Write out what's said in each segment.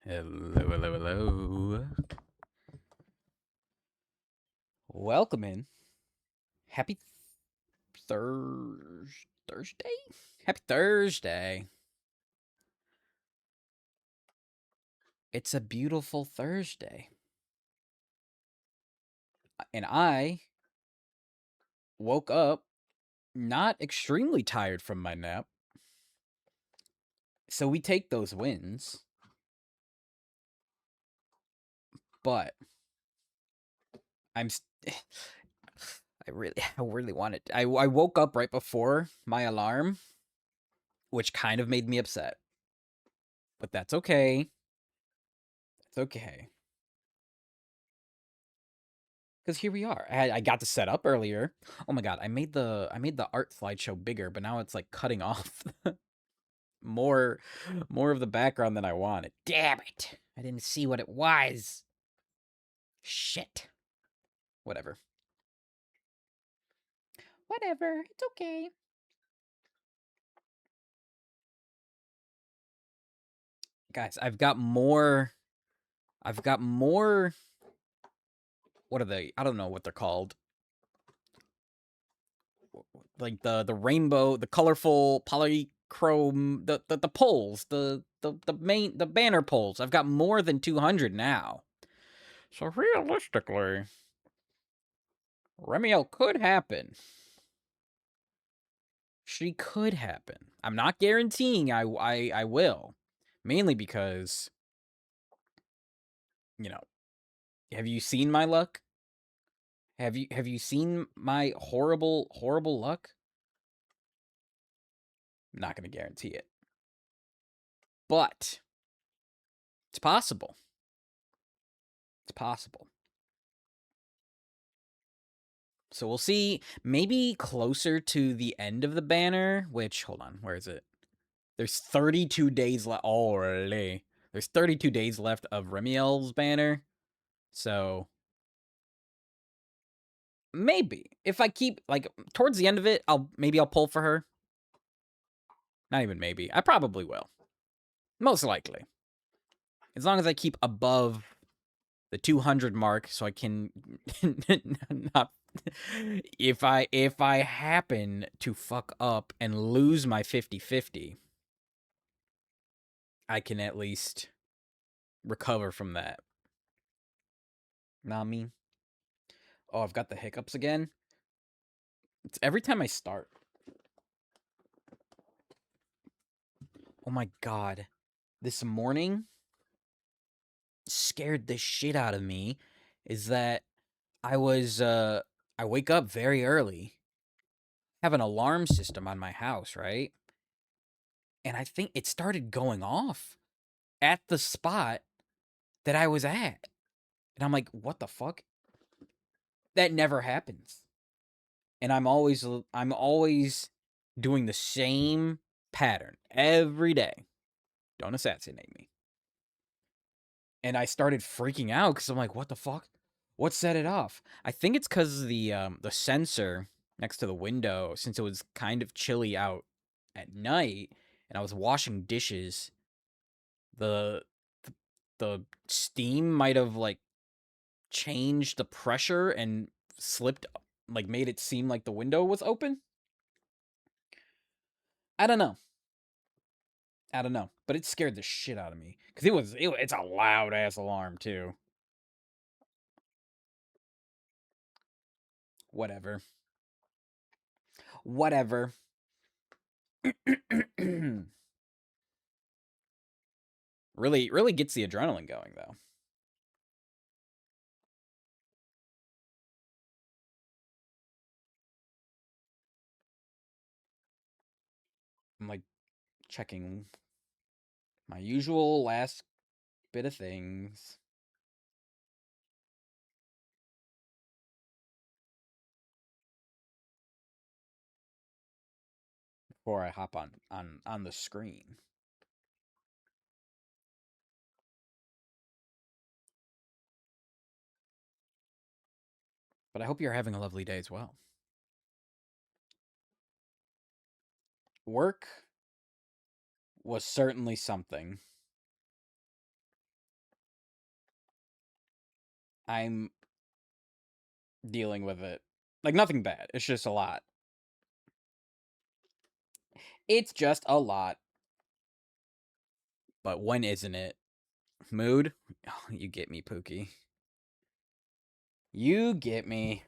Hello, hello, hello. Welcome in. Happy Thursday? Happy Thursday. It's a beautiful Thursday. And I woke up not extremely tired from my nap. So we take those wins. But I'm I really wanted I woke up right before my alarm, which kind of made me upset. But that's okay. It's okay. Because here we are. I got to set up earlier. Oh my god, I made the art slideshow bigger, but now it's like cutting off more more of the background than I wanted. Damn it! I didn't see what it was. Shit. Whatever. Whatever. It's okay. Guys, I've got more. What are they? I don't know what they're called. Like the rainbow, the colorful polychrome, the poles, the banner poles. I've got more than 200 now. So realistically, Remiel could happen. She could happen. I'm not guaranteeing I will. Mainly because, you know, have you seen my luck? Have you seen my horrible luck? I'm not going to guarantee it. But it's possible. It's possible. So we'll see. Maybe closer to the end of the banner, which, hold on, where is it? There's 32 days left. Holy. There's 32 days left of Remiel's banner. So maybe if I keep like towards the end of it, I'll pull for her. Not even maybe. I probably will. Most likely. As long as I keep above the 200 mark so I can not if I happen to fuck up and lose my 50-50, I can at least recover from that. Know what I mean? Oh, I've got the hiccups again. It's every time I start. Oh my god. This morning scared the shit out of me is that I wake up very early. Have an alarm system on my house, right? And I think it started going off at the spot that I was at. And I'm like, what the fuck? That never happens. And I'm always doing the same pattern every day. Don't assassinate me. And I started freaking out because I'm like, what the fuck? What set it off? I think it's because the sensor next to the window, since it was kind of chilly out at night, and I was washing dishes, the the steam might have like changed the pressure and slipped, like made it seem like the window was open. I don't know. I don't know, but it scared the shit out of me because it's a loud ass alarm too. Whatever. Whatever. Really gets the adrenaline going though. I'm like checking my usual last bit of things before I hop on the screen. But I hope you're having a lovely day as well. Work was certainly something. I'm dealing with it. Like, nothing bad. It's just a lot. It's just a lot. But when isn't it? Mood? Oh, you get me, Pookie. You get me.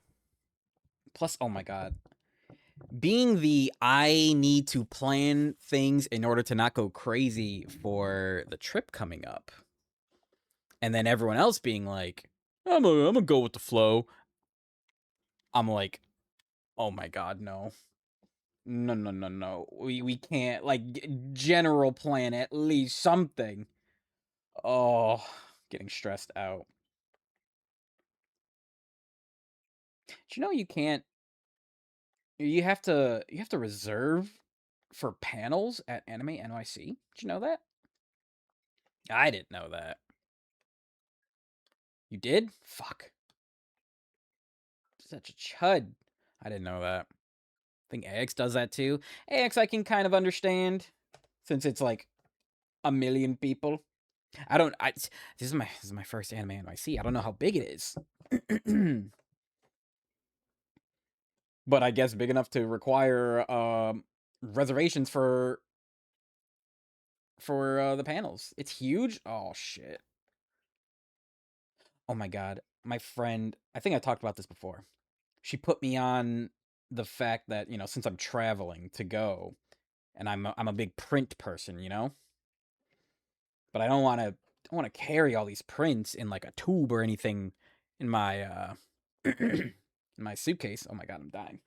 Plus, oh my god. Being the I need to plan things in order to not go crazy for the trip coming up. And then everyone else being like, I'm gonna go with the flow. I'm like, oh my god, no. No, no, no, no. We can't, like, general plan at least something. Oh, getting stressed out. Do you know you can't, you have to reserve for panels at Anime NYC? Did you know that? I didn't know that. You did? Fuck. Such a chud. I didn't know that. I think AX does that too. AX I can kind of understand since it's like a million people. This is my first Anime NYC. I don't know how big it is. But I guess big enough to require reservations for the panels. It's huge. Oh shit. Oh my god. My friend, I think I talked about this before. She put me on the fact that, since I'm traveling to go and I'm a big print person, But I don't want to carry all these prints in like a tube or anything in my in my suitcase. Oh my god, I'm dying.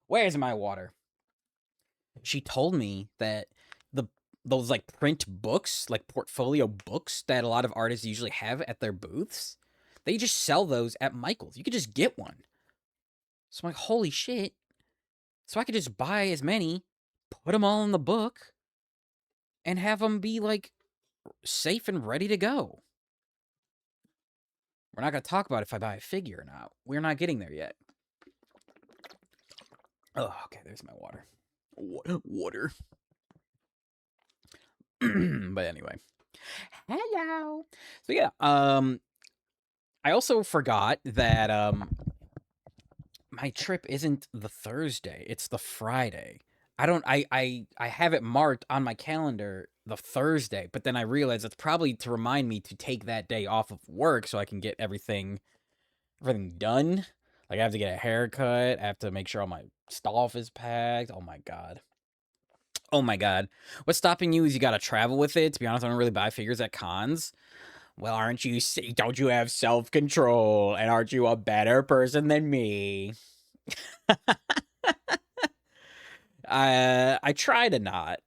Where's my water? She told me that the those like print books, like portfolio books that a lot of artists usually have at their booths, they just sell those at Michael's. You could just get one. So I'm like, holy shit. So I could just buy as many, put them all in the book, and have them be like safe and ready to go. We're not going to talk about if I buy a figure or not. We're not getting there yet. Oh, okay, there's my water. Water. But anyway. Hello. So yeah, I also forgot that my trip isn't the Thursday, it's the Friday. I have it marked on my calendar the Thursday, but then I realized it's probably to remind me to take that day off of work so I can get everything done. Like I have to get a haircut, I have to make sure all my stuff is packed. Oh my god. Oh my god. What's stopping you is you gotta travel with it. To be honest, I don't really buy figures at cons. Well, don't you have self-control? And aren't you a better person than me? I try to not,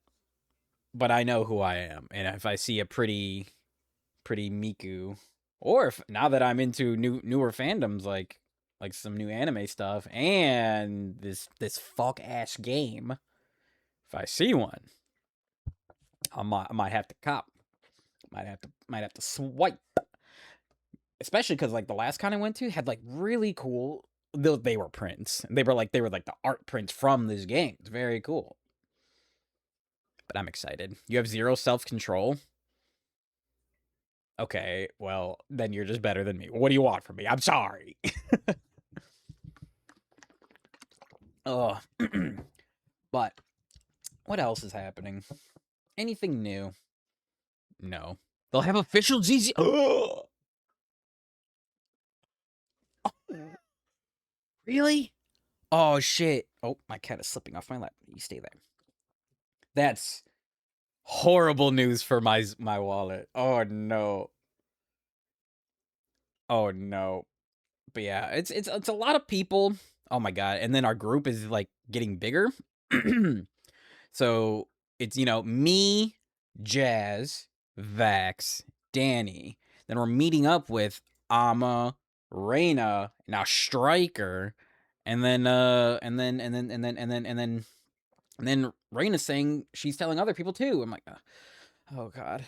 but I know who I am. And if I see a pretty Miku, or if now that I'm into newer fandoms like some new anime stuff and this fuck ass game, if I see one, I might have to cop. Might have to swipe. Especially because like the last con I went to had like really cool. They were prints. They were like the art prints from this game. It's very cool. But I'm excited. You have zero self control. Okay, well then you're just better than me. What do you want from me? I'm sorry. Ugh. But what else is happening? Anything new? No. They'll have official ZZ. Really? Oh shit. Oh, my cat is slipping off my lap. You stay there. That's horrible news for my wallet. Oh no. Oh no. But yeah, it's a lot of people. Oh my god. And then our group is like getting bigger. So it's me, Jazz, Vax, Danny. Then we're meeting up with Ama, Reina, now Striker, and then Reina's saying she's telling other people too. I'm like, oh god,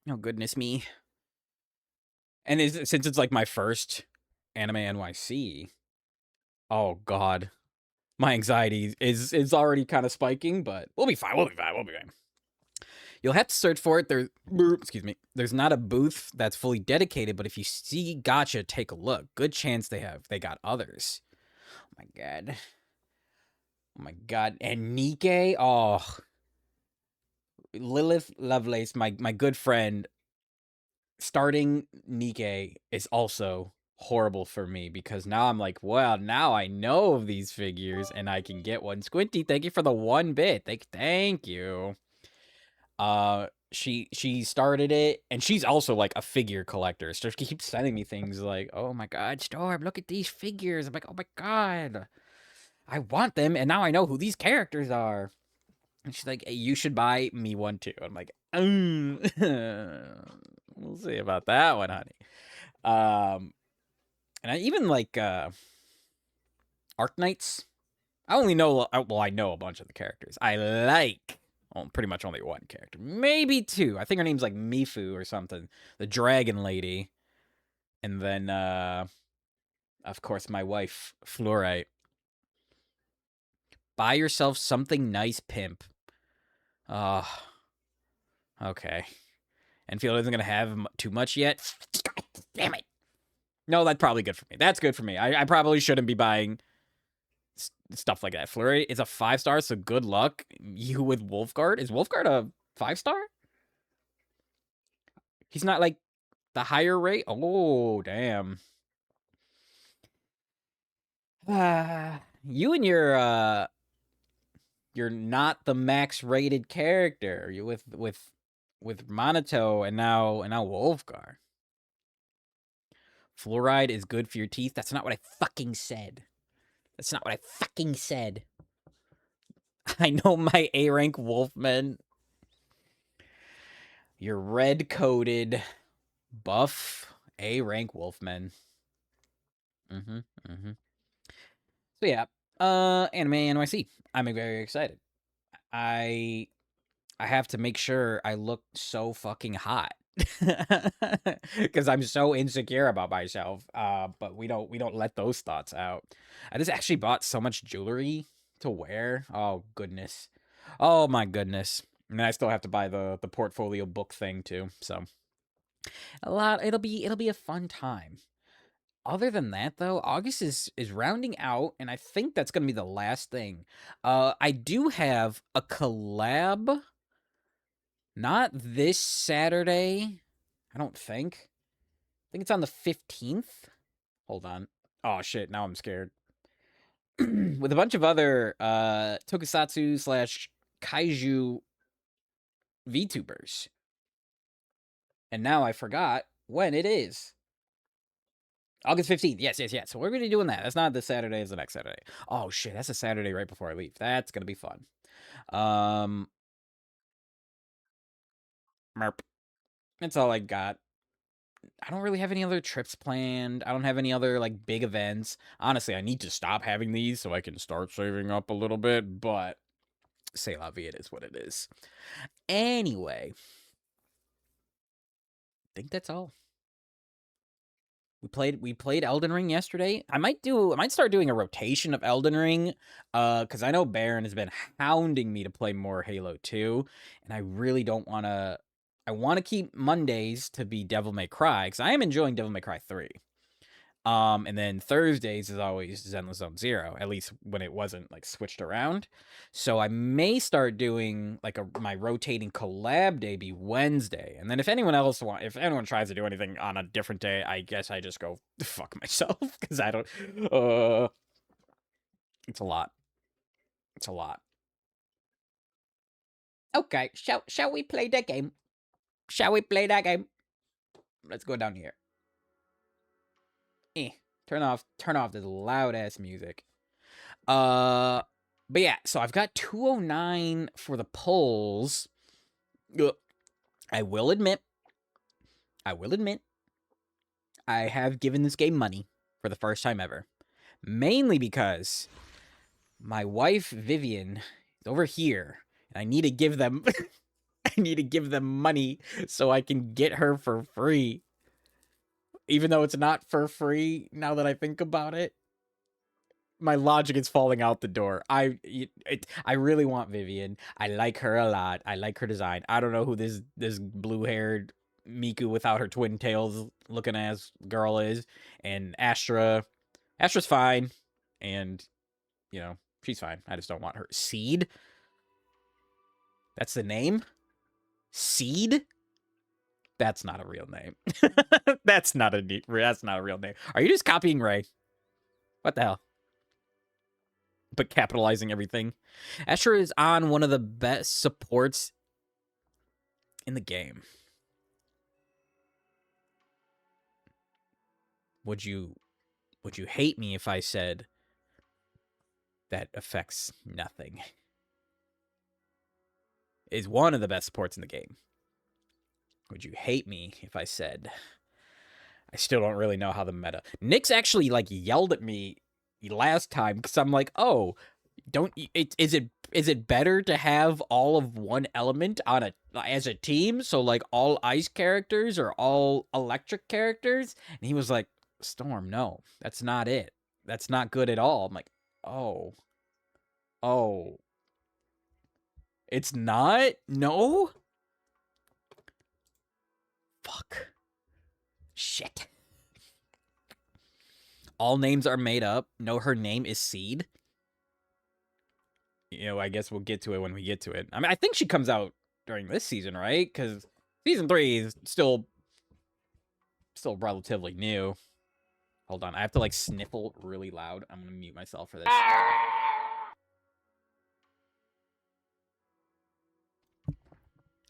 oh goodness me. And since it's like my first Anime NYC, oh god, my anxiety is already kind of spiking, but we'll be fine. We'll be fine. We'll be fine. You'll have to search for it. There, excuse me. There's not a booth that's fully dedicated, but if you see Gotcha, take a look. Good chance they got others. Oh my god. Oh my god. And Nikkei, oh, Lilith Lovelace, my good friend, starting Nikkei is also horrible for me because now I'm like, well, now I know of these figures and I can get one. Squinty, thank you for the 1 bit. Thank you. She started it and she's also like a figure collector. So she keeps sending me things like, "Oh my god, Storm, look at these figures." I'm like, "Oh my god. I want them and now I know who these characters are." And she's like, "Hey, you should buy me one too." I'm like, we'll see about that one, honey." And I even like Arknights. I only know, well, I know a bunch of the characters. I like, well, pretty much only one character, maybe two. I think her name's like Mifu or something, the dragon lady, and then of course my wife Fluorite. Buy yourself something nice, pimp. Oh, okay. Enfield isn't gonna have too much yet. God damn it. No, that's probably good for me. That's good for me. I probably shouldn't be buying stuff like that. Flurry is a 5-star, so good luck. You with Wolfguard? Is Wolfguard a 5-star? He's not like the higher rate? Oh, damn. You and you're not the max rated character. You with Monato and now Wolfguard. Fluoride is good for your teeth. That's not what I fucking said. That's not what I fucking said. I know my A rank Wolfman. Your red coated buff A rank Wolfman. So yeah, Anime NYC. I'm very excited. I have to make sure I look so fucking hot because I'm so insecure about myself. But we don't let those thoughts out. I just actually bought so much jewelry to wear. Oh goodness, oh my goodness. And then I still have to buy the portfolio book thing too. So a lot. It'll be a fun time. Other than that, though, August is rounding out, and I think that's gonna be the last thing. I do have a collab. Not this Saturday. I don't think. I think it's on the 15th. Hold on. Oh shit, now I'm scared. With a bunch of other tokusatsu slash kaiju VTubers. And now I forgot when it is. August 15th. Yes. So we're going to be doing that. That's not this Saturday, it's the next Saturday. Oh shit, that's a Saturday right before I leave. That's going to be fun. Merp. That's all I got. I don't really have any other trips planned. I don't have any other like big events. Honestly, I need to stop having these so I can start saving up a little bit, but c'est la vie, it is what it is. Anyway, I think that's all. We played Elden Ring yesterday. I might start doing a rotation of Elden Ring, because I know Baron has been hounding me to play more Halo 2, and I really don't want to. I want to keep Mondays to be Devil May Cry because I am enjoying Devil May Cry 3. And then Thursdays is always Zenless Zone Zero, at least when it wasn't like switched around. So I may start doing like my rotating collab day be Wednesday, and then if anyone tries to do anything on a different day, I guess I just go fuck myself because I don't. It's a lot. It's a lot. Okay, shall we play that game? Shall we play that game? Let's go down here. Turn off this loud ass music. But yeah, so I've got 209 for the polls. I will admit, I have given this game money for the first time ever. Mainly because my wife Vivian is over here, and I need to give them money so I can get her for free. Even though it's not for free now that I think about it. my logic is falling out the door. I really want Vivian. I like her a lot. I like her design. I don't know who this blue-haired Miku without her twin tails looking ass girl is. And Astra's fine. And, you know, she's fine. I just don't want her. Seed? That's the name? Seed? That's not a real name. That's not a real name. Are you just copying Ray? What the hell? But capitalizing everything. Astra is on one of the best supports in the game. Would you hate me if I said that affects nothing? Is one of the best supports in the game. Would you hate me if I said I still don't really know how the meta... Nyx actually, like, yelled at me last time because I'm like, oh, is it better to have all of one element on as a team? So, like, all ice characters or all electric characters? And he was like, Storm, no, that's not it. That's not good at all. I'm like, oh, it's not? No? Fuck. Shit. All names are made up. No, her name is Seed. You know, I guess we'll get to it when we get to it. I mean, I think she comes out during this season, right? Because season 3 is still relatively new. Hold on, I have to, like, sniffle really loud. I'm gonna mute myself for this.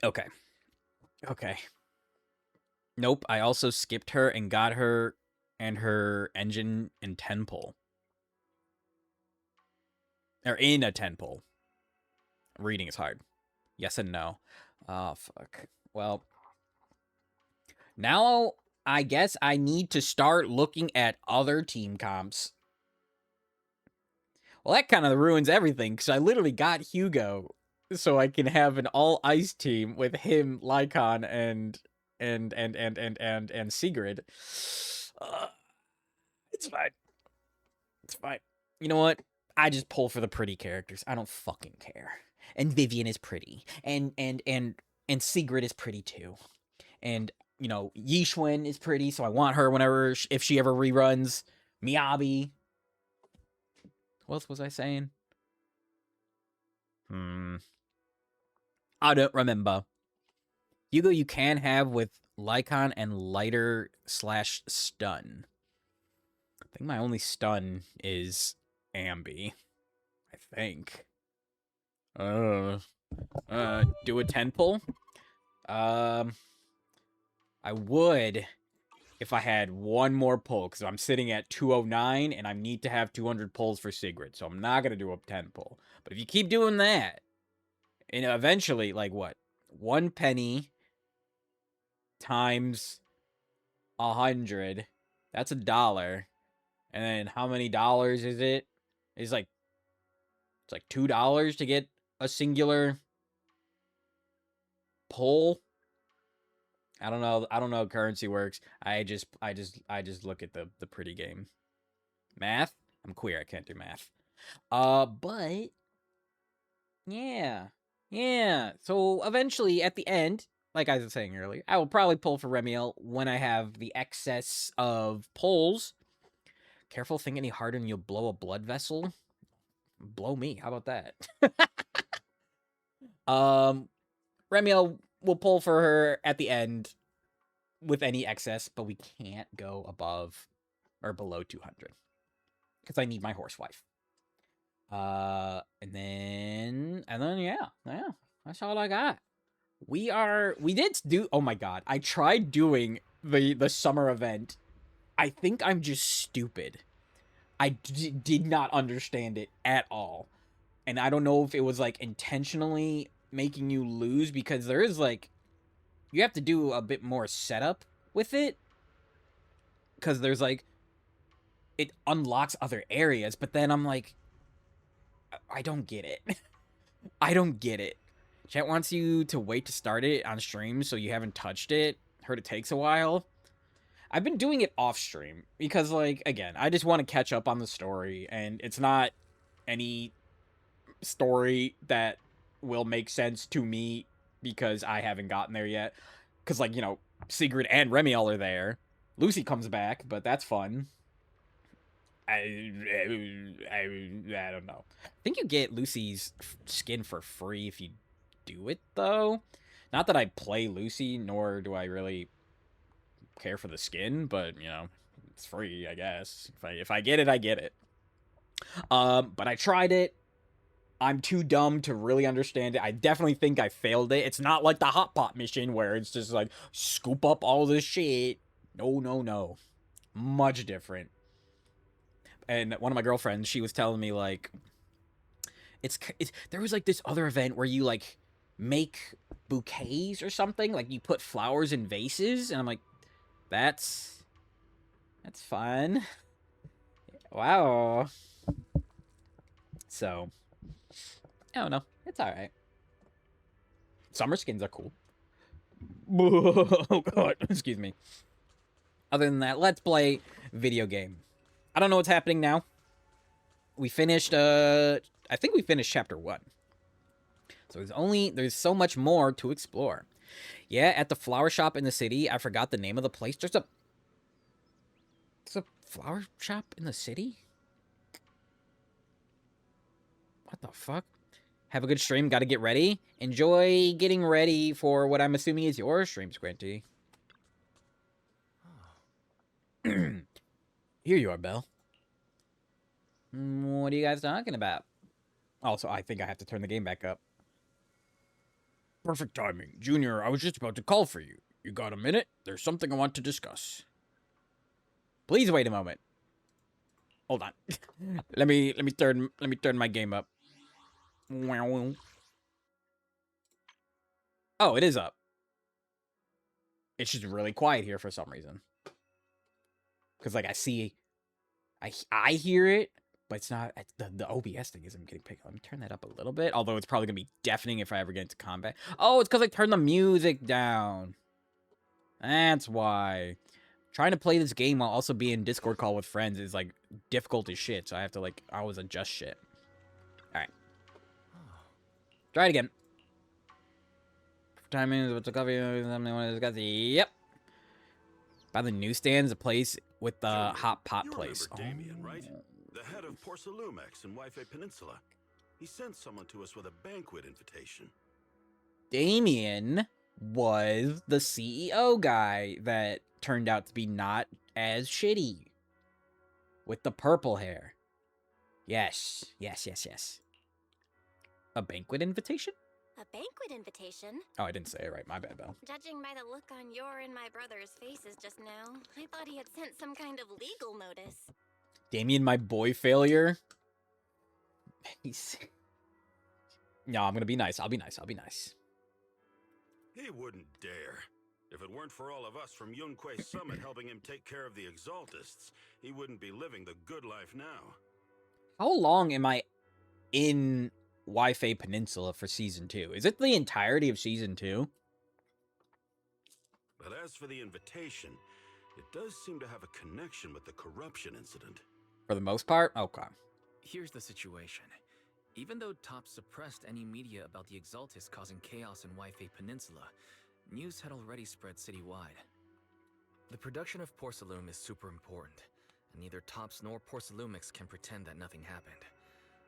Okay. Nope, I also skipped her and got her and her engine in 10 pull. Or in a 10 pull. Reading is hard. Yes and no. Oh, fuck. Well, now I guess I need to start looking at other team comps. Well, that kind of ruins everything, because I literally got Hugo so I can have an all-ice team with him, Lycon, and SIGRID. It's fine. It's fine. You know what? I just pull for the pretty characters. I don't fucking care. And Vivian is pretty. And SIGRID is pretty too. And, you know, Yishun is pretty, so I want her whenever, if she ever reruns. Miyabi. What else was I saying? I don't remember. Hugo you can have with Lycon and lighter / stun. I think my only stun is Ambi. I think. Do a 10 pull? I would if I had one more pull, because I'm sitting at 209 and I need to have 200 pulls for SIGRID, so I'm not going to do a 10 pull. But if you keep doing that, and eventually, like, what? 1 penny times 100, that's $1. And then how many dollars is it? It's like $2 to get a singular pull. I don't know how currency works. I just look at the pretty game. Math? I'm queer, I can't do math. But yeah. So eventually at the end, like I was saying earlier, I will probably pull for Remiel when I have the excess of pulls. Careful, think any harder and you'll blow a blood vessel. Blow me. How about that? Remiel will pull for her at the end with any excess, but we can't go above or below 200 because I need my horsewife. And then yeah, that's all I got. We did do, oh my god, I tried doing the summer event. I think I'm just stupid. I did not understand it at all. And I don't know if it was, like, intentionally making you lose, because there is, like, you have to do a bit more setup with it. Because there's, like, it unlocks other areas, but then I'm like, I don't get it. I don't get it. Chat wants you to wait to start it on stream so you haven't touched it. Heard it takes a while. I've been doing it off stream because, like, again, I just want to catch up on the story, and it's not any story that will make sense to me because I haven't gotten there yet. Because, like, you know, Sigrid and Remy all are there. Lucy comes back, but that's fun. I don't know. I think you get Lucy's skin for free if you do it, though. Not that I play Lucy, nor do I really care for the skin, but, you know, it's free, I guess. If I get it, I get it. But I tried it. I'm too dumb to really understand it. I definitely think I failed it. It's not like the hot pot mission where it's just like scoop up all this shit. No. Much different. And one of my girlfriends, she was telling me like it's there was like this other event where you like make bouquets or something, like you put flowers in vases, and I'm like, that's fun. Wow. So I don't know. It's all right. Summer skins are cool. Oh god, excuse me. Other than that, let's play video game. I don't know what's happening now. We finished I think we finished chapter 1. So there's so much more to explore. Yeah, at the flower shop in the city, I forgot the name of the place. There's a flower shop in the city? What the fuck? Have a good stream. Got to get ready. Enjoy getting ready for what I'm assuming is your stream, Squinty. Here you are, Belle. What are you guys talking about? Also, I think I have to turn the game back up. Perfect timing. Junior, I was just about to call for you. You got a minute? There's something I want to discuss. Please wait a moment. Hold on. let me turn my game up. Oh, it is up. It's just really quiet here for some reason. Cause like I hear it, but it's not the OBS thing isn't getting picked up. Let me turn that up a little bit. Although it's probably gonna be deafening if I ever get into combat. Oh, it's because I turned the music down. That's why. Trying to play this game while also being in Discord call with friends is like difficult as shit. So I have to like always adjust shit. All right. Try it again. Timing what's the coffee? Yep. By the newsstands, a place with the hot pot place. Damien, right? The head of Porcelumex in Wi-Fi Peninsula. He sent someone to us with a banquet invitation. Damien was the CEO guy that turned out to be not as shitty. With the purple hair. Yes. A banquet invitation? A banquet invitation? Oh, I didn't say it right. My bad, Belle. Judging by the look on your and my brother's faces just now, I thought he had sent some kind of legal notice. Damien, my boy failure? No, I'm gonna be nice. I'll be nice. He wouldn't dare. If it weren't for all of us from Yunquay Summit helping him take care of the Exaltists, he wouldn't be living the good life now. How long am I in Wi-Fi Peninsula for Season 2? Is it the entirety of Season 2? But as for the invitation, it does seem to have a connection with the corruption incident. For the most part? Okay. Here's the situation. Even though Top suppressed any media about the Exaltists causing chaos in Wi-Fi Peninsula, news had already spread citywide. The production of Porcelume is super important, and neither Tops nor Porcelumix can pretend that nothing happened.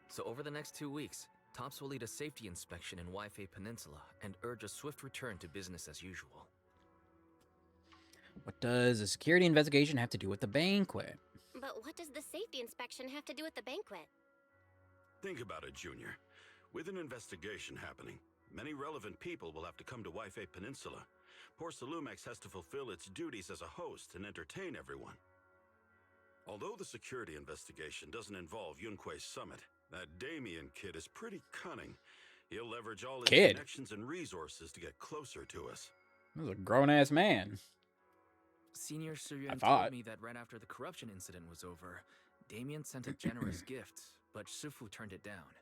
So over the next 2 weeks, Tops will lead a safety inspection in Wi-Fi Peninsula and urge a swift return to business as usual. What does a security investigation have to do with the banquet? But what does the safety inspection have to do with the banquet? Think about it, Junior. With an investigation happening, many relevant people will have to come to Wi-Fi Peninsula. Porcelumex has to fulfill its duties as a host and entertain everyone. Although the security investigation doesn't involve Yunquay Summit, that Damien kid is pretty cunning. He'll leverage all his connections and resources to get closer to us. This is a grown-ass man. Senior Suryan told me that right after the corruption incident was over, Damien sent a generous gift, but Sufu turned it down.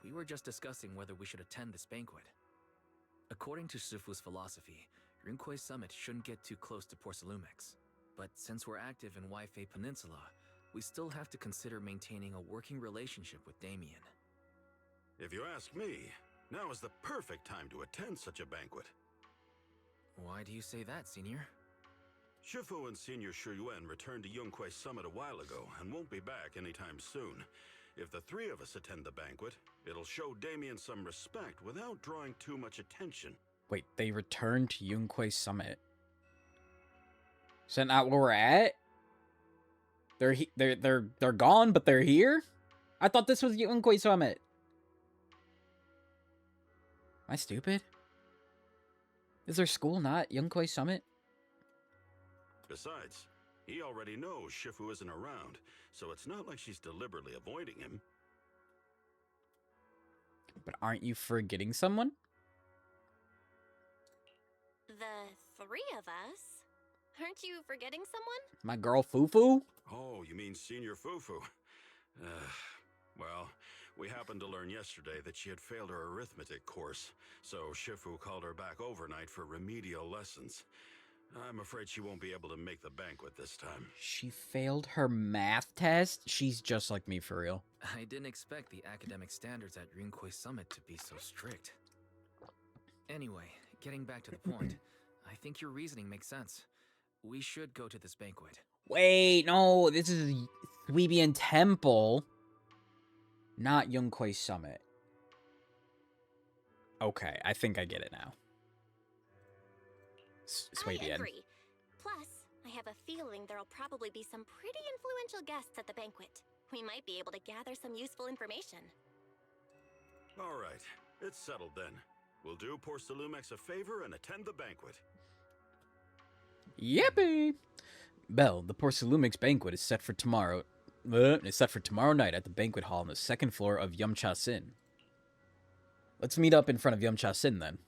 We were just discussing whether we should attend this banquet. According to Sufu's philosophy, Yunquay Summit shouldn't get too close to Porcelumex. but since we're active in Wi-Fi Peninsula, we still have to consider maintaining a working relationship with Damien. If you ask me, now is the perfect time to attend such a banquet. Why do you say that, Senior? Shifu and Senior Shuyuan returned to Yunkwei Summit a while ago and won't be back anytime soon. If the three of us attend the banquet, it'll show Damien some respect without drawing too much attention. Wait, they returned to Yunkwei Summit. Is that not where we're at? They're gone, but they're here? I thought this was Yunkwei Summit. Am I stupid? Is their school not Yunkwei Summit? Besides, he already knows Shifu isn't around, so it's not like she's deliberately avoiding him. But aren't you forgetting someone? The three of us? Aren't you forgetting someone? My girl Fufu? Oh, you mean Senior Fufu? Well, we happened to learn yesterday that she had failed her arithmetic course, so Shifu called her back overnight for remedial lessons. I'm afraid she won't be able to make the banquet this time. She failed her math test? She's just like me, for real. I didn't expect the academic standards at Yunkwei Summit to be so strict. Anyway, getting back to the point, I think your reasoning makes sense. We should go to this banquet. Wait, no, this is Suibian Temple, not Yunkwei Summit. Okay, I think I get it now. I Suibian. agree. Plus, I have a feeling there'll probably be some pretty influential guests at the banquet. We might be able to gather some useful information. All right, it's settled then. We'll do Porcelumex a favor and attend the banquet. Yippee! Belle, the Porcelumix banquet is set for tomorrow. It's set for tomorrow night at the banquet hall on the second floor of Yumcha Sin. Let's meet up in front of Yumcha Sin then.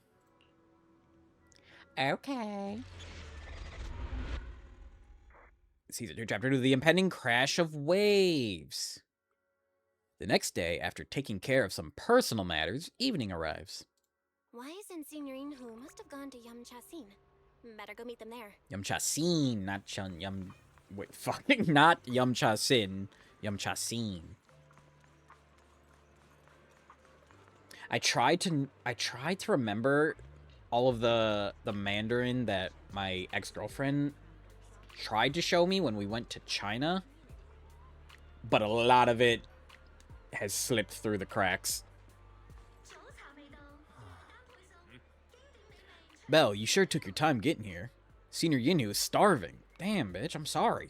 Okay. Season 2, Chapter 2, The Impending Crash of Waves. The next day, after taking care of some personal matters, evening arrives. Why isn't Signorine Hu must have gone to Yamchasin? Better go meet them there. Yumcha Sin, not wait, fucking not Yumcha Sin. Yumcha Sin. I tried to remember all of the Mandarin that my ex-girlfriend tried to show me when we went to China, but a lot of it has slipped through the cracks. Belle, you sure took your time getting here. Senior Yinhu is starving. Damn, bitch, I'm sorry.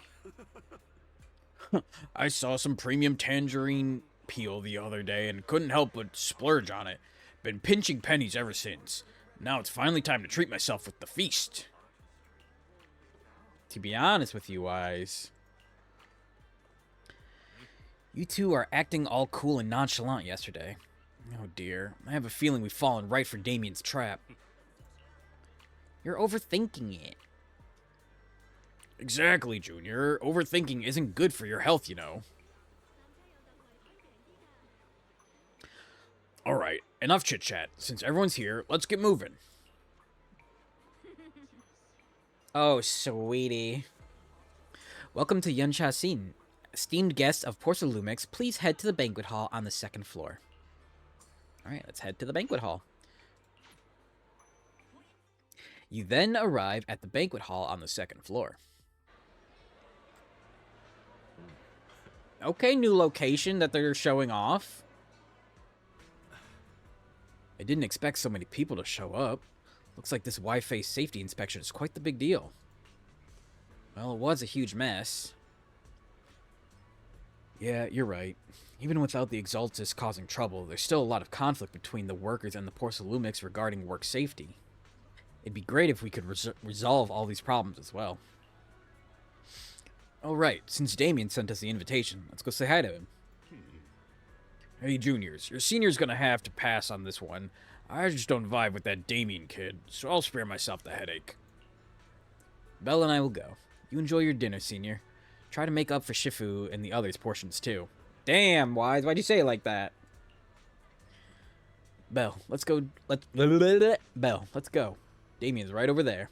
I saw some premium tangerine peel the other day and couldn't help but splurge on it. Been pinching pennies ever since. Now it's finally time to treat myself with the feast. To be honest with you, Wise, you two are acting all cool and nonchalant yesterday. Oh dear, I have a feeling we've fallen right for Damien's trap. You're overthinking it. Exactly, Junior. Overthinking isn't good for your health, you know. Alright, enough chit-chat. Since everyone's here, let's get moving. Oh, sweetie. Welcome to Yuncha Sin. Esteemed guests of Porcelumix, please head to the banquet hall on the second floor. Alright, let's head to the banquet hall. You then arrive at the banquet hall on the second floor. Okay, new location that they're showing off. I didn't expect so many people to show up. Looks like this Wi-Fi safety inspection is quite the big deal. Well, it was a huge mess. Yeah, you're right. Even without the Exaltus causing trouble, there's still a lot of conflict between the workers and the Porcelumix regarding work safety. It'd be great if we could resolve all these problems as well. Oh, right. Since Damien sent us the invitation, let's go say hi to him. Hey, juniors. Your senior's gonna have to pass on this one. I just don't vibe with that Damien kid, so I'll spare myself the headache. Belle and I will go. You enjoy your dinner, senior. Try to make up for Shifu and the others' portions, too. Damn, Wise. Why'd you say it like that? Belle, let's go. Belle, let's go. Damien's right over there.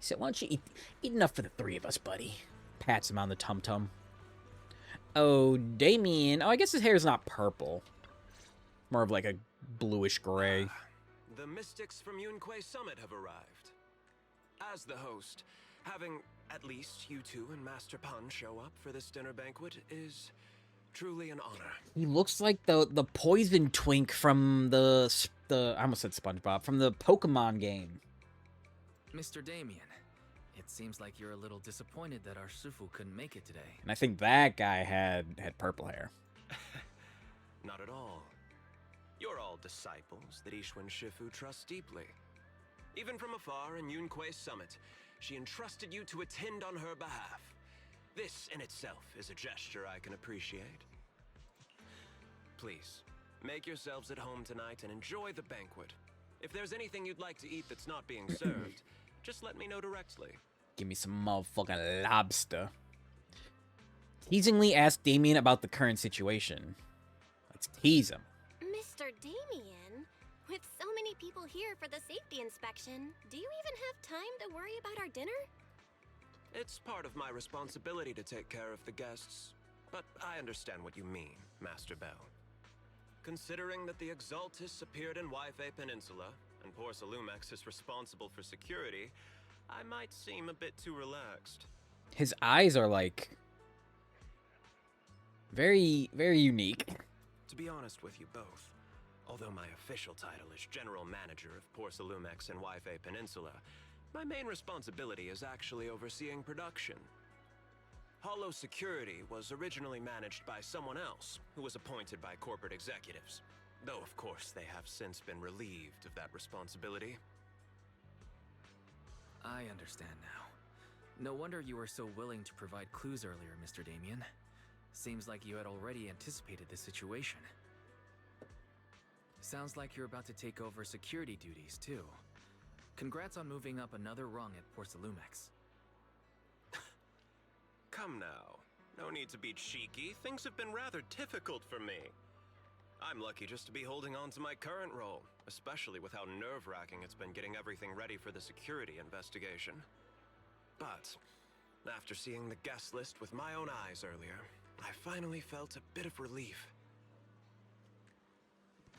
He said, "Why don't you eat enough for the three of us, buddy?" Pats him on the tum-tum. Oh, Damien. Oh, I guess his hair is not purple. More of like a bluish gray. The mystics from Yunque Summit have arrived. As the host, having at least you two and Master Pun show up for this dinner banquet is truly an honor. He looks like the poison twink from the I almost said SpongeBob, from the Pokemon game. Mr. Damien, it seems like you're a little disappointed that our Shifu couldn't make it today. And I think that guy had purple hair. Not at all. You're all disciples that Ishwan Shifu trusts deeply. Even from afar in Yunque Summit, she entrusted you to attend on her behalf. This in itself is a gesture I can appreciate. Please, make yourselves at home tonight and enjoy the banquet. If there's anything you'd like to eat that's not being served, just let me know directly. Give me some motherfucking lobster. Teasingly ask Damien about the current situation. Let's tease him. Mr. Damien, with so many people here for the safety inspection, do you even have time to worry about our dinner? It's part of my responsibility to take care of the guests, but I understand what you mean, Master Bell. Considering that the Exaltus appeared in Yfe Peninsula, and Porcelumex is responsible for security, I might seem a bit too relaxed. His eyes are like very, very unique. To be honest with you both, although my official title is General Manager of Porcelumex and Yfe Peninsula, my main responsibility is actually overseeing production. Hollow Security was originally managed by someone else, who was appointed by corporate executives. Though, of course, they have since been relieved of that responsibility. I understand now. No wonder you were so willing to provide clues earlier, Mr. Damien. Seems like you had already anticipated the situation. Sounds like you're about to take over security duties, too. Congrats on moving up another rung at Porcelumex. Come now. No need to be cheeky. Things have been rather difficult for me. I'm lucky just to be holding on to my current role, especially with how nerve-wracking it's been getting everything ready for the security investigation. But after seeing the guest list with my own eyes earlier, I finally felt a bit of relief.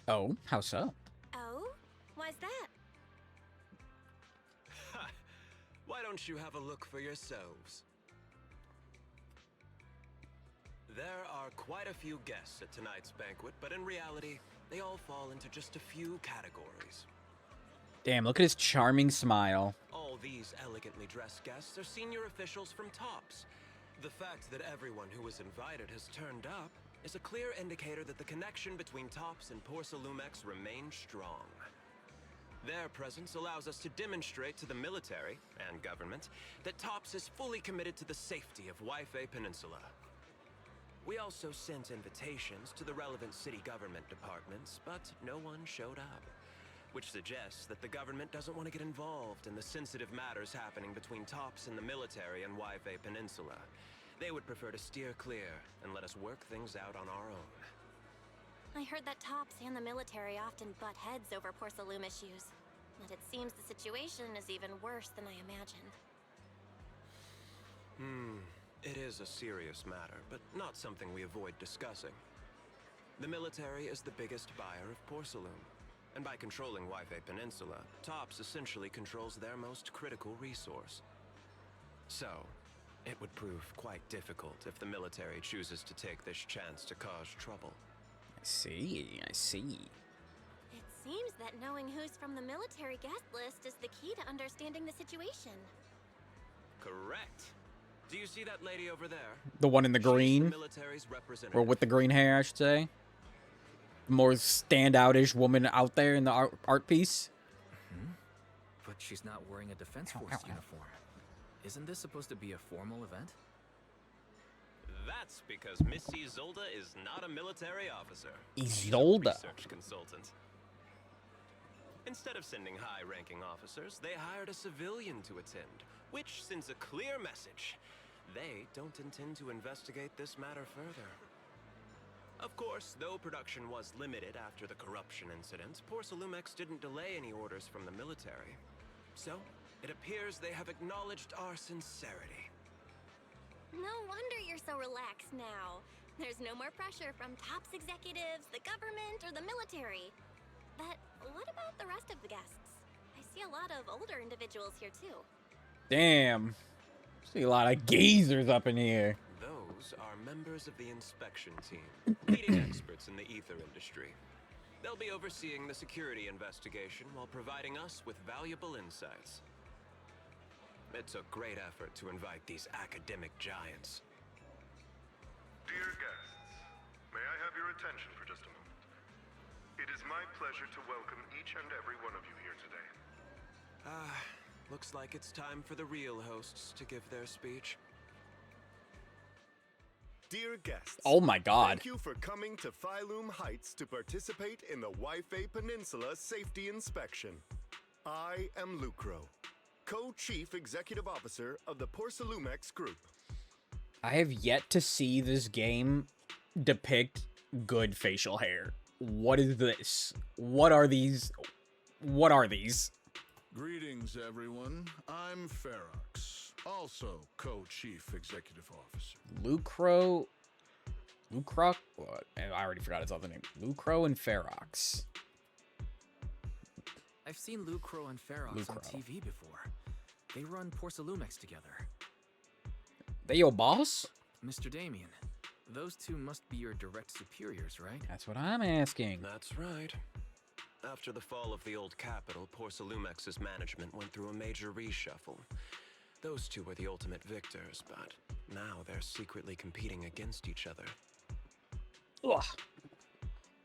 Oh, how so? Oh? Why's that? Ha! Why don't you have a look for yourselves? There are quite a few guests at tonight's banquet, but in reality, they all fall into just a few categories. Damn, look at his charming smile. All these elegantly dressed guests are senior officials from TOPS. The fact that everyone who was invited has turned up is a clear indicator that the connection between TOPS and Porcelumex remains strong. Their presence allows us to demonstrate to the military and government that TOPS is fully committed to the safety of Yfe Peninsula. We also sent invitations to the relevant city government departments, but no one showed up, which suggests that the government doesn't want to get involved in the sensitive matters happening between TOPS and the military and Yfe Peninsula. They would prefer to steer clear and let us work things out on our own. I heard that TOPS and the military often butt heads over Porcelume issues, but it seems the situation is even worse than I imagined. It is a serious matter, but not something we avoid discussing. The military is the biggest buyer of Porcelume, and by controlling Yfe Peninsula, TOPS essentially controls their most critical resource. So, it would prove quite difficult if the military chooses to take this chance to cause trouble. I see, I see. It seems that knowing who's from the military guest list is the key to understanding the situation. Correct. Do you see that lady over there? The one in the She's the green, military's representative. or with the green hair, I should say. More standout-ish woman out there in the art piece. But she's not wearing a Defense Force uniform. Isn't this supposed to be a formal event? That's because Miss Isolda is not a military officer. She's a Isolda. research consultant. Instead of sending high-ranking officers, they hired a civilian to attend, which sends a clear message. They don't intend to investigate this matter further. Of course, though production was limited after the corruption incident, Porcelumex didn't delay any orders from the military. So, It appears they have acknowledged our sincerity. No wonder you're so relaxed now. There's no more pressure from TOPS executives, the government, or the military. But what about the rest of the guests? I see a lot of older individuals here too. Damn. See a lot of geezers up in here. Those are members of the inspection team, leading experts in the ether industry. They'll be overseeing the security investigation while providing us with valuable insights. It took great effort to invite these academic giants. Dear guests, may I have your attention for just a moment? It is my pleasure to welcome each and every one of you here today. Looks like it's time for the real hosts to give their speech. Dear guests, Oh my god. thank you for coming to Phylum Heights to participate in the Waifei Peninsula Safety Inspection. I am Lucro, Co-Chief Executive Officer of the Porcelumex Group. I have yet to see this game depict good facial hair. What is this? What are these? What are these? Greetings, everyone. I'm Ferox, also Co-Chief Executive Officer. Lucro... What? I already forgot his other name. Lucro and Ferox. I've seen Lucro and Ferox on Lucro. TV before. They run Porcelumex together. They your boss? Mr. Damien, those two must be your direct superiors, right? That's what I'm asking. That's right. After the fall of the old capital, Porcelumex's management went through a major reshuffle. Those two were the ultimate victors, but now they're secretly competing against each other. Ugh.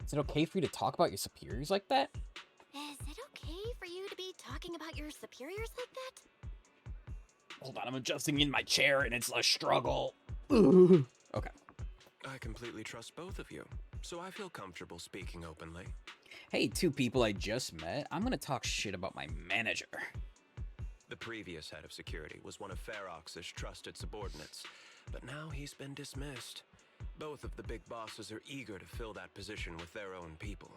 Is it okay for you to talk about your superiors like that? Is it okay for you to be talking about your superiors like that? Hold on, I'm adjusting in my chair and it's a struggle. Ugh. Okay. I completely trust both of you, so I feel comfortable speaking openly. Hey, two people I just met. I'm gonna talk shit about my manager. The previous head of security was one of Ferox's trusted subordinates, but now he's been dismissed. Both of the big bosses are eager to fill that position with their own people.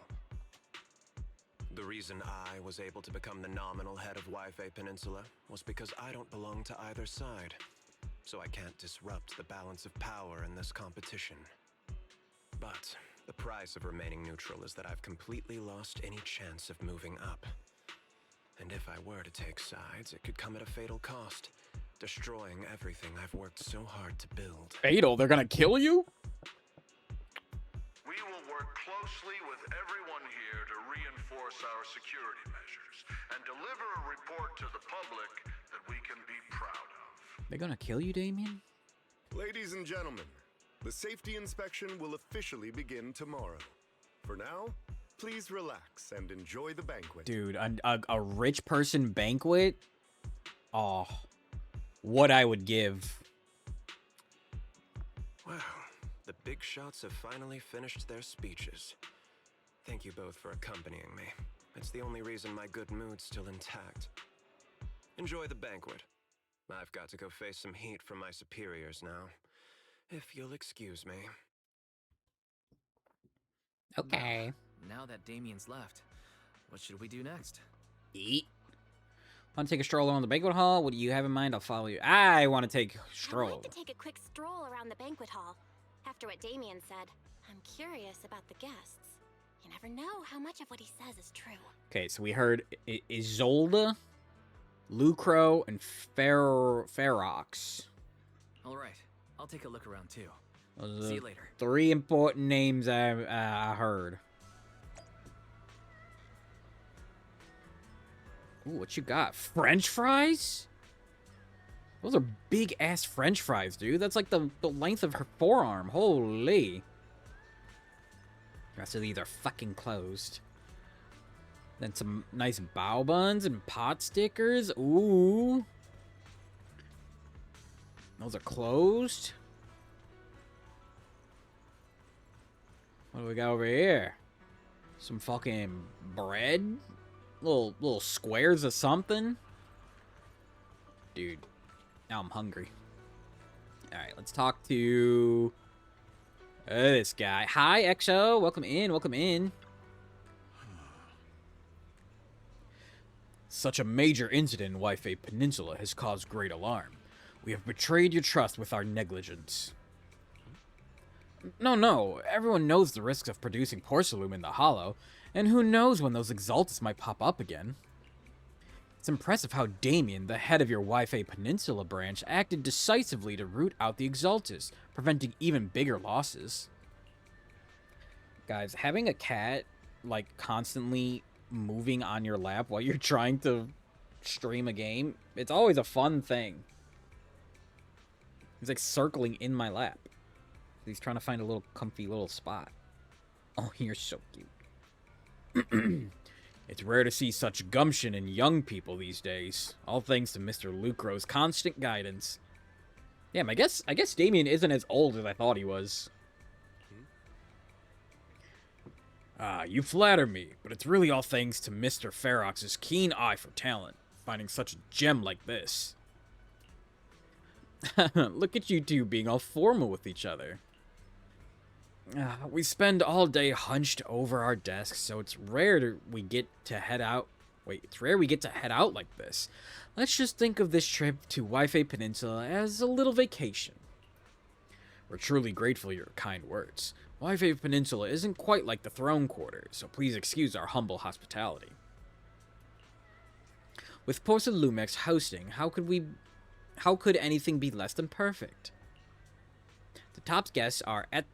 The reason I was able to become the nominal head of Waifei Peninsula was because I don't belong to either side, so I can't disrupt the balance of power in this competition. But the price of remaining neutral is that I've completely lost any chance of moving up. And if I were to take sides, it could come at a fatal cost, destroying everything I've worked so hard to build. Fatal, they're gonna kill you? We will work closely with everyone here to reinforce our security measures and deliver a report to the public that we can be proud of. They're gonna kill you, Damien? Ladies and gentlemen, the safety inspection will officially begin tomorrow. For now, please relax and enjoy the banquet. Dude, a rich person banquet? Oh, what I would give. Wow, the big shots have finally finished their speeches. Thank you both for accompanying me. It's the only reason my good mood's still intact. Enjoy the banquet. I've got to go face some heat from my superiors now. If you'll excuse me. Okay. Now that Damien's left, what should we do next? Eat. Want to take a stroll around the banquet hall? What do you have in mind? I'll follow you. I want to take a I'd stroll. like to take a quick stroll around the banquet hall. After what Damien said, I'm curious about the guests. You never know how much of what he says is true. Okay, so we heard Isolde, Lucro, and Ferox. All right, I'll take a look around too. Those are See the you later. 3 important names I heard. Ooh, what you got? French fries? Those are big ass French fries, dude. That's like the length of her forearm. Holy. The rest of these are fucking closed. Then some nice bao buns and pot stickers. Ooh. Those are closed. What do we got over here? Some fucking bread? Little squares of something? Dude, now I'm hungry. Alright, let's talk to this guy. Hi, XO. Welcome in, welcome in. Such a major incident in Wi-Fi Peninsula has caused great alarm. We have betrayed your trust with our negligence. No, everyone knows the risks of producing porcelain in the hollow, and who knows when those exaltus might pop up again. It's impressive how Damien, the head of your Wi-Fi Peninsula branch, acted decisively to root out the exaltus, preventing even bigger losses. Guys, having a cat, like, constantly moving on your lap while you're trying to stream a game, it's always a fun thing. He's, like, circling in my lap. He's trying to find a little comfy little spot. Oh, you're so cute. It's rare to see such gumption in young people these days, all thanks to Mr. Lucro's constant guidance. Damn, I guess Damien isn't as old as I thought he was. You flatter me, but it's really all thanks to Mr. Ferox's keen eye for talent, finding such a gem like this. Look at you two being all formal with each other. We spend all day hunched over our desks, so it's rare we get to head out. It's rare we get to head out like this. Let's just think of this trip to Wi-Fi Peninsula as a little vacation. We're truly grateful for your kind words. Wi-Fi Peninsula isn't quite like the Throne Quarter, so please excuse our humble hospitality. With Porcelumex hosting, how could anything be less than perfect? The top guests are at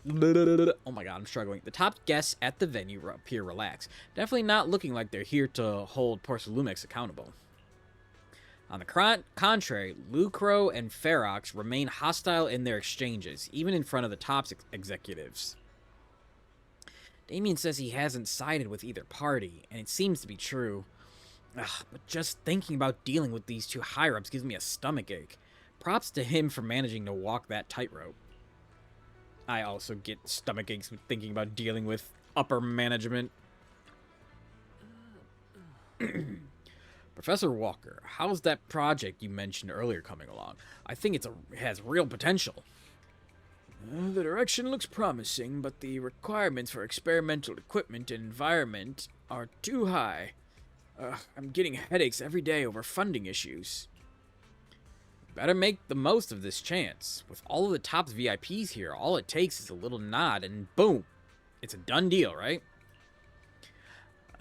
oh my god, I'm struggling. The top guests at the venue appear relaxed, definitely not looking like they're here to hold Porcelumex accountable. On the contrary, Lucro and Ferox remain hostile in their exchanges, even in front of the top executives. Damien says he hasn't sided with either party, and it seems to be true. But just thinking about dealing with these two higher-ups gives me a stomachache. Props to him for managing to walk that tightrope. I also get stomach aches with thinking about dealing with upper management. Professor Walker, how's that project you mentioned earlier coming along? I think it has real potential. The direction looks promising, but the requirements for experimental equipment and environment are too high. I'm getting headaches every day over funding issues. Better make the most of this chance. With all of the top VIPs here, all it takes is a little nod and boom. It's a done deal, right?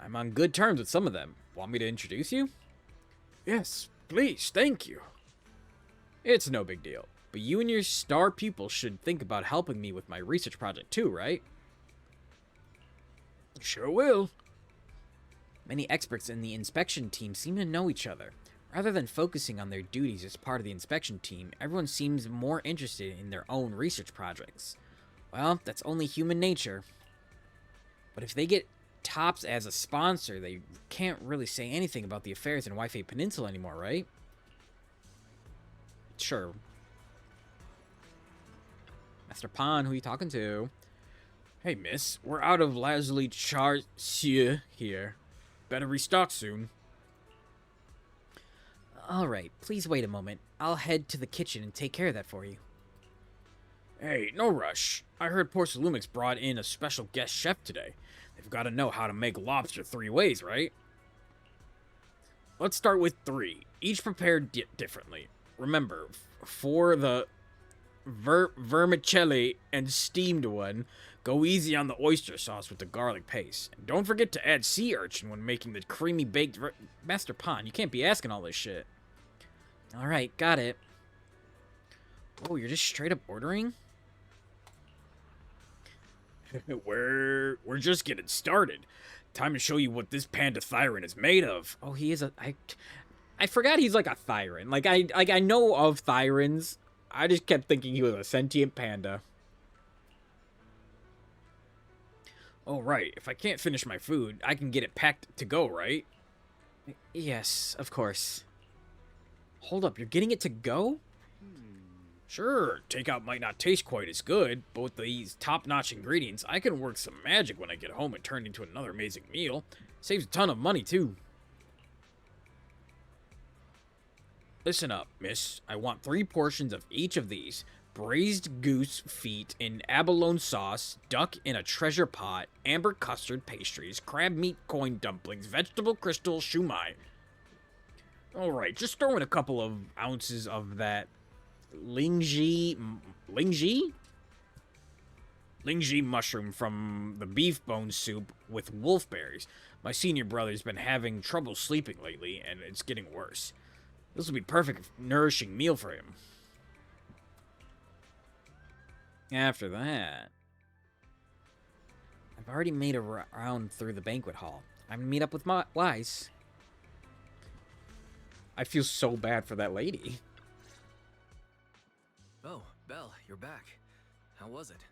I'm on good terms with some of them. Want me to introduce you? Yes, please, thank you. It's no big deal, but you and your star pupil should think about helping me with my research project too, right? Sure will. Many experts in the inspection team seem to know each other. Rather than focusing on their duties as part of the inspection team, everyone seems more interested in their own research projects. Well, that's only human nature. But if they get Tops as a sponsor, they can't really say anything about the affairs in Wi-Fi Peninsula anymore, right? Sure. Master Pan, who are you talking to? Hey, miss, we're out of Lazuli Charsieu here. Better restock soon. Alright, please wait a moment. I'll head to the kitchen and take care of that for you. Hey, no rush. I heard Porcelumex brought in a special guest chef today. They've got to know how to make lobster 3 ways, right? Let's start with 3, each prepared differently. Remember, for the vermicelli and steamed one, go easy on the oyster sauce with the garlic paste. And don't forget to add sea urchin when making the creamy baked... Master Pan, you can't be asking all this shit. Alright, got it. Oh, you're just straight up ordering? We're just getting started. Time to show you what this panda thyron is made of. Oh, he is a... I forgot he's like a thyron. Like, I know of thyrons. I just kept thinking he was a sentient panda. Oh, right. If I can't finish my food, I can get it packed to go, right? Yes, of course. Hold up, you're getting it to go? Sure, takeout might not taste quite as good, but with these top-notch ingredients, I can work some magic when I get home and turn it into another amazing meal. Saves a ton of money, too. Listen up, miss. I want 3 portions of each of these. Braised goose feet in abalone sauce, duck in a treasure pot, amber custard pastries, crab meat coin dumplings, vegetable crystal shumai. Alright, just throw in a couple of ounces of that Lingji... Lingji? Lingji mushroom from the beef bone soup with wolfberries. My senior brother's been having trouble sleeping lately, and it's getting worse. This will be perfect, nourishing meal for him. After that, I've already made a round through the banquet hall. I'm gonna meet up with Wise. I feel so bad for that lady. Oh, Belle, you're back. How was it?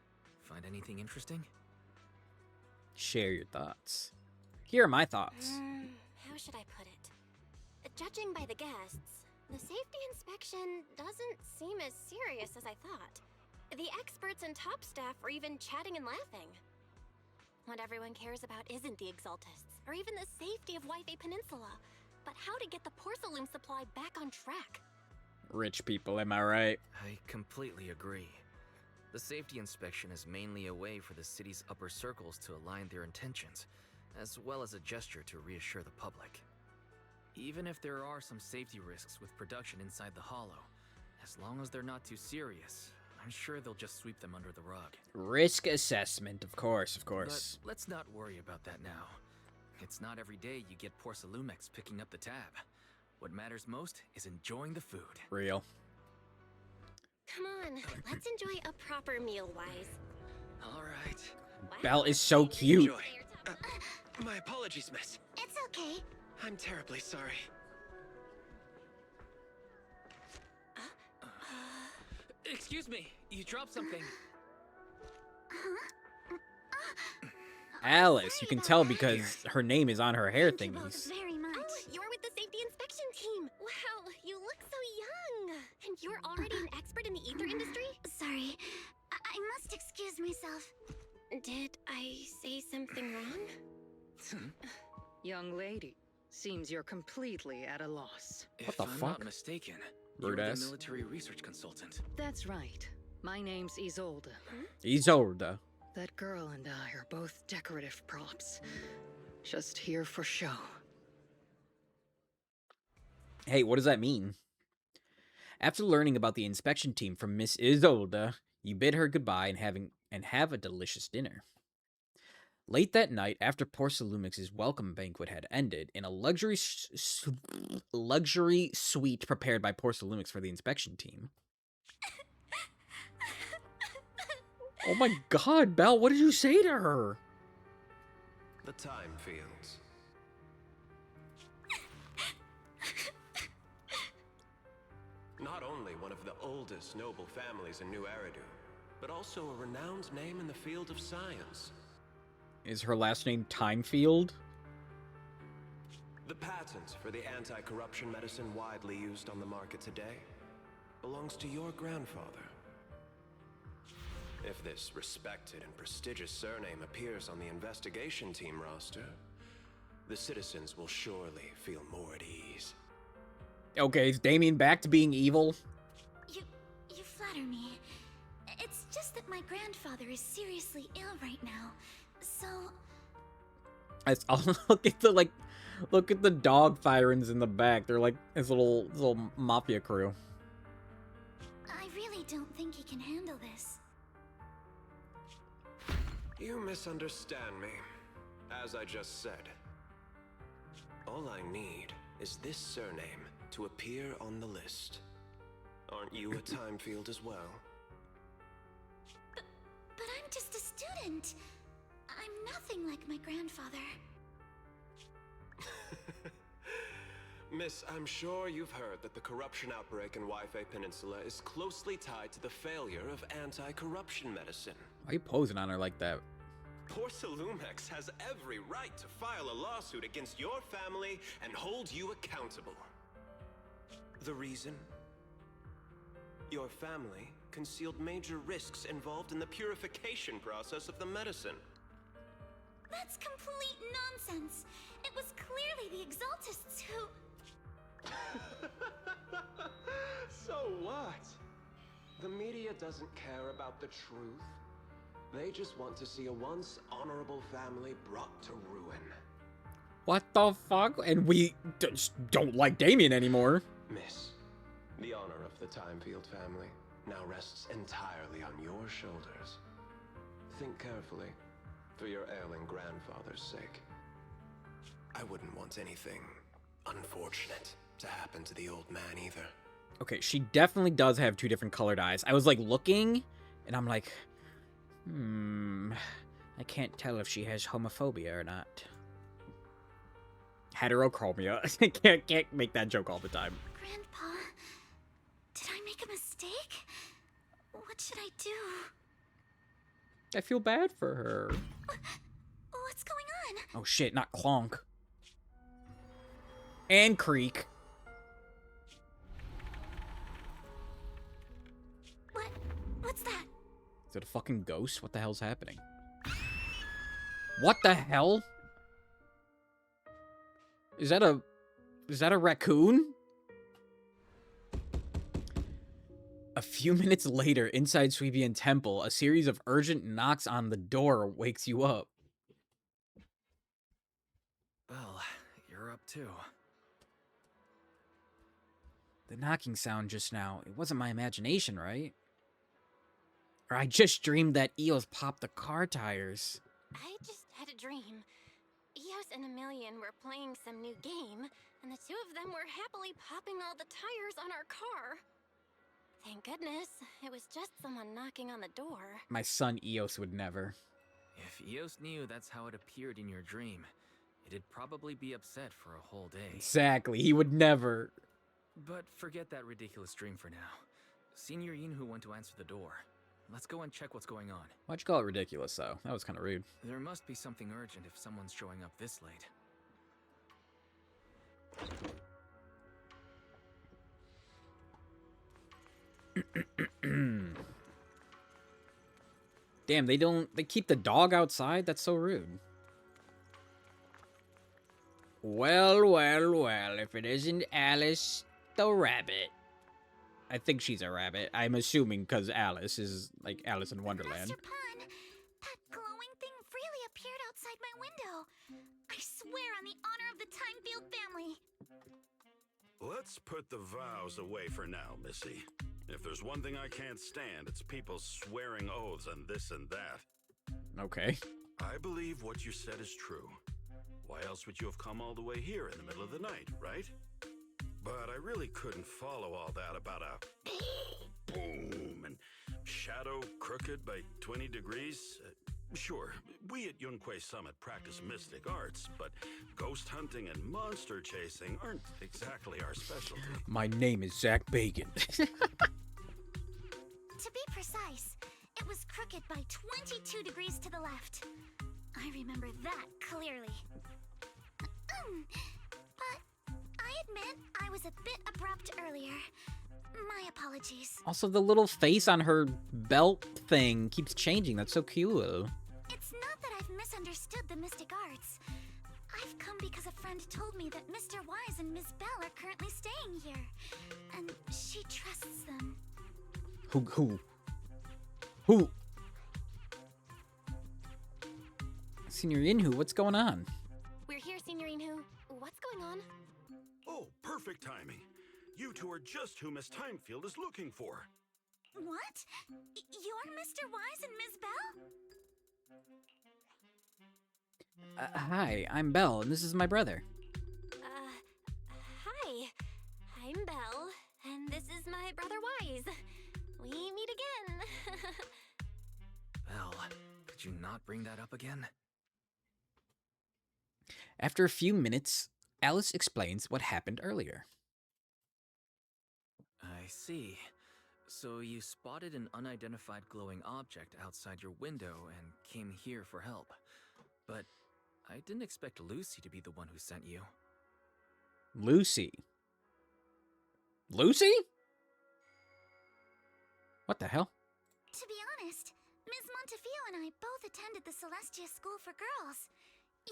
Find anything interesting? Share your thoughts. Here are my thoughts. How should I put it? Judging by the guests, the safety inspection doesn't seem as serious as I thought. The experts and top staff were even chatting and laughing. What everyone cares about isn't the Exaltists, or even the safety of Wi-Fi Peninsula, but how to get the porcelain supply back on track. Rich people, am I right? I completely agree. The safety inspection is mainly a way for the city's upper circles to align their intentions, as well as a gesture to reassure the public. Even if there are some safety risks with production inside the Hollow, as long as they're not too serious, I'm sure they'll just sweep them under the rug. Risk assessment, of course, of course. But let's not worry about that now. It's not every day you get Porcelumex picking up the tab. What matters most is enjoying the food. Real. Come on, let's enjoy a proper meal, Wise. All right. Belle is so cute. Enjoy. My apologies, miss. It's okay. I'm terribly sorry. Excuse me, you dropped something. Alice, you can tell because her name is on her hair Thank you both thingies. very much. Oh, you're with the safety inspection team. Wow, you look so young. And you're already an expert in the ether industry? Sorry, I must excuse myself. Did I say something wrong? Young lady, seems you're completely at a loss. If the I'm fuck? not mistaken, Rude you're ass. the military research consultant. That's right. My name's Isolde. Isolde. That girl and I are both decorative props. Just here for show. Hey, what does that mean? After learning about the inspection team from Miss Isolde, you bid her goodbye and have a delicious dinner. Late that night, after Porcelumix's welcome banquet had ended, in a luxury suite prepared by Porcelumix for the inspection team. Oh my god, Belle, what did you say to her? The time fields. Not only one of the oldest noble families in New Eridu, but also a renowned name in the field of science. Is her last name Timefield? The patent for the anti-corruption medicine widely used on the market today belongs to your grandfather. If this respected and prestigious surname appears on the investigation team roster, the citizens will surely feel more at ease. Okay, is Damien back to being evil? You flatter me. It's just that my grandfather is seriously ill right now. So I'll look at the dog sirens in the back. They're like his little mafia crew. I really don't think he can handle this. You misunderstand me. As I just said, all I need is this surname to appear on the list. Aren't you a Timefield as well? But I'm just a student. I'm nothing like my grandfather. Miss, I'm sure you've heard that the corruption outbreak in Wi-Fi Peninsula is closely tied to the failure of anti-corruption medicine. Why are you posing on her like that? Porcelumex has every right to file a lawsuit against your family and hold you accountable. The reason? Your family concealed major risks involved in the purification process of the medicine. That's complete nonsense. It was clearly the Exaltists who... So what? The media doesn't care about the truth. They just want to see a once honorable family brought to ruin. What the fuck? And we just don't like Damien anymore. Miss, the honor of the Timefield family now rests entirely on your shoulders. Think carefully, for your ailing grandfather's sake. I wouldn't want anything unfortunate to happen to the old man either. Okay, she definitely does have two different colored eyes. I was like looking, and I'm like, I can't tell if she has homophobia or not. Heterochromia. can't make that joke all the time. Grandpa, did I make a mistake? What should I do? I feel bad for her. What's going on? Oh shit, not Clonk. And Creek. What's that? Is it a fucking ghost? What the hell's happening? What the hell? Is that a raccoon? A few minutes later, inside Sweebian Temple, a series of urgent knocks on the door wakes you up. Belle, you're up too. The knocking sound just now, it wasn't my imagination, right? Or I just dreamed that Eos popped the car tires. I just had a dream. Eos and Emilian were playing some new game, and the two of them were happily popping all the tires on our car. Thank goodness, it was just someone knocking on the door. My son Eos would never. If Eos knew that's how it appeared in your dream, it'd probably be upset for a whole day. Exactly, he would never. But forget that ridiculous dream for now. Senior Yinhu went to answer the door. Let's go and check what's going on. Why'd you call it ridiculous, though? That was kind of rude. There must be something urgent if someone's showing up this late. Damn, they keep the dog outside? That's so rude. Well, if it isn't Alice the rabbit. I think she's a rabbit. I'm assuming because Alice is like Alice in Wonderland. Master Pun, that glowing thing really appeared outside my window. I swear on the honor of the Timefield family. Let's put the vows away for now, Missy. If there's one thing I can't stand, it's people swearing oaths and this and that. Okay. I believe what you said is true. Why else would you have come all the way here in the middle of the night, right? But I really couldn't follow all that about a boom and shadow crooked by 20 degrees. Sure, we at Yunquay Summit practice mystic arts, but ghost hunting and monster chasing aren't exactly our specialty. My name is Zach Bacon. To be precise, it was crooked by 22 degrees to the left. I remember that clearly. But I admit I was a bit abrupt earlier. My apologies. Also, the little face on her belt thing keeps changing. That's so cute. It's not that I've misunderstood the mystic arts. I've come because a friend told me that Mr. Wise and Miss Bell are currently staying here, and she trusts them. Who? Senior Yinhu, what's going on? We're here, Senior Inhu. What's going on? Oh, perfect timing. You two are just who Miss Timefield is looking for. What? You're Mr. Wise and Miss Bell? Hi, I'm Belle, and this is my brother. Hi. I'm Belle, and this is my brother Wise. We meet again. Belle, could you not bring that up again? After a few minutes, Alice explains what happened earlier. I see. So you spotted an unidentified glowing object outside your window and came here for help. But I didn't expect Lucy to be the one who sent you. Lucy? Lucy? What the hell? To be honest, Ms. Montefiore and I both attended the Celestia School for Girls.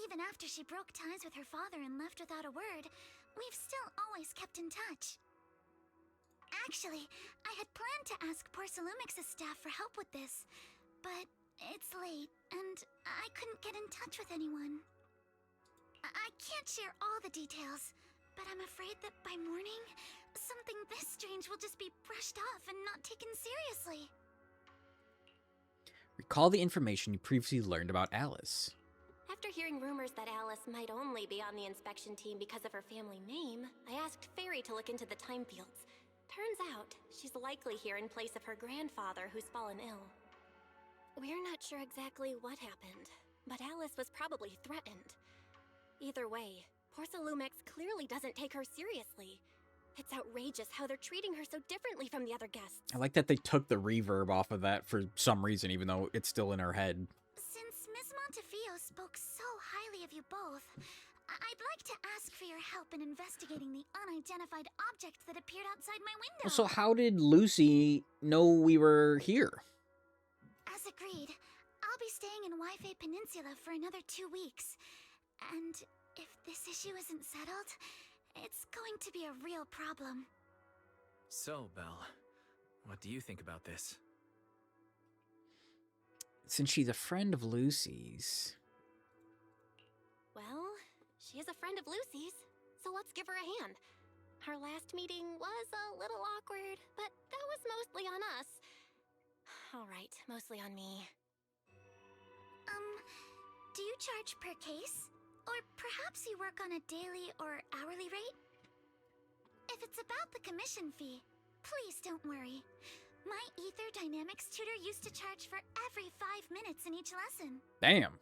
Even after she broke ties with her father and left without a word, we've still always kept in touch. Actually, I had planned to ask Porcelumix's staff for help with this, but it's late, and I couldn't get in touch with anyone. I can't share all the details, but I'm afraid that by morning, something this strange will just be brushed off and not taken seriously. Recall the information you previously learned about Alice. After hearing rumors that Alice might only be on the inspection team because of her family name, I asked Fairy to look into the time fields. Turns out, she's likely here in place of her grandfather who's fallen ill. We're not sure exactly what happened, but Alice was probably threatened. Either way, Porcelumex clearly doesn't take her seriously. It's outrageous how they're treating her so differently from the other guests. I like that they took the reverb off of that for some reason, even though it's still in her head. Since Miss Montefiore spoke so highly of you both, I'd like to ask for your help in investigating the unidentified object that appeared outside my window. So how did Lucy know we were here? As agreed, I'll be staying in Wi-Fi Peninsula for another 2 weeks. And if this issue isn't settled, it's going to be a real problem. So, Belle, what do you think about this? Since she's a friend of Lucy's... Well, she is a friend of Lucy's, so let's give her a hand. Our last meeting was a little awkward, but that was mostly on us. Alright, mostly on me. Do you charge per case? Or perhaps you work on a daily or hourly rate? If it's about the commission fee, please don't worry. My Ether Dynamics tutor used to charge for every 5 minutes in each lesson. Damn.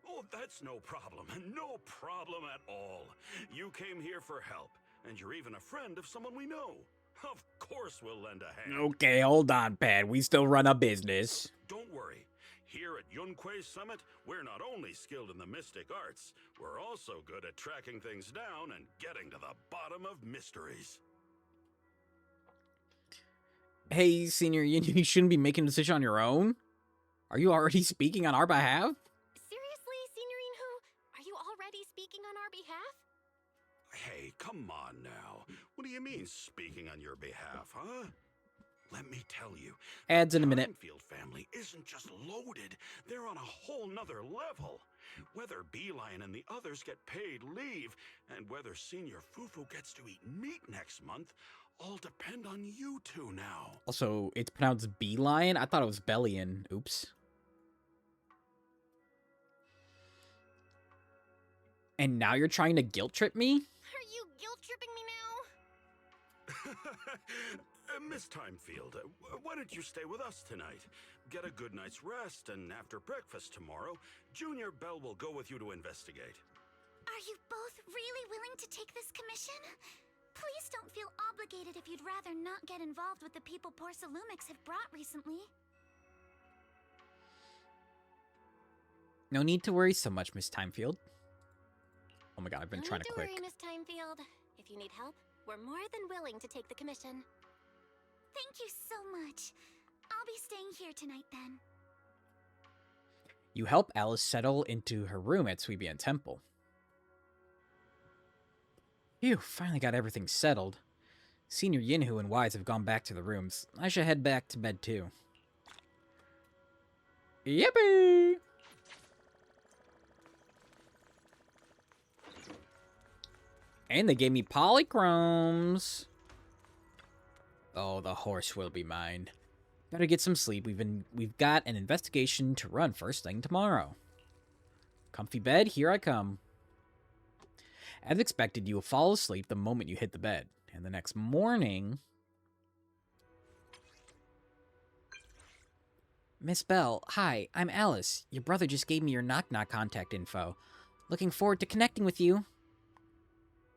Oh, that's no problem. No problem at all. You came here for help, and you're even a friend of someone we know. Of course we'll lend a hand. Okay, hold on, Pat. We still run a business. Don't worry. Here at Yunque's Summit, we're not only skilled in the mystic arts, we're also good at tracking things down and getting to the bottom of mysteries. Hey, Senior Yin, you shouldn't be making a decision on your own? Are you already speaking on our behalf? Seriously, Senior Inhu? Are you already speaking on our behalf? Hey, come on now. What do you mean, speaking on your behalf, huh? Let me tell you, Ads in a minute. Timefield family isn't just loaded, they're on a whole nother level. Whether Beeline and the others get paid leave, and whether Senior Fufu gets to eat meat next month, all depend on you two now. Also, it's pronounced Beeline? I thought it was Bellion. Oops. And now you're trying to guilt trip me? Are you guilt-tripping me now? Miss Timefield, why don't you stay with us tonight? Get a good night's rest, and after breakfast tomorrow, Junior Belle will go with you to investigate. Are you both really willing to take this commission? Please don't feel obligated if you'd rather not get involved with the people Porcelumex have brought recently. No need to worry so much, Miss Timefield. Oh my god, I've been trying to click. Don't worry, Miss Timefield. If you need help, we're more than willing to take the commission. Thank you so much. I'll be staying here tonight then. You help Alice settle into her room at Suibian Temple. Phew, finally got everything settled. Senior Yinhu and Wise have gone back to the rooms. I should head back to bed too. Yippee! And they gave me polychromes. Oh, the horse will be mine. Better get some sleep. We've got an investigation to run first thing tomorrow. Comfy bed, here I come. As expected, you will fall asleep the moment you hit the bed. And the next morning... Miss Belle, hi, I'm Alice. Your brother just gave me your knock-knock contact info. Looking forward to connecting with you.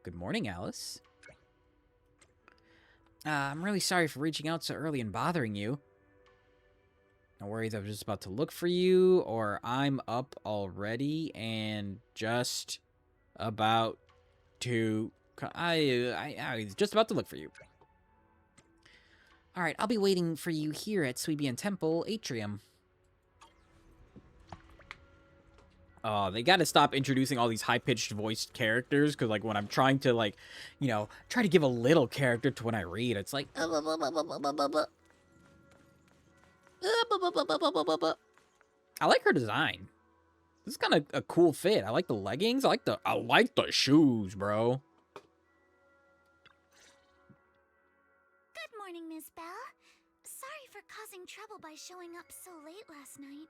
Good morning, Alice. I'm really sorry for reaching out so early and bothering you. No worries, I was just about to look for you, or I'm up already and just about to... I was just about to look for you. Alright, I'll be waiting for you here at Suibian Temple Atrium. Oh, they gotta stop introducing all these high-pitched voiced characters, because, like, when I'm trying to, like, you know, try to give a little character to when I read, it's like... I like her design. This is kind of a cool fit. I like the leggings. I like the shoes, bro. Good morning, Miss Bell. Sorry for causing trouble by showing up so late last night.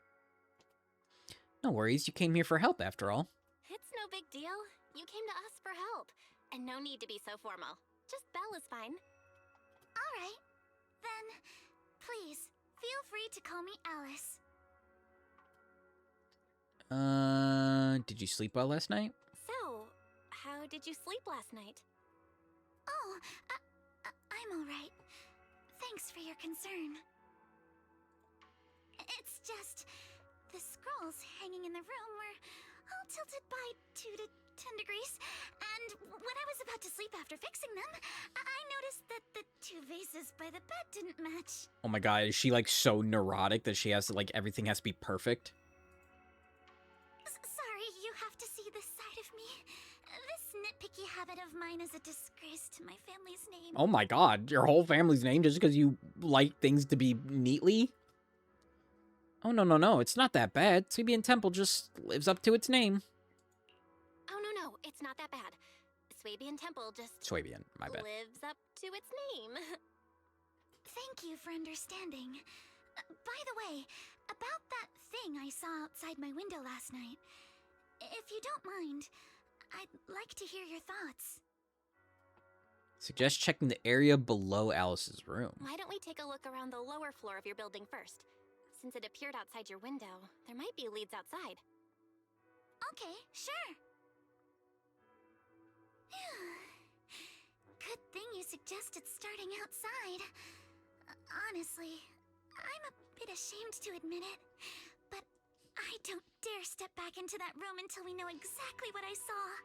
No worries. You came here for help, after all. It's no big deal. You came to us for help. And no need to be so formal. Just Belle is fine. Alright. Then, please, feel free to call me Alice. Did you sleep well last night? So, how did you sleep last night? Oh, I'm alright. Thanks for your concern. It's just, the scrolls hanging in the room were all tilted by 2 to 10 degrees, and when I was about to sleep after fixing them, I noticed that the 2 vases by the bed didn't match. Oh my god, is she like so neurotic that she has to, like, everything has to be perfect? Sorry, you have to see this side of me. This nitpicky habit of mine is a disgrace to my family's name. Oh my god, your whole family's name just because you like things to be neatly? Oh, no, it's not that bad. Swabian Temple just lives up to its name. Oh, no, it's not that bad. Swabian Temple just... Swabian, my bad. ...lives up to its name. Thank you for understanding. By the way, about that thing I saw outside my window last night, if you don't mind, I'd like to hear your thoughts. Suggest checking the area below Alice's room. Why don't we take a look around the lower floor of your building first? Since it appeared outside your window, there might be leads outside. Okay, sure. Good thing you suggested starting outside. Honestly, I'm a bit ashamed to admit it, but I don't dare step back into that room until we know exactly what I saw.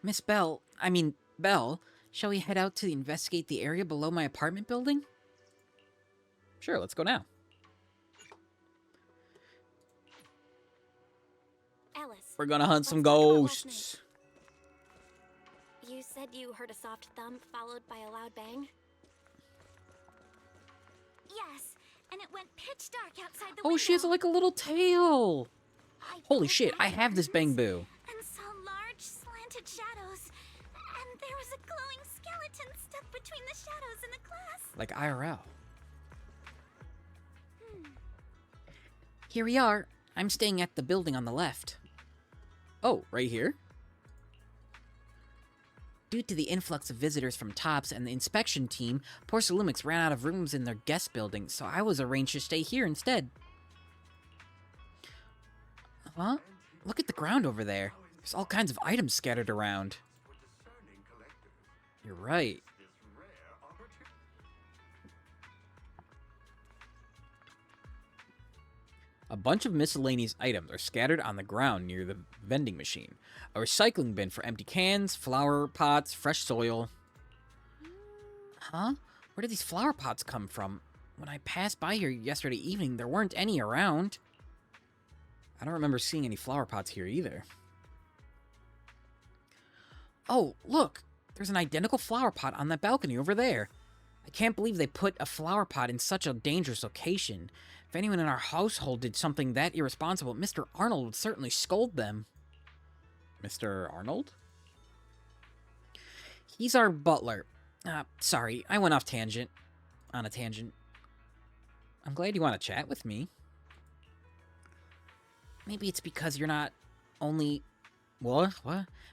Miss Belle, shall we head out to investigate the area below my apartment building? Sure, let's go now. Alice, We're gonna hunt some let's talk about last ghosts. night. You said you heard a soft thump followed by a loud bang? Yes, and it went pitch dark outside the window. Oh, she has like a little tail. I Holy pulled shit, I back have this curtains Bang Boo. and saw large slanted shadows, and there was a glowing skeleton stuck between the shadows and the glass. Like IRL. Here we are. I'm staying at the building on the left. Oh, right here? Due to the influx of visitors from TOPS and the inspection team, Porcelumix ran out of rooms in their guest building, so I was arranged to stay here instead. Huh? Look at the ground over there. There's all kinds of items scattered around. You're right. A bunch of miscellaneous items are scattered on the ground near the vending machine. A recycling bin for empty cans, flower pots, fresh soil. Huh? Where did these flower pots come from? When I passed by here yesterday evening, there weren't any around. I don't remember seeing any flower pots here either. Oh, look! There's an identical flower pot on that balcony over there. I can't believe they put a flower pot in such a dangerous location. If anyone in our household did something that irresponsible, Mr. Arnold would certainly scold them. Mr. Arnold? He's our butler. Sorry, I went off tangent. On a tangent. I'm glad you want to chat with me. Maybe it's because you're not only... What?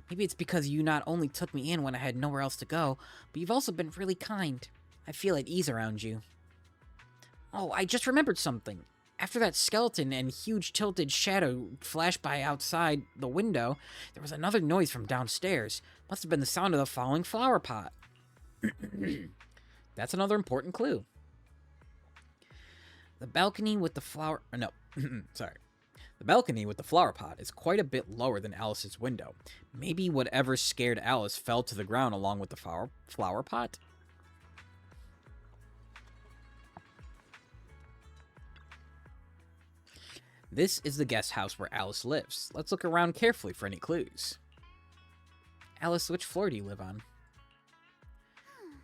Maybe it's because you not only took me in when I had nowhere else to go, but you've also been really kind. I feel at ease around you. Oh, I just remembered something. After that skeleton and huge tilted shadow flashed by outside the window, there was another noise from downstairs. Must have been the sound of the falling flower pot. That's another important clue. The balcony with the flower... No, sorry. The balcony with the flower pot is quite a bit lower than Alice's window. Maybe whatever scared Alice fell to the ground along with the flower pot? This is the guest house where Alice lives. Let's look around carefully for any clues. Alice, which floor do you live on?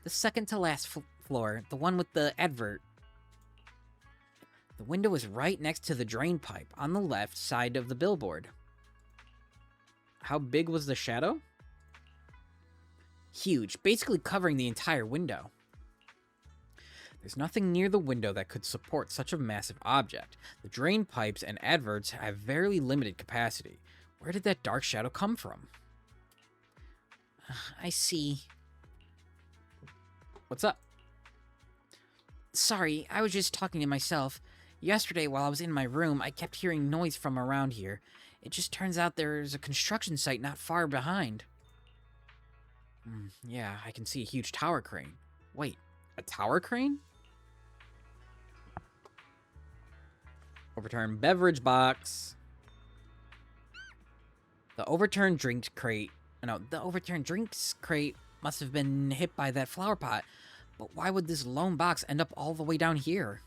The second to last floor, the one with the advert. The window is right next to the drain pipe on the left side of the billboard. How big was the shadow? Huge, basically covering the entire window. There's nothing near the window that could support such a massive object. The drain pipes and adverts have very limited capacity. Where did that dark shadow come from? I see. What's up? Sorry, I was just talking to myself. Yesterday, while I was in my room, I kept hearing noise from around here. It just turns out there's a construction site not far behind. Yeah, I can see a huge tower crane. Wait, a tower crane? Overturned beverage box. The overturned drinks crate must have been hit by that flower pot. But why would this lone box end up all the way down here?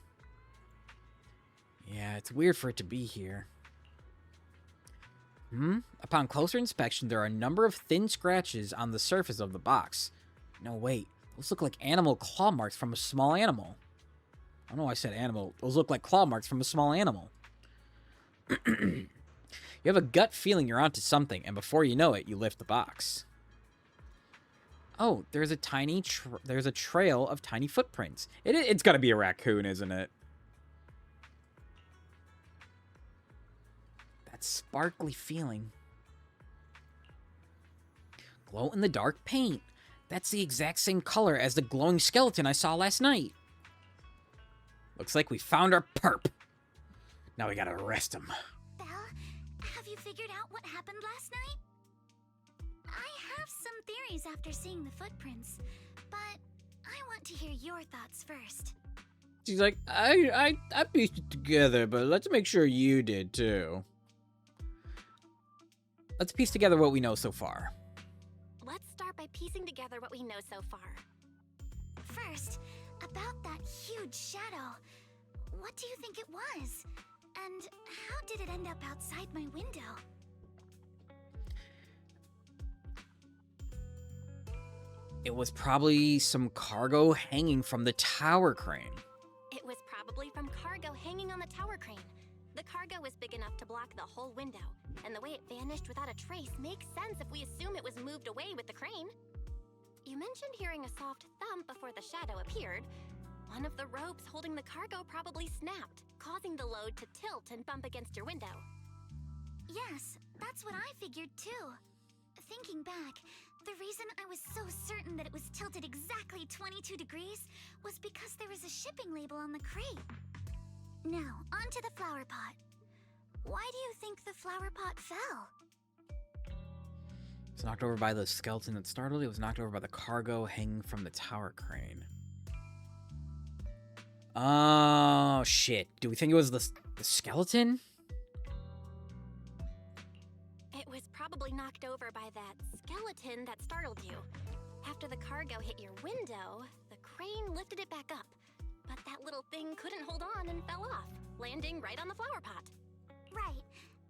Yeah, it's weird for it to be here. Upon closer inspection, there are a number of thin scratches on the surface of the box. No, wait. Those look like animal claw marks from a small animal. I don't know why I said animal. Those look like claw marks from a small animal. You have a gut feeling you're onto something, and before you know it, you lift the box. Oh, there's a trail of tiny footprints. It's got to be a raccoon, isn't it? That sparkly feeling. Glow-in-the-dark paint. That's the exact same color as the glowing skeleton I saw last night. Looks like we found our perp. Now we gotta arrest him. Belle, have you figured out what happened last night? I have some theories after seeing the footprints, but I want to hear your thoughts first. She's like, I pieced it together, but let's make sure you did too. Let's piece together what we know so far. Let's start by piecing together what we know so far. First, about that huge shadow. What do you think it was? And how did it end up outside my window? It was probably some cargo hanging from the tower crane. It was probably from cargo hanging on the tower crane. The cargo was big enough to block the whole window, and the way it vanished without a trace makes sense if we assume it was moved away with the crane. You mentioned hearing a soft thump before the shadow appeared. One of the ropes holding the cargo probably snapped, causing the load to tilt and bump against your window. Yes, that's what I figured too. Thinking back, the reason I was so certain that it was tilted exactly 22 degrees was because there was a shipping label on the crate. Now, onto the flower pot. Why do you think the flower pot fell? It was knocked over by the skeleton that startled it. It was knocked over by the cargo hanging from the tower crane. Oh, shit. Do we think it was the skeleton? It was probably knocked over by that skeleton that startled you. After the cargo hit your window, the crane lifted it back up. But that little thing couldn't hold on and fell off, landing right on the flower pot. Right.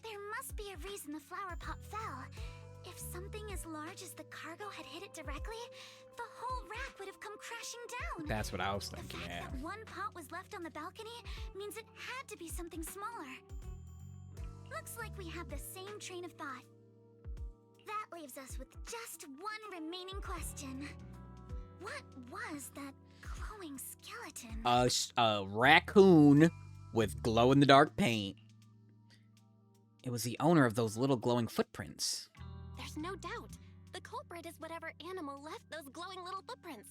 There must be a reason the flower pot fell. If something as large as the cargo had hit it directly, the whole rack would have come crashing down. That's what I was thinking, The fact yeah. that one pot was left on the balcony means it had to be something smaller. Looks like we have the same train of thought. That leaves us with just one remaining question. What was that glowing skeleton? A raccoon with glow-in-the-dark paint. It was the owner of those little glowing footprints. There's no doubt. The culprit is whatever animal left those glowing little footprints.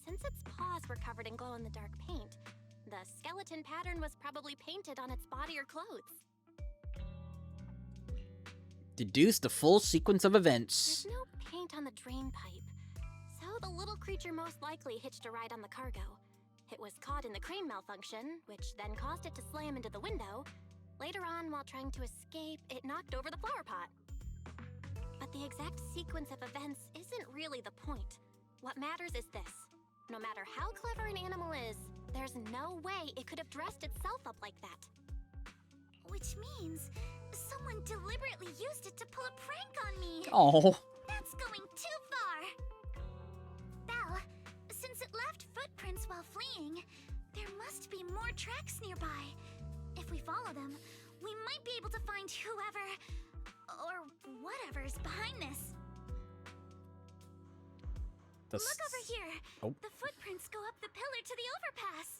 Since its paws were covered in glow-in-the-dark paint, the skeleton pattern was probably painted on its body or clothes. Deduce the full sequence of events. There's no paint on the drain pipe, so the little creature most likely hitched a ride on the cargo. It was caught in the crane malfunction, which then caused it to slam into the window. Later on, while trying to escape, it knocked over the flower pot. But the exact sequence of events isn't really the point. What matters is this. No matter how clever an animal is, there's no way it could have dressed itself up like that. Which means someone deliberately used it to pull a prank on me. Oh. That's going too far. Belle, since it left footprints while fleeing, there must be more tracks nearby. If we follow them, we might be able to find whoever or whatever's behind this. Look over here. Oh. The footprints go up the pillar to the overpass.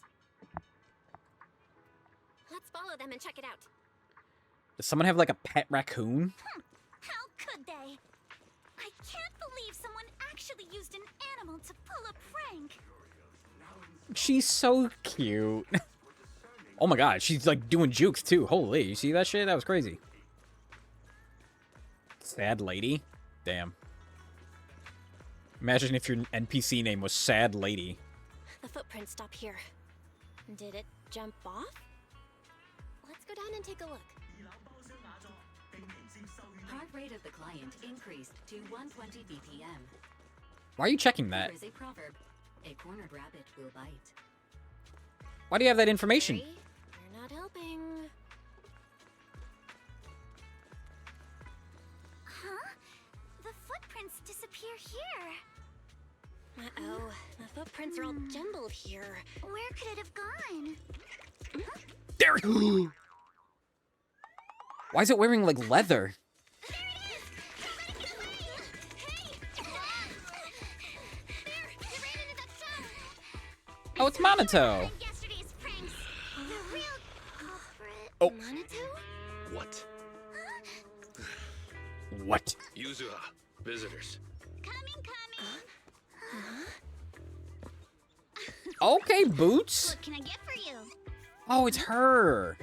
Let's follow them and check it out. Does someone have like a pet raccoon? How could they? I can't believe someone actually used an animal to pull a prank. She's so cute. Oh my god, she's like doing jukes too. Holy, you see that shit? That was crazy. Sad lady? Damn. Imagine if your NPC name was Sad Lady. The footprints stop here. Did it jump off? Let's go down and take a look. Heart rate of the client increased to 120 BPM. Why are you checking that? There is a proverb: a cornered rabbit will bite. Why do you have that information? Harry, you're not helping. Huh? The footprints disappear here. Uh-oh, the footprints are all jumbled here. Where could it have gone? There. Why is it wearing like leather? There it is! Somebody get away! Hey! There! You ran into that shop! Oh, it's Minato. Yesterday's pranks. The real culprit. Oh. Minato? What? What? Yuzuha, visitors. Coming. Okay, Boots. What can I get for you? Oh, it's her.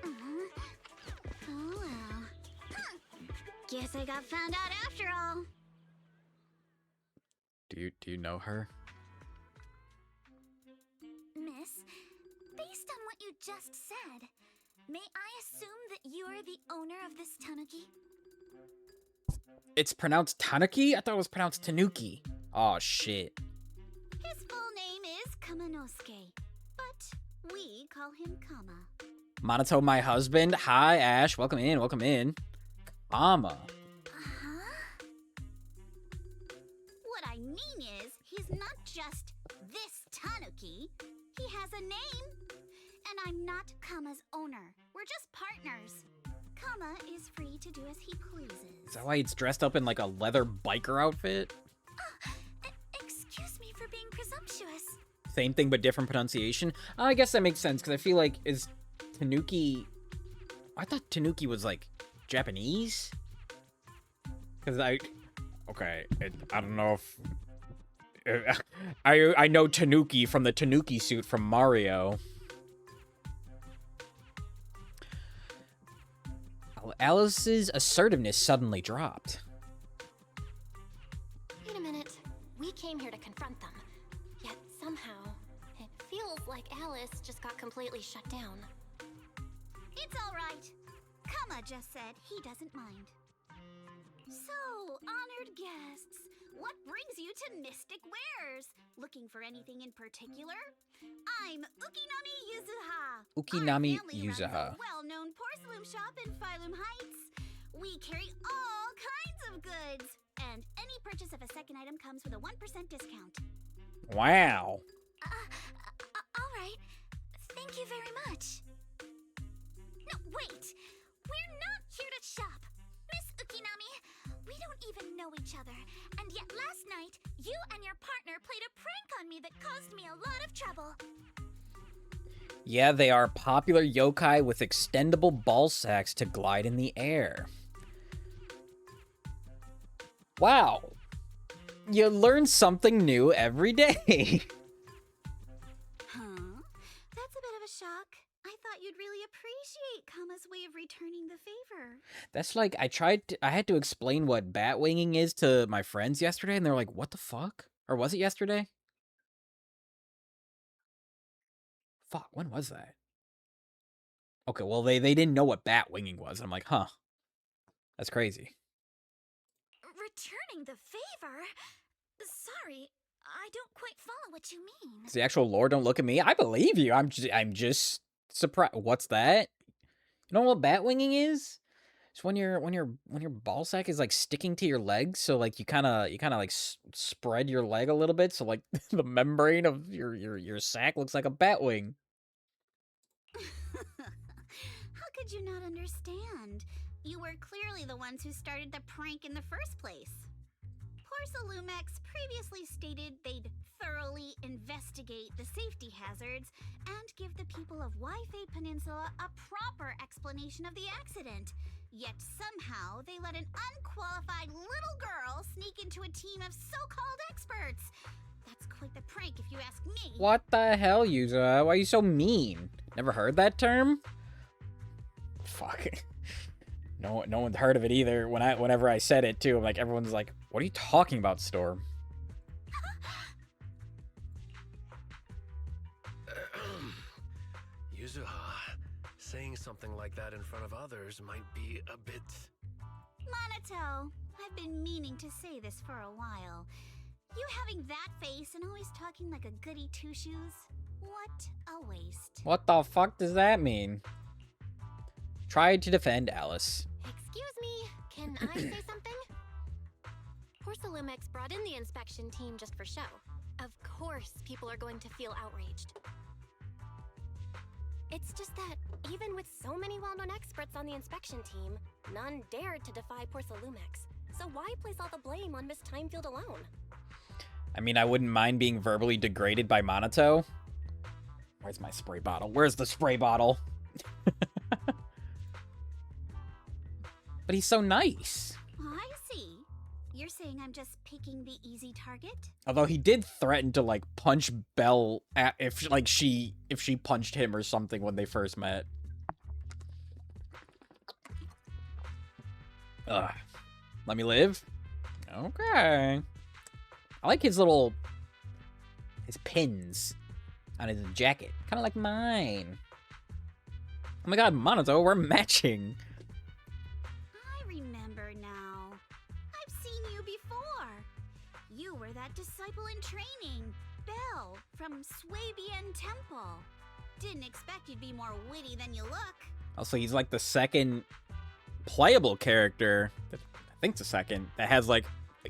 Oh well. Guess I got found out after all. Do you know her? Miss, based on what you just said, may I assume that you are the owner of this tanuki? It's pronounced Tanuki? I thought it was pronounced Tanuki. Oh shit. His full name is Kamanosuke, but we call him Kama. Minato, my husband. Hi, Ash. Welcome in. Welcome in. Kama. Huh? What I mean is, he's not just this tanuki. He has a name. And I'm not Kama's owner. We're just partners. Kama is free to do as he pleases. Is that why he's dressed up in like a leather biker outfit? Excuse me for being presumptuous. Same thing but different pronunciation. I guess that makes sense because I feel like is Tanuki. I thought Tanuki was like Japanese. Because I don't know if I know Tanuki from the Tanuki suit from Mario. Alice's assertiveness suddenly dropped. Wait a minute. We came here to confront them. Yet somehow, it feels like Alice just got completely shut down. It's all right. Kama just said he doesn't mind. So, honored guests, what brings you to Mystic Wares? Looking for anything in particular? I'm Ukinami Yuzuha. Ukinami Our family runs Yuzuha. a well-known porcelain shop in Phylum Heights. We carry all kinds of goods, and any purchase of a second item comes with a 1% discount. Wow. All right. Thank you very much. No, wait. We're not here to shop. Miss Ukinami, we don't even know each other. And yet last night, you and your partner played a prank on me that caused me a lot of trouble. Yeah, they are popular yokai with extendable ball sacks to glide in the air. Wow. You learn something new every day. Huh? That's a bit of a shock. I thought you'd really appreciate Kama's way of returning the favor. That's like, I had to explain what bat winging is to my friends yesterday, and they're like, what the fuck? Or was it yesterday? Fuck, when was that? Okay, well, they didn't know what bat winging was. I'm like, huh. That's crazy. Returning the favor? Sorry, I don't quite follow what you mean. It's the actual lore. Don't look at me. I believe you. I'm just surprised. What's that? You know what bat winging is? It's when your ball sack is like sticking to your legs, so like you kind of like spread your leg a little bit, so like the membrane of your sack looks like a bat wing. could you not understand? You were clearly the ones who started the prank in the first place. Porsalumex previously stated they'd thoroughly investigate the safety hazards and give the people of Wi-Fi Peninsula a proper explanation of the accident. Yet somehow they let an unqualified little girl sneak into a team of so-called experts. That's quite the prank if you ask me. What the hell, Yuza? Why are you so mean? Never heard that term? Fuck. No one's heard of it either. Whenever I said it too, I'm like, everyone's like, "What are you talking about, Storm?" Yuzuha, saying something like that in front of others might be a bit... Monato, I've been meaning to say this for a while. You having that face and always talking like a goody two-shoes? What a waste. What the fuck does that mean? Tried to defend Alice. Excuse me, can I say something? Porsalumex brought in the inspection team just for show. Of course, people are going to feel outraged. It's just that, even with so many well-known experts on the inspection team, none dared to defy Porsalumex. So why place all the blame on Miss Timefield alone? I mean, I wouldn't mind being verbally degraded by Monato. Where's my spray bottle? Where's the spray bottle? But he's so nice. I see. You're saying I'm just picking the easy target? Although he did threaten to like punch Belle if she punched him or something when they first met. Ugh. Let me live? Okay. I like his pins on his jacket. Kind of like mine. Oh my god, Monato, we're matching. I remember now. I've seen you before. You were that disciple in training, Belle, from Swabian Temple. Didn't expect you'd be more witty than you look. Also, he's like the second playable character, I think the second, that has like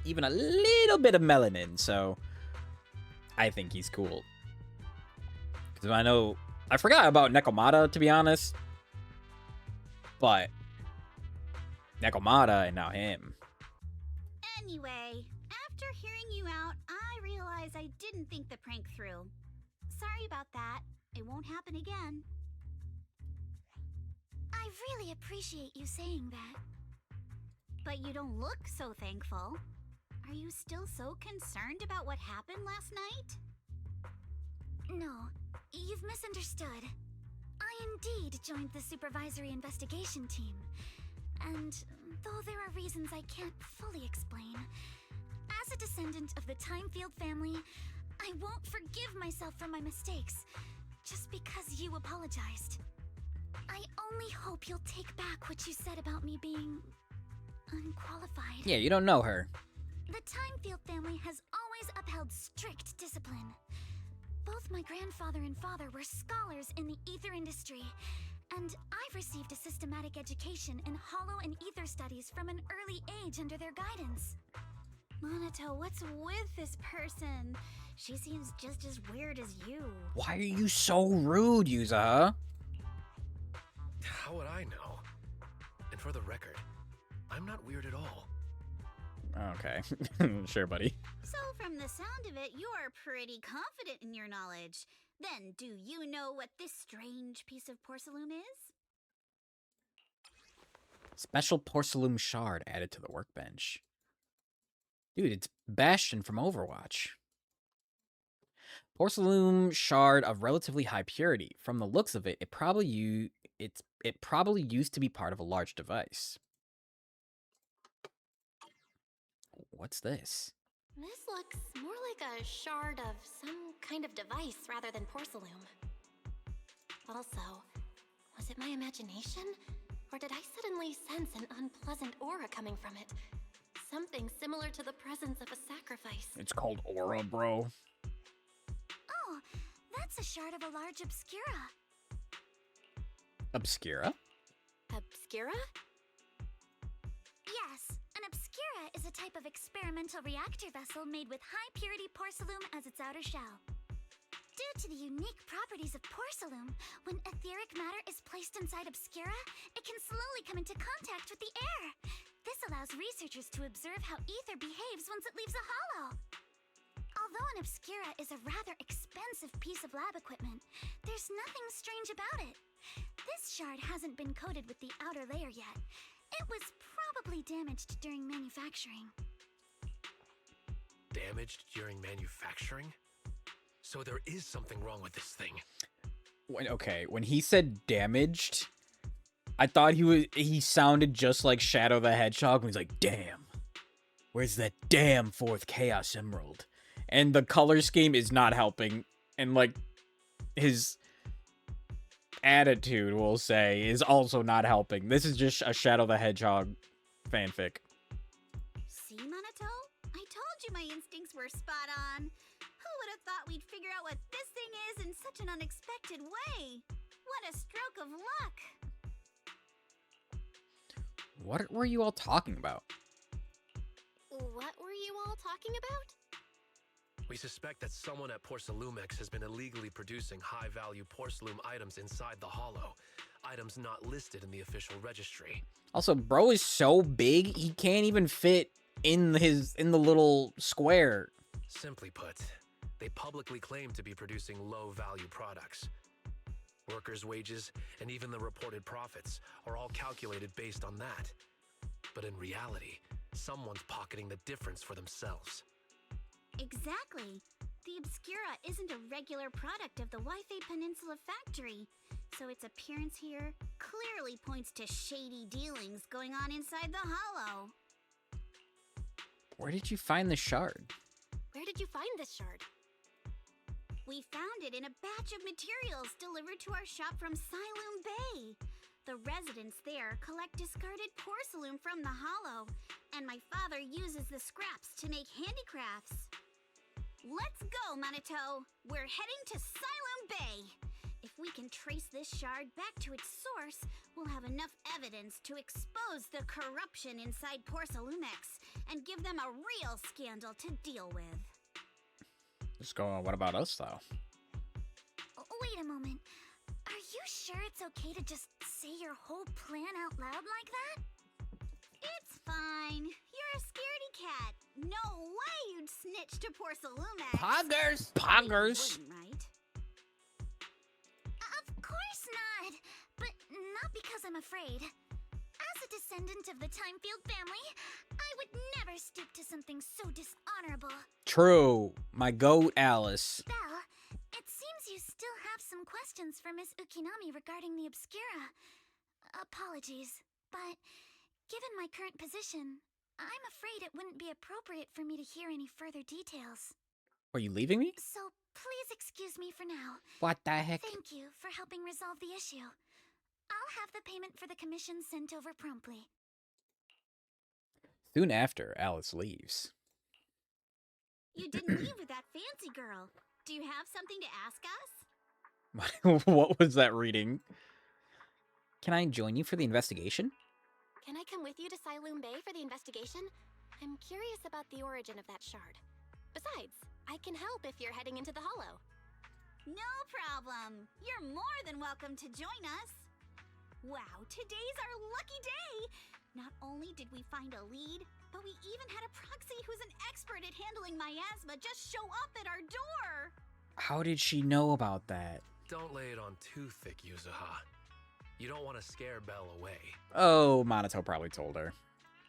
even a little bit of melanin, so I think he's cool. Because I forgot about Nekomata, to be honest, but Nekomata and now him. Anyway, after hearing you out, I realized I didn't think the prank through. Sorry about that. It won't happen again. I really appreciate you saying that. But you don't look so thankful. Are you still so concerned about what happened last night? No, you've misunderstood. I indeed joined the supervisory investigation team. And though there are reasons I can't fully explain, as a descendant of the Timefield family, I won't forgive myself for my mistakes just because you apologized. I only hope you'll take back what you said about me being unqualified. Yeah, you don't know her. The Timefield family has always upheld strict discipline. Both my grandfather and father were scholars in the ether industry, and I've received a systematic education in hollow and ether studies from an early age under their guidance. Monato, what's with this person? She seems just as weird as you. Why are you so rude, Yuza? How would I know? And for the record, I'm not weird at all. Okay. Sure, buddy. So from the sound of it, you are pretty confident in your knowledge. Then, do you know what this strange piece of porcelain is? Special porcelain shard added to the workbench. Dude, it's Bastion from Overwatch. Porcelain shard of relatively high purity. From the looks of it, it probably used to be part of a large device. What's this? This looks more like a shard of some kind of device rather than porcelain. Also, was it my imagination? Or did I suddenly sense an unpleasant aura coming from it? Something similar to the presence of a sacrifice. It's called aura, bro. Oh, that's a shard of a large obscura. Obscura? Obscura? Yes, an obscura is a type of experimental reactor vessel made with high-purity porcelain as its outer shell. Due to the unique properties of Porcelain, when etheric matter is placed inside Obscura, it can slowly come into contact with the air. This allows researchers to observe how ether behaves once it leaves a hollow. Although an Obscura is a rather expensive piece of lab equipment, there's nothing strange about it. This shard hasn't been coated with the outer layer yet. It was probably damaged during manufacturing. Damaged during manufacturing? So there is something wrong with this thing. When he said damaged, I thought he sounded just like Shadow the Hedgehog when he's like, damn, where's that damn fourth Chaos Emerald? And the color scheme is not helping, and like his attitude, we'll say, is also not helping. This is just a Shadow the Hedgehog fanfic. See, Minato? I told you my instincts were spot on. Who would have thought we'd figure out what this thing is in such an unexpected way? What a stroke of luck! What were you all talking about? What were you all talking about? We suspect that someone at Porcelumex has been illegally producing high-value porcelain items inside the Hollow. Items not listed in the official registry. Also, bro is so big, he can't even fit in the little square. Simply put, they publicly claim to be producing low-value products. Workers' wages and even the reported profits are all calculated based on that. But in reality, someone's pocketing the difference for themselves. Exactly. The Obscura isn't a regular product of the Wi-Fi Peninsula factory, so its appearance here clearly points to shady dealings going on inside the Hollow. Where did you find the shard? Where did you find this shard? We found it in a batch of materials delivered to our shop from Siloam Bay. The residents there collect discarded porcelain from the Hollow, and my father uses the scraps to make handicrafts. Let's go, Minato! We're heading to Siloam Bay! If we can trace this shard back to its source, we'll have enough evidence to expose the corruption inside Porcelumex and give them a real scandal to deal with. Just go on, what about us, though? Wait a moment. Are you sure it's okay to just say your whole plan out loud like that? It's fine. You're a scaredy cat. No way you'd snitch to Porcelumex. Poggers! Poggers! Right? Of course not. But not because I'm afraid. As a descendant of the Timefield family, I would never stoop to something so dishonorable. True. My goat, Alice. Belle, it seems you still have some questions for Miss Ukinami regarding the Obscura. Apologies, but given my current position, I'm afraid it wouldn't be appropriate for me to hear any further details. Are you leaving me? So please excuse me for now. What the heck? Thank you for helping resolve the issue. I'll have the payment for the commission sent over promptly. Soon after, Alice leaves. You didn't leave with that fancy girl. Do you have something to ask us? What was that reading? Can I join you for the investigation? Can I come with you to Siloam Bay for the investigation? I'm curious about the origin of that shard. Besides, I can help if you're heading into the Hollow. No problem. You're more than welcome to join us. Wow, today's our lucky day! Not only did we find a lead, but we even had a proxy who's an expert at handling miasma just show up at our door! How did she know about that? Don't lay it on too thick, Yuzuha. You don't want to scare Belle away. Oh, Minato probably told her.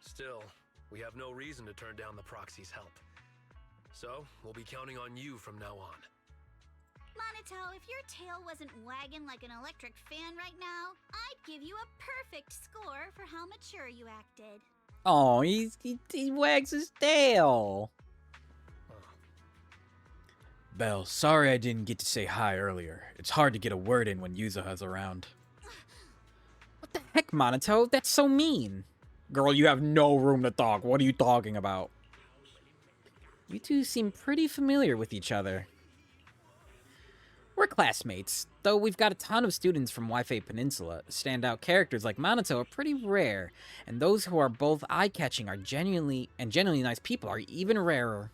Still, we have no reason to turn down the proxy's help. So, we'll be counting on you from now on. Minato, if your tail wasn't wagging like an electric fan right now, I'd give you a perfect score for how mature you acted. Oh, he wags his tail. Belle, sorry I didn't get to say hi earlier. It's hard to get a word in when Yuzuha's around. What the heck, Minato? That's so mean. Girl, you have no room to talk. What are you talking about? You two seem pretty familiar with each other. We're classmates, though we've got a ton of students from Wi-Fi Peninsula. Standout characters like Minato are pretty rare, and those who are both eye-catching are genuinely nice people are even rarer.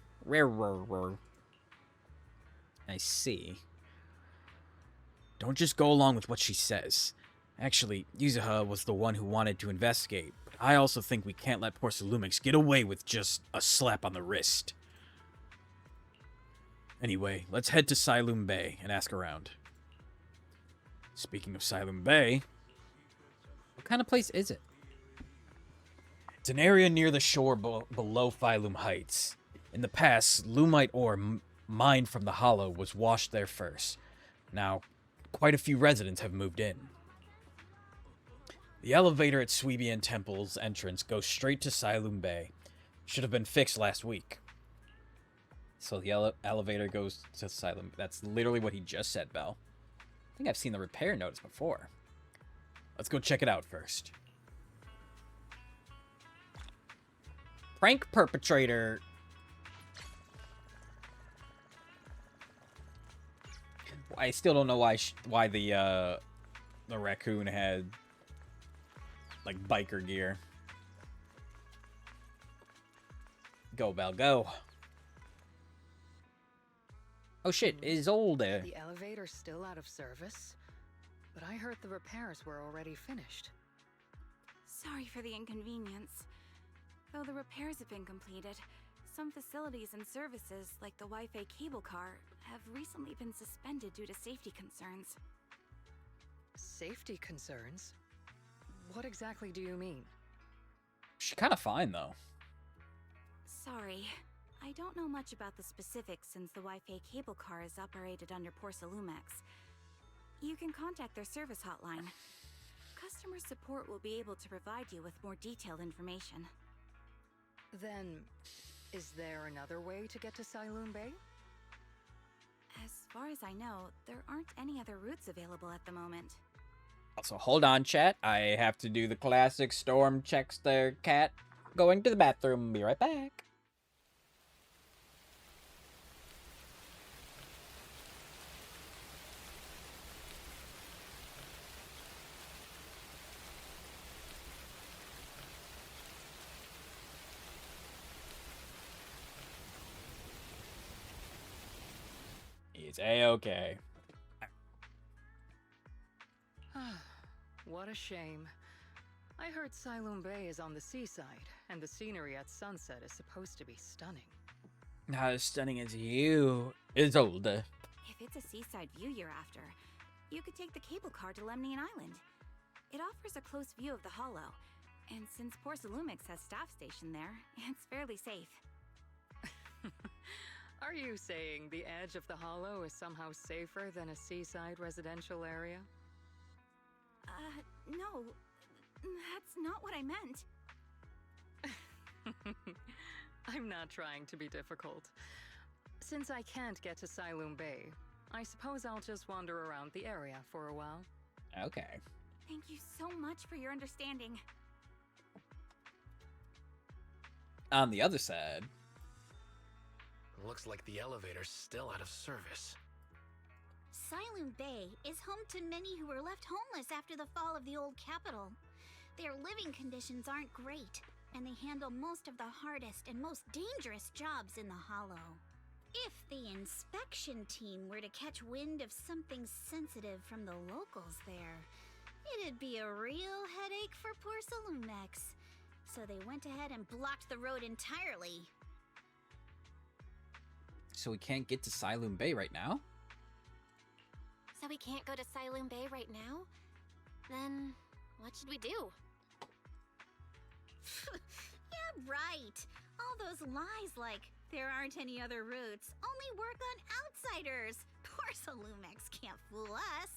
I see. Don't just go along with what she says. Actually, Yuzuha was the one who wanted to investigate, but I also think we can't let poor Salumix get away with just a slap on the wrist. Anyway, let's head to Silum Bay and ask around. Speaking of Silum Bay, what kind of place is it? It's an area near the shore below Phylum Heights. In the past, Lumite ore mined from the hollow was washed there first. Now, quite a few residents have moved in. The elevator at Sweebian Temple's entrance goes straight to Silum Bay. Should have been fixed last week. So the elevator goes to Silum. That's literally what he just said, Belle. I think I've seen the repair notice before. Let's go check it out first. Prank perpetrator. I still don't know why the raccoon had like biker gear. Go, Belle, go. Oh shit, it's old. The elevator's still out of service, but I heard the repairs were already finished. Sorry for the inconvenience. Though the repairs have been completed, some facilities and services, like the Wi-Fi cable car, have recently been suspended due to safety concerns. Safety concerns? What exactly do you mean? She's kind of fine, though. Sorry. I don't know much about the specifics since the Wi-Fi cable car is operated under Porsalumex. You can contact their service hotline. Customer support will be able to provide you with more detailed information. Then, is there another way to get to Silum Bay? As far as I know, there aren't any other routes available at the moment. Also, hold on, chat. I have to do the classic Storm checks their cat going to the bathroom. Be right back. It's A-okay. What a shame. I heard Silum Bay is on the seaside, and the scenery at sunset is supposed to be stunning. Not as stunning as you. It's older. If it's a seaside view you're after, you could take the cable car to Lemnian Island. It offers a close view of the hollow, and since Porsalumix has staff stationed there, it's fairly safe. Are you saying the edge of the hollow is somehow safer than a seaside residential area? No. That's not what I meant. I'm not trying to be difficult. Since I can't get to Silum Bay, I suppose I'll just wander around the area for a while. Okay. Thank you so much for your understanding. On the other side... Looks like the elevator's still out of service. Silum Bay is home to many who were left homeless after the fall of the old capital. Their living conditions aren't great, and they handle most of the hardest and most dangerous jobs in the hollow. If the inspection team were to catch wind of something sensitive from the locals there, it'd be a real headache for poor Salumex. So they went ahead and blocked the road entirely. So we can't get to Silum Bay right now? So we can't go to Silum Bay right now? Then what should we do? Yeah, right. All those lies like there aren't any other routes only work on outsiders. Poor Salumex can't fool us.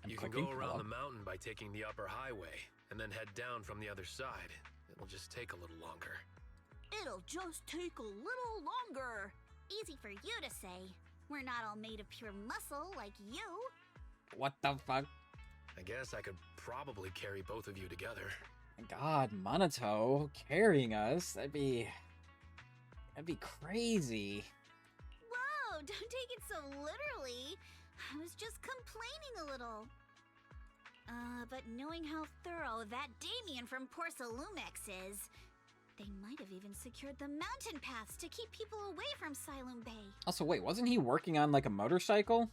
You can go around the mountain by taking the upper highway, and then head down from the other side. It'll just take a little longer. It'll just take a little longer. Easy for you to say. We're not all made of pure muscle like you. What the fuck? I guess I could probably carry both of you together. God, Monato carrying us? That'd be crazy. Whoa, don't take it so literally. I was just complaining a little. But knowing how thorough that Damien from Porsalumex is, They might have even secured the mountain paths to keep people away from Siloam Bay. Also, wait, wasn't he working on like a motorcycle?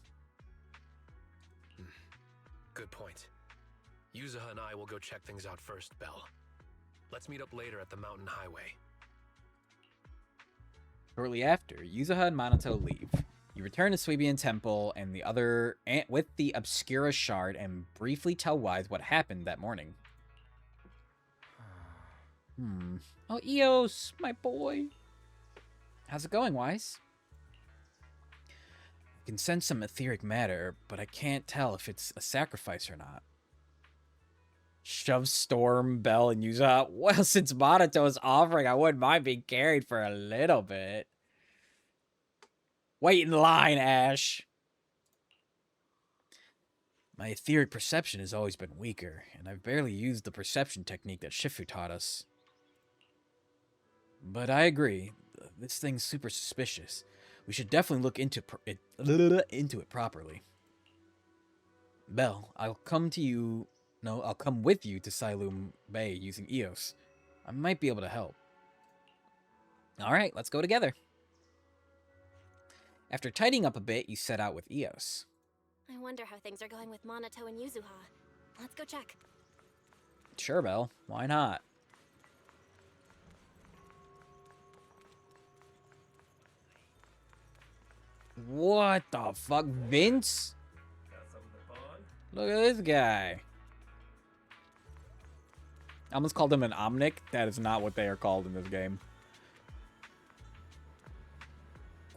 Good point. Yuzuha and I will go check things out first, Belle. Let's meet up later at the mountain highway. Shortly after, Yuzuha and Minato leave. You return to Suibian Temple and with the Obscura Shard and briefly tell Wise what happened that morning. Oh, Eos, my boy. How's it going, Wise? I can sense some etheric matter, but I can't tell if it's a sacrifice or not. Shove Storm, Bell, and Yuzuha. Well, since Minato is offering, I wouldn't mind being carried for a little bit. Wait in line, Ash. My etheric perception has always been weaker, and I've barely used the perception technique that Shifu taught us. But I agree, this thing's super suspicious. We should definitely look into it properly. Belle, I'll come with you to Siloam Bay using Eos. I might be able to help. Alright, let's go together. After tidying up a bit, you set out with Eos. I wonder how things are going with Minato and Yuzuha. Let's go check. Sure, Belle. Why not? What the fuck, Vince? Look at this guy. I almost called him an Omnic. That is not what they are called in this game.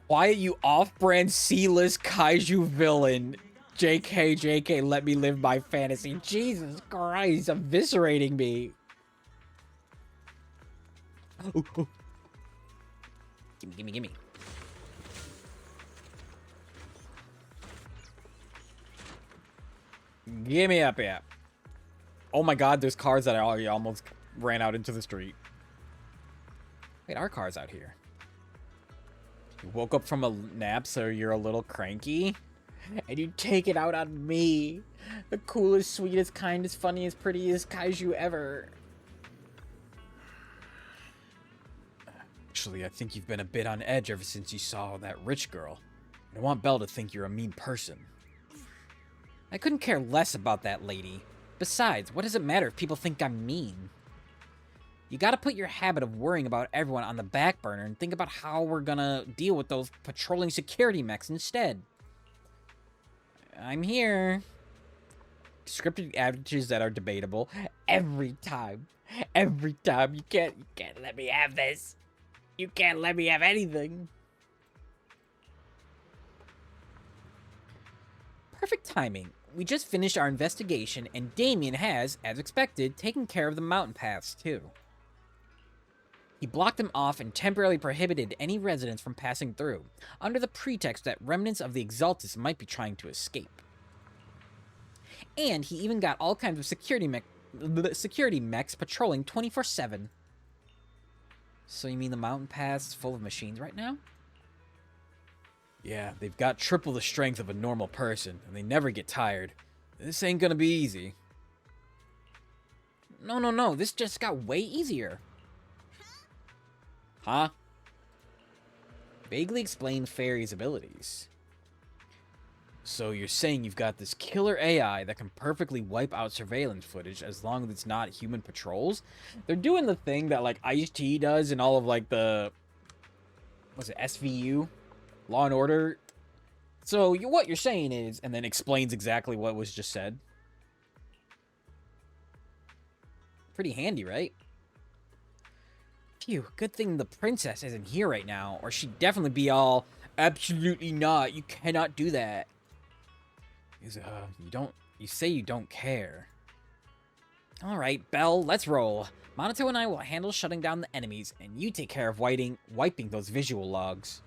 Quiet, you off-brand C-list kaiju villain. JK, let me live my fantasy. Jesus Christ, eviscerating me. Ooh. Gimme. Gimme up here. Oh my god, there's cars that I almost ran out into the street. Wait, our car's out here. You woke up from a nap, so you're a little cranky? And you take it out on me. The coolest, sweetest, kindest, funniest, prettiest kaiju ever. Actually, I think you've been a bit on edge ever since you saw that rich girl. I don't want Belle to think you're a mean person. I couldn't care less about that lady. Besides, what does it matter if people think I'm mean? You gotta put your habit of worrying about everyone on the back burner and think about how we're gonna deal with those patrolling security mechs instead. I'm here. Scripted averages that are debatable. Every time. You can't let me have this. You can't let me have anything. Perfect timing. We just finished our investigation, and Damien has, as expected, taken care of the mountain paths, too. He blocked them off and temporarily prohibited any residents from passing through, under the pretext that remnants of the Exaltus might be trying to escape. And he even got all kinds of security mechs patrolling 24/7. So you mean the mountain path's full of machines right now? Yeah, they've got triple the strength of a normal person, and they never get tired. This ain't gonna be easy. No, this just got way easier. Huh? Vaguely explain Fairy's abilities. So you're saying you've got this killer AI that can perfectly wipe out surveillance footage as long as it's not human patrols? They're doing the thing that, like, Ice-T does in all of, like, the... what's it, SVU? Law and Order. So what you're saying is, and then explains exactly what was just said. Pretty handy, right? Phew, good thing the princess isn't here right now, or she'd definitely be all, absolutely not, you cannot do that. You say you don't care. Alright, Belle, let's roll. Minato and I will handle shutting down the enemies, and you take care of wiping those visual logs.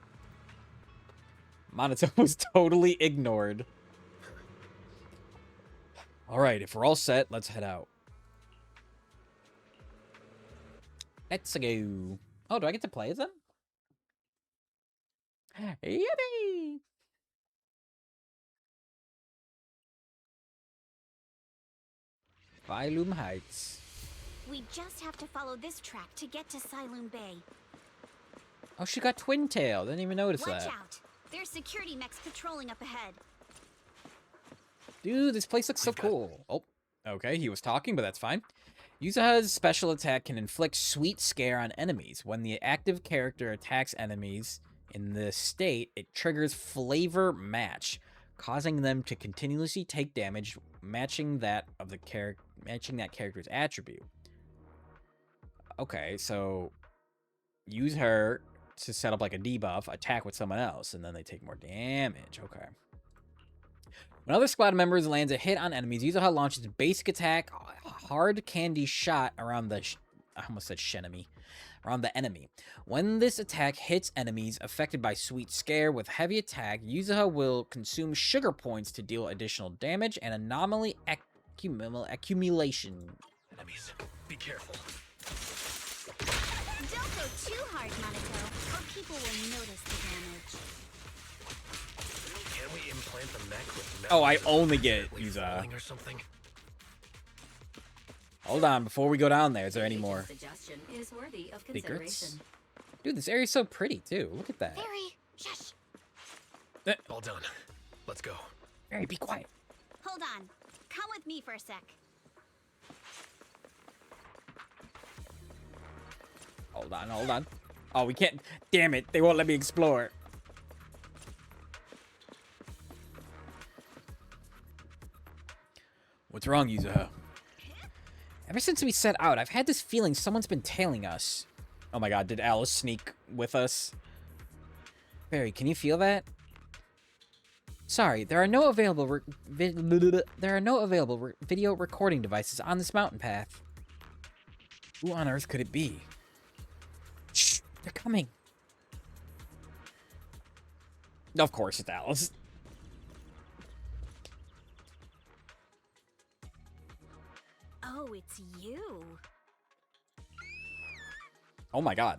Minato was totally ignored. Alright, if we're all set, let's head out. Let's go. Oh, do I get to play as them? Yippee! Phylum Heights. We We just have to follow this track to get to Siloon Bay. Oh, she got twin tail. Didn't even notice Watch that. out! There's security mechs patrolling up ahead. Dude, this place looks so cool. Oh, okay, he was talking, but that's fine. Yuzaha's special attack can inflict Sweet Scare on enemies. When the active character attacks enemies in this state, it triggers Flavor Match, causing them to continuously take damage, matching that character's attribute. Okay, so use her to set up like a debuff, attack with someone else, and then they take more damage. Okay. When other squad members lands a hit on enemies, Yuzaha launches basic attack, hard candy shot around the, I almost said shenemy, around the enemy. When this attack hits enemies affected by Sweet Scare with heavy attack, Yuzaha will consume sugar points to deal additional damage and anomaly accumulation. Enemies, be careful. Don't go too hard, Monato, or people will notice the damage. Can we implant the mech with Oh, I only get Yuzaha. or something? Hold on, before we go down there, is there any more Suggestion is worthy of secrets? consideration. Dude, this area's so pretty, too. Look at that. Barry, shush. All done. Let's go. Barry, be quiet. Hold on. Come with me for a sec. Hold on, hold on. Oh, we can't. Damn it, they won't let me explore. What's wrong, Yuzaha? Ever since we set out, I've had this feeling someone's been tailing us. Oh my god, did Alice sneak with us? Barry, can you feel that? Sorry, there are no available video recording devices on this mountain path. Who on earth could it be? Shh, they're coming. Of course it's Alice. Oh, it's you. Oh my god.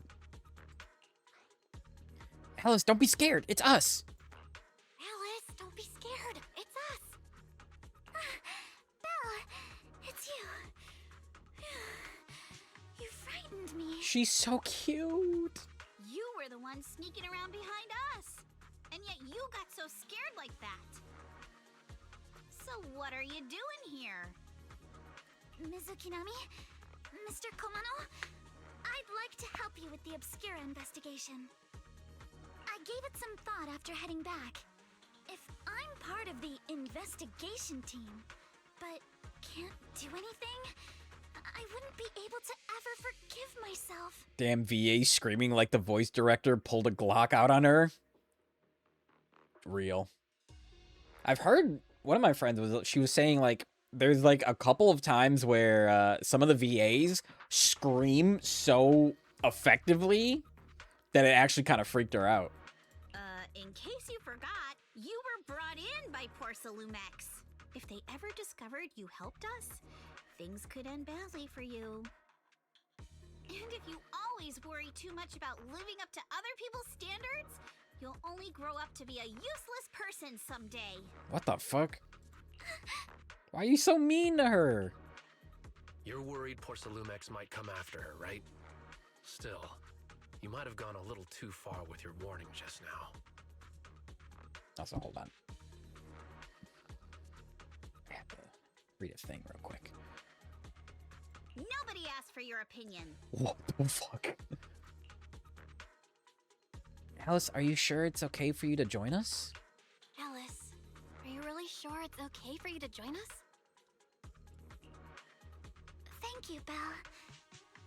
Alice, don't be scared. It's us. Alice, don't be scared. It's us. Belle, it's you. You frightened me. She's so cute. You were the one sneaking around behind us. And yet you got so scared like that. So what are you doing here? Mizukinami? Mr. Komano? I'd like to help you with the Obscura investigation. I gave it some thought after heading back. If I'm part of the investigation team, but can't do anything, I wouldn't be able to ever forgive myself. Damn VA screaming like the voice director pulled a Glock out on her. Real. I've heard one of my friends she was saying like there's like a couple of times where some of the VAs scream so effectively that it actually kind of freaked her out. In case you forgot, you were brought in by Porcelumex. If they ever discovered you helped us, things could end badly for you. And if you always worry too much about living up to other people's standards, you'll only grow up to be a useless person someday. What the fuck? Why are you so mean to her? You're worried Porcelumex might come after her, right? Still, you might have gone a little too far with your warning just now. Also, hold on. I have to read a thing real quick. Nobody asked for your opinion. What the fuck? Alice, are you sure it's okay for you to join us? Alice, are you really sure it's okay for you to join us? Thank you, Belle.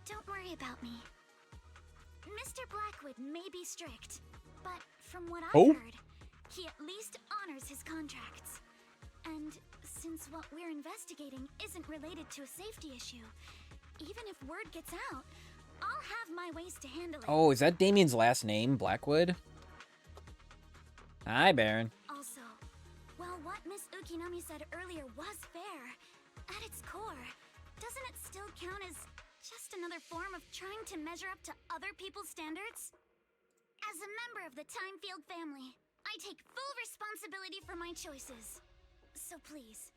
Don't worry about me. Mr. Blackwood may be strict, but from what I've heard, he at least honors his contracts. And since what we're investigating isn't related to a safety issue, even if word gets out, I'll have my ways to handle it. Oh, is that Damien's last name, Blackwood? Hi, Baron. Also, while what Miss Ukinami said earlier was fair, at its core, doesn't it still count as just another form of trying to measure up to other people's standards? As a member of the Timefield family, I take full responsibility for my choices. So please,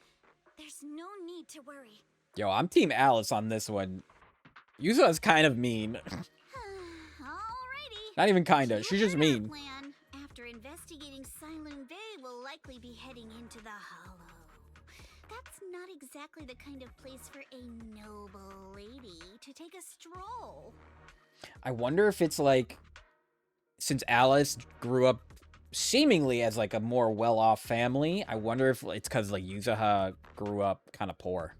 there's no need to worry. Yo, I'm Team Alice on this one. Yuza's kind of mean. Alrighty. Not even kinda. You She's just heard our mean. plan. After investigating Siloon Bay, we'll likely be heading into the Hollow. That's not exactly the kind of place for a noble lady to take a stroll. I wonder if it's like, since Alice grew up seemingly as like a more well-off family, I wonder if it's because like Yuzaha grew up kind of poor.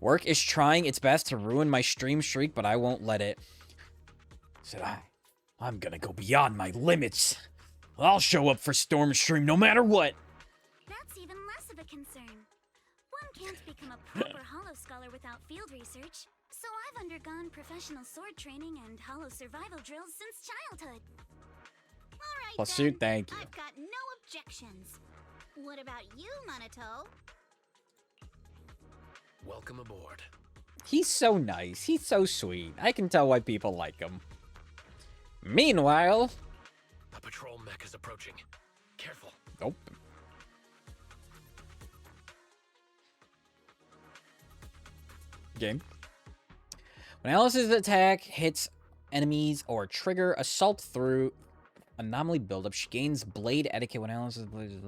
Work is trying its best to ruin my stream streak, but I won't let it. Said I. I'm gonna go beyond my limits. I'll show up for Storm Stream no matter what. That's even less of a concern. One can't become a proper Hollow Scholar without field research, so I've undergone professional sword training and Hollow survival drills since childhood. Alright Plus then, suit, thank you. I've got no objections. What about you, Monato? Welcome aboard. He's so nice. He's so sweet. I can tell why people like him. Meanwhile... A patrol mech is approaching. Careful. Nope. Game. When Alice's attack hits enemies or trigger assault through anomaly buildup, she gains blade etiquette when Alice's blade...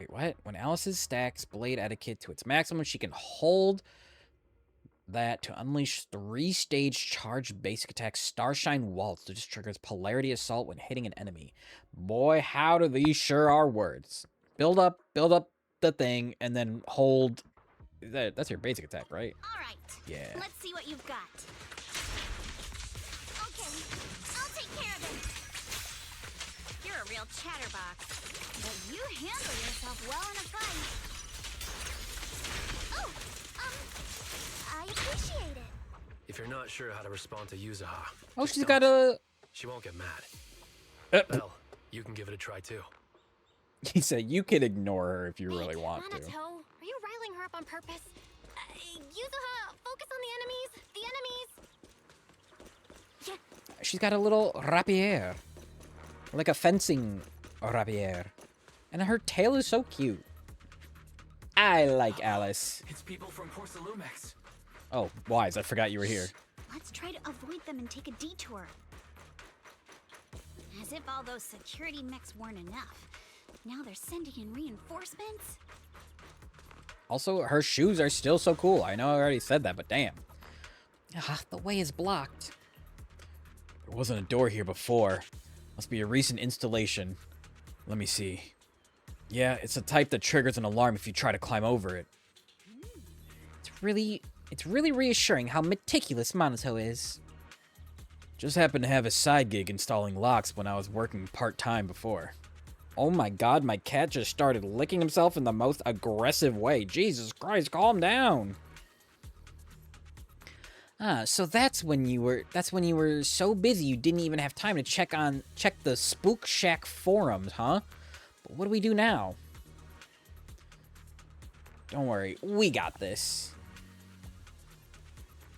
Wait, what? When Alice's stacks blade etiquette to its maximum, she can hold that to unleash 3-stage charged basic attack Starshine Waltz. This triggers polarity assault when hitting an enemy. Boy, how do these sure are words. Build up the thing, and then hold... That's your basic attack, right? Alright. Yeah. Let's see what you've got. Okay, I'll take care of it. You're a real chatterbox, but you handle yourself well in a fight. Oh, I appreciate it. If you're not sure how to respond to Yuzaha... Oh, just she's don't. got a... She won't get mad. Hell, you can give it a try too. He said you can ignore her if you really want to. Monato, are you riling her up on purpose? Yuzaha, focus on the enemies! The enemies! Yeah. She's got a little rapier. Like a fencing rapier. And her tail is so cute. I like Alice. It's people from Porcelumex. Oh, Wise, I forgot you were here. Let's try to avoid them and take a detour. As if all those security mechs weren't enough. Now they're sending in reinforcements? Also, her shoes are still so cool. I know I already said that, but damn. Ah, the way is blocked. There wasn't a door here before. Must be a recent installation. Let me see. Yeah, it's the type that triggers an alarm if you try to climb over it. It's really reassuring how meticulous Monato is. Just happened to have a side gig installing locks when I was working part-time before. Oh my god, my cat just started licking himself in the most aggressive way. Jesus Christ, calm down. Ah, so that's when you were so busy you didn't even have time to check the Spook Shack forums, huh? But what do we do now? Don't worry, we got this.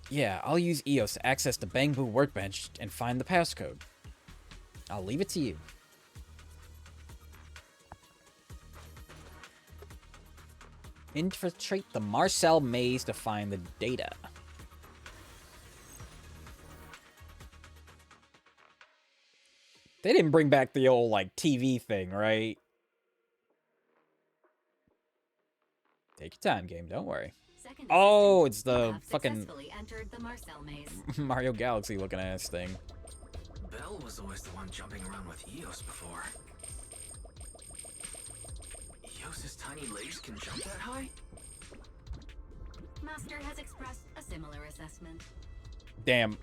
Yeah, I'll use EOS to access the Bangbu workbench and find the passcode. I'll leave it to you. Infiltrate the Marcel maze to find the data. They didn't bring back the old, like, TV thing, right? Take your time, game. Don't worry. Oh, it's the fucking the Mario Galaxy looking ass thing. Belle was always the one jumping around with Eos before. Eos's tiny legs can jump that high? Master has expressed a similar assessment. Damn.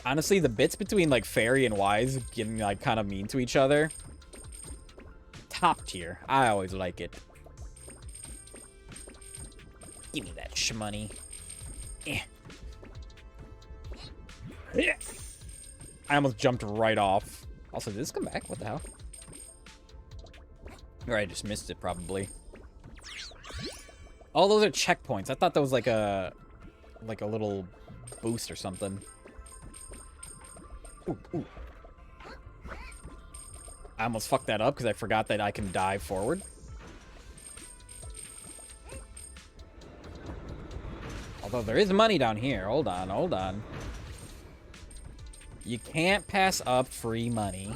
Honestly, the bits between, like, Fairy and Wise getting, like, kind of mean to each other. Top tier. I always like it. Give me that shmoney. Eh. Yeah. I almost jumped right off. Also, did this come back? What the hell? Or I just missed it, probably. Oh, those are checkpoints. I thought that was like a little boost or something. Ooh, ooh. I almost fucked that up because I forgot that I can dive forward. Although there is money down here. Hold on, hold on. You can't pass up free money.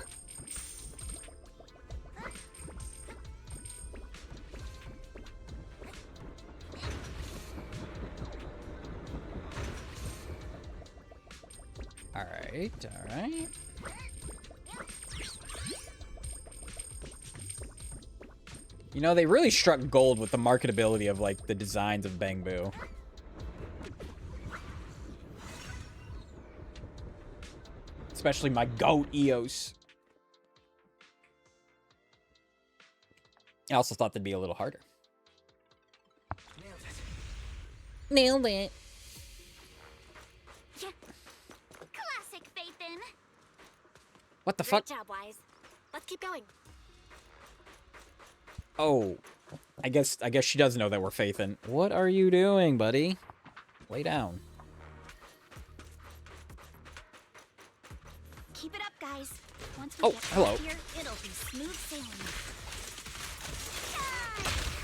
Alright, alright. You know, they really struck gold with the marketability of, like, the designs of Bangbu. Especially my GOAT EOS. I also thought they'd be a little harder. Nailed it. Yeah. Classic, Phaethon. What the Great fuck? job, Wise. Let's keep going. Oh, I guess she does know that we're Phaethon. What are you doing, buddy? Lay down. Keep it up, guys. Once we get hello. out here, it'll be smooth sailing.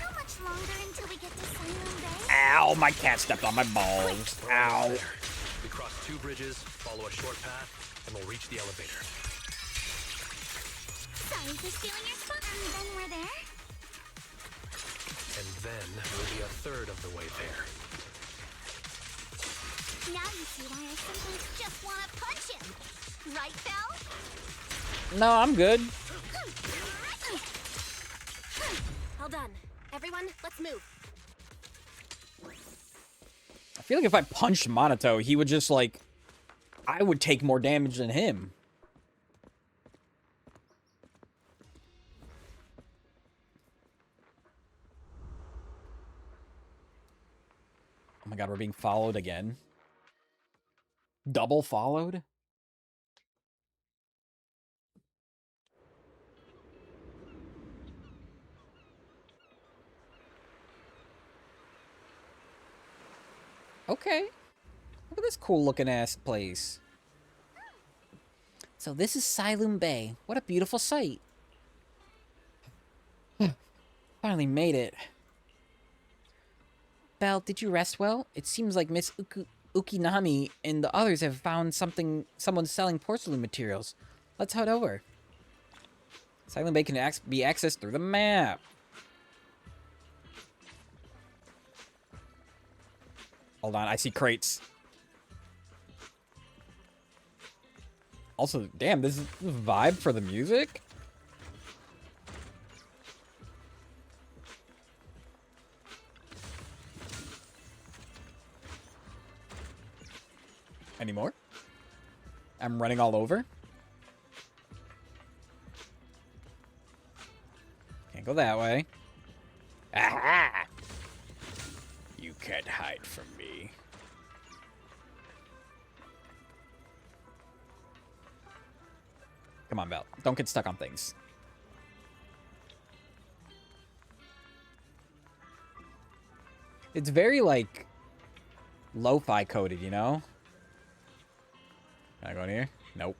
How much longer until we get to Silent Bay? Ow, my cat stepped on my balls. Ow. We cross 2 bridges, follow a short path, and we'll reach the elevator. Sorry for stealing your spot. And then we're there? And then we'll be a third of the way there. Now you see why I sometimes just want to punch him. Right, Belle? No, I'm good. All done. Everyone, let's move. I feel like if I punched Monato, he would just, like... I would take more damage than him. Oh my god, we're being followed again. Double followed? Okay. Look at this cool looking ass place. So this is Silent Bay. What a beautiful sight. Finally made it. Belle, did you rest well? It seems like Miss Ukinami and the others have found someone selling porcelain materials. Let's head over. Silent Bay can be accessed through the map. Hold on, I see crates. Also, damn, this is the vibe for the music. Any more? I'm running all over. Can't go that way. Aha! You can't hide from me. Come on, Belle. Don't get stuck on things. It's very, like, lo-fi coded, you know? Can I go in here? Nope.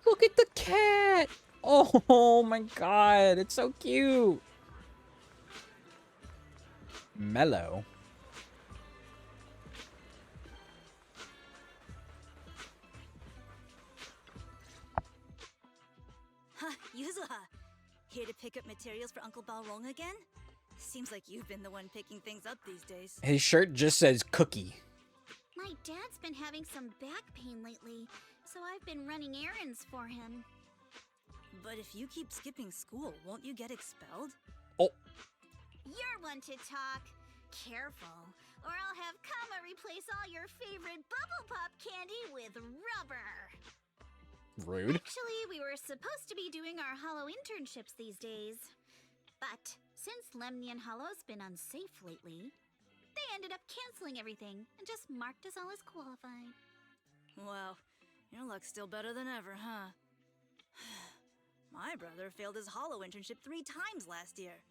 Look at the cat! Oh my god, it's so cute! Mellow. Huh, Yuzuha. Here to pick up materials for Uncle Balrong again? Seems like you've been the one picking things up these days. His shirt just says cookie. My dad's been having some back pain lately, so I've been running errands for him. But if you keep skipping school, won't you get expelled? Oh. You're one to talk. Careful, or I'll have Kama replace all your favorite Bubble Pop candy with rubber. Rude. Actually, we were supposed to be doing our Hollow internships these days. But since Lemnian Hollow's been unsafe lately, they ended up canceling everything and just marked us all as qualified. Wow, your luck's still better than ever, huh? My brother failed his Hollow internship 3 times last year.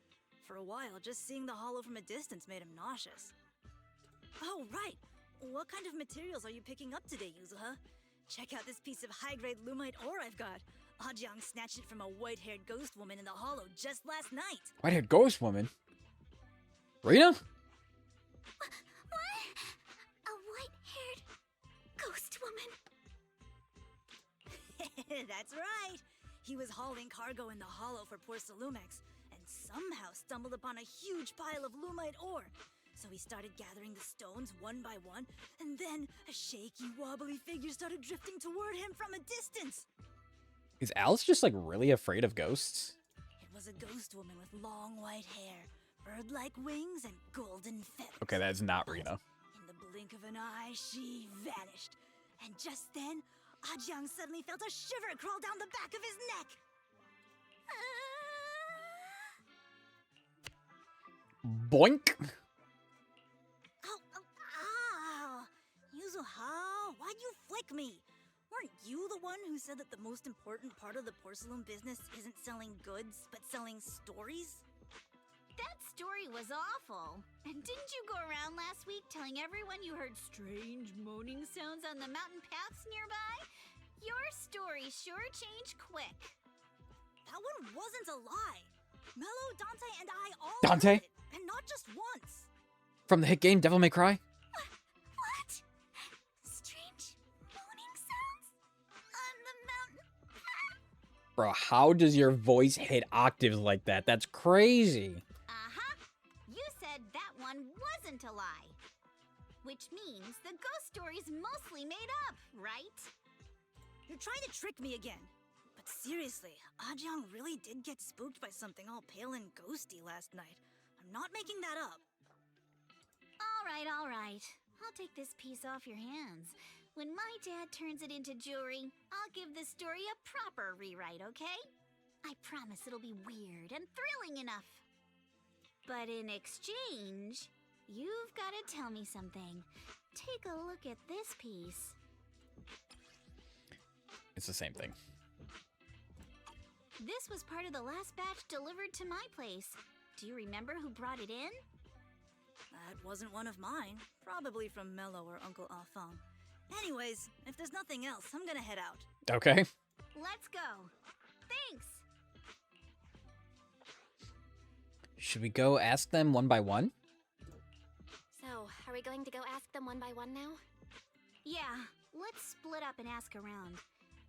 For a while, just seeing the Hollow from a distance made him nauseous. Oh, right! What kind of materials are you picking up today, Yuzuha? Check out this piece of high-grade Lumite ore I've got. Ajang snatched it from a white-haired ghost woman in the hollow just last night. White-haired ghost woman? Rita? What? A white-haired ghost woman? That's right. He was hauling cargo in the hollow for poor Salumex, and somehow stumbled upon a huge pile of Lumite ore. So he started gathering the stones one by one, and then a shaky, wobbly figure started drifting toward him from a distance. Is Alice just, like, really afraid of ghosts? It was a ghost woman with long white hair, bird-like wings, and golden feathers. Okay, that's not Rita. In the blink of an eye, she vanished. And just then, Ajang suddenly felt a shiver crawl down the back of his neck. Boink! Ow! Yuzuha, why'd you flick me? Weren't you the one who said that the most important part of the porcelain business isn't selling goods, but selling stories? That story was awful. And didn't you go around last week telling everyone you heard strange moaning sounds on the mountain paths nearby? Your story sure changed quick. That one wasn't a lie. Mello, Dante, and I all Dante? heard it, and not just once. From the hit game Devil May Cry? What? Strange moaning sounds on the mountain path? Bro, how does your voice hit octaves like that? That's crazy. Uh-huh. You said that one wasn't a lie. Which means the ghost story's mostly made up, right? You're trying to trick me again. But seriously, Ajang really did get spooked by something all pale and ghosty last night. I'm not making that up. All right. I'll take this piece off your hands. When my dad turns it into jewelry, I'll give this story a proper rewrite, okay? I promise it'll be weird and thrilling enough. But in exchange, you've got to tell me something. Take a look at this piece. It's the same thing. This was part of the last batch delivered to my place. Do you remember who brought it in? That wasn't one of mine. Probably from Mello or Uncle Afang. Anyways, if there's nothing else, I'm gonna head out. Okay. Let's go. Thanks. Should we go ask them one by one? So, are we going to go ask them one by one now? Yeah, let's split up and ask around.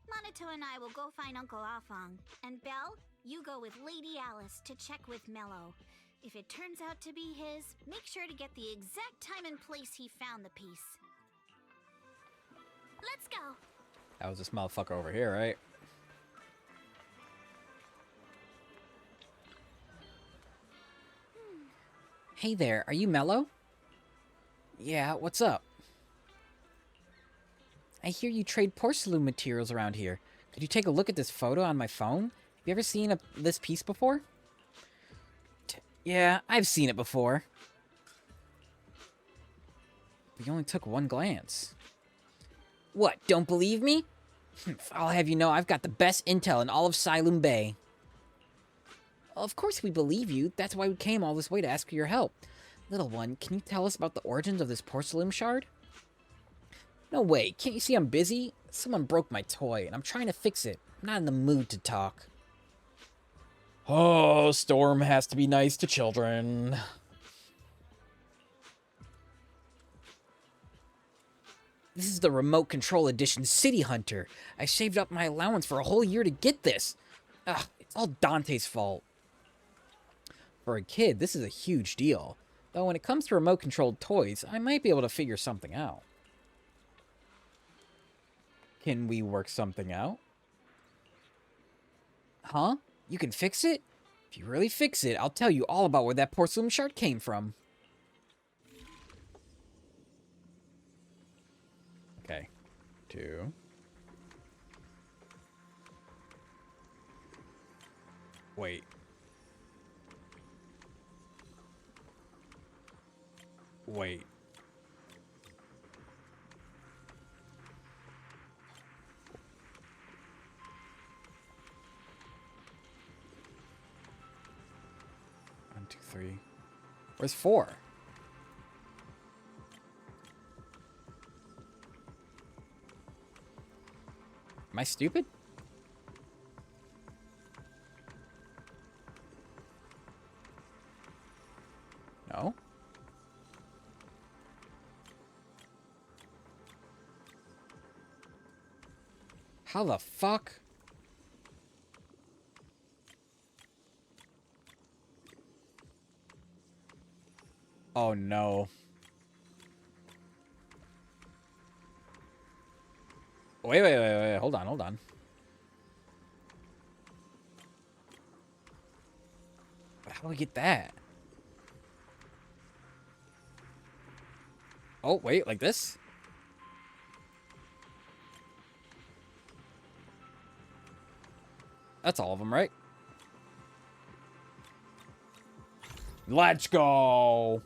Monato and I will go find Uncle Afang. And Belle, you go with Lady Alice to check with Mello. If it turns out to be his, make sure to get the exact time and place he found the piece. Let's go. That was this motherfucker over here, right? Hey there, are you Mello? Yeah, what's up? I hear you trade porcelain materials around here. Could you take a look at this photo on my phone? Have you ever seen this piece before? Yeah, I've seen it before. We only took one glance. What, don't believe me? I'll have you know I've got the best intel in all of Silum Bay. Of course we believe you. That's why we came all this way to ask for your help. Little one, can you tell us about the origins of this porcelain shard? No way. Can't you see I'm busy? Someone broke my toy, and I'm trying to fix it. I'm not in the mood to talk. Oh, Storm has to be nice to children. This is the Remote Control Edition City Hunter. I saved up my allowance for a whole year to get this. Ugh, it's all Dante's fault. For a kid, this is a huge deal. Though when it comes to remote-controlled toys, I might be able to figure something out. Can we work something out? Huh? You can fix it? If you really fix it, I'll tell you all about where that porcelain shard came from. Okay. 2. Wait. Wait. One, two, three. Where's 4? Am I stupid? No? How the fuck? Oh no. Wait. Hold on. How do we get that? Oh, wait, like this? That's all of them, right? Let's go!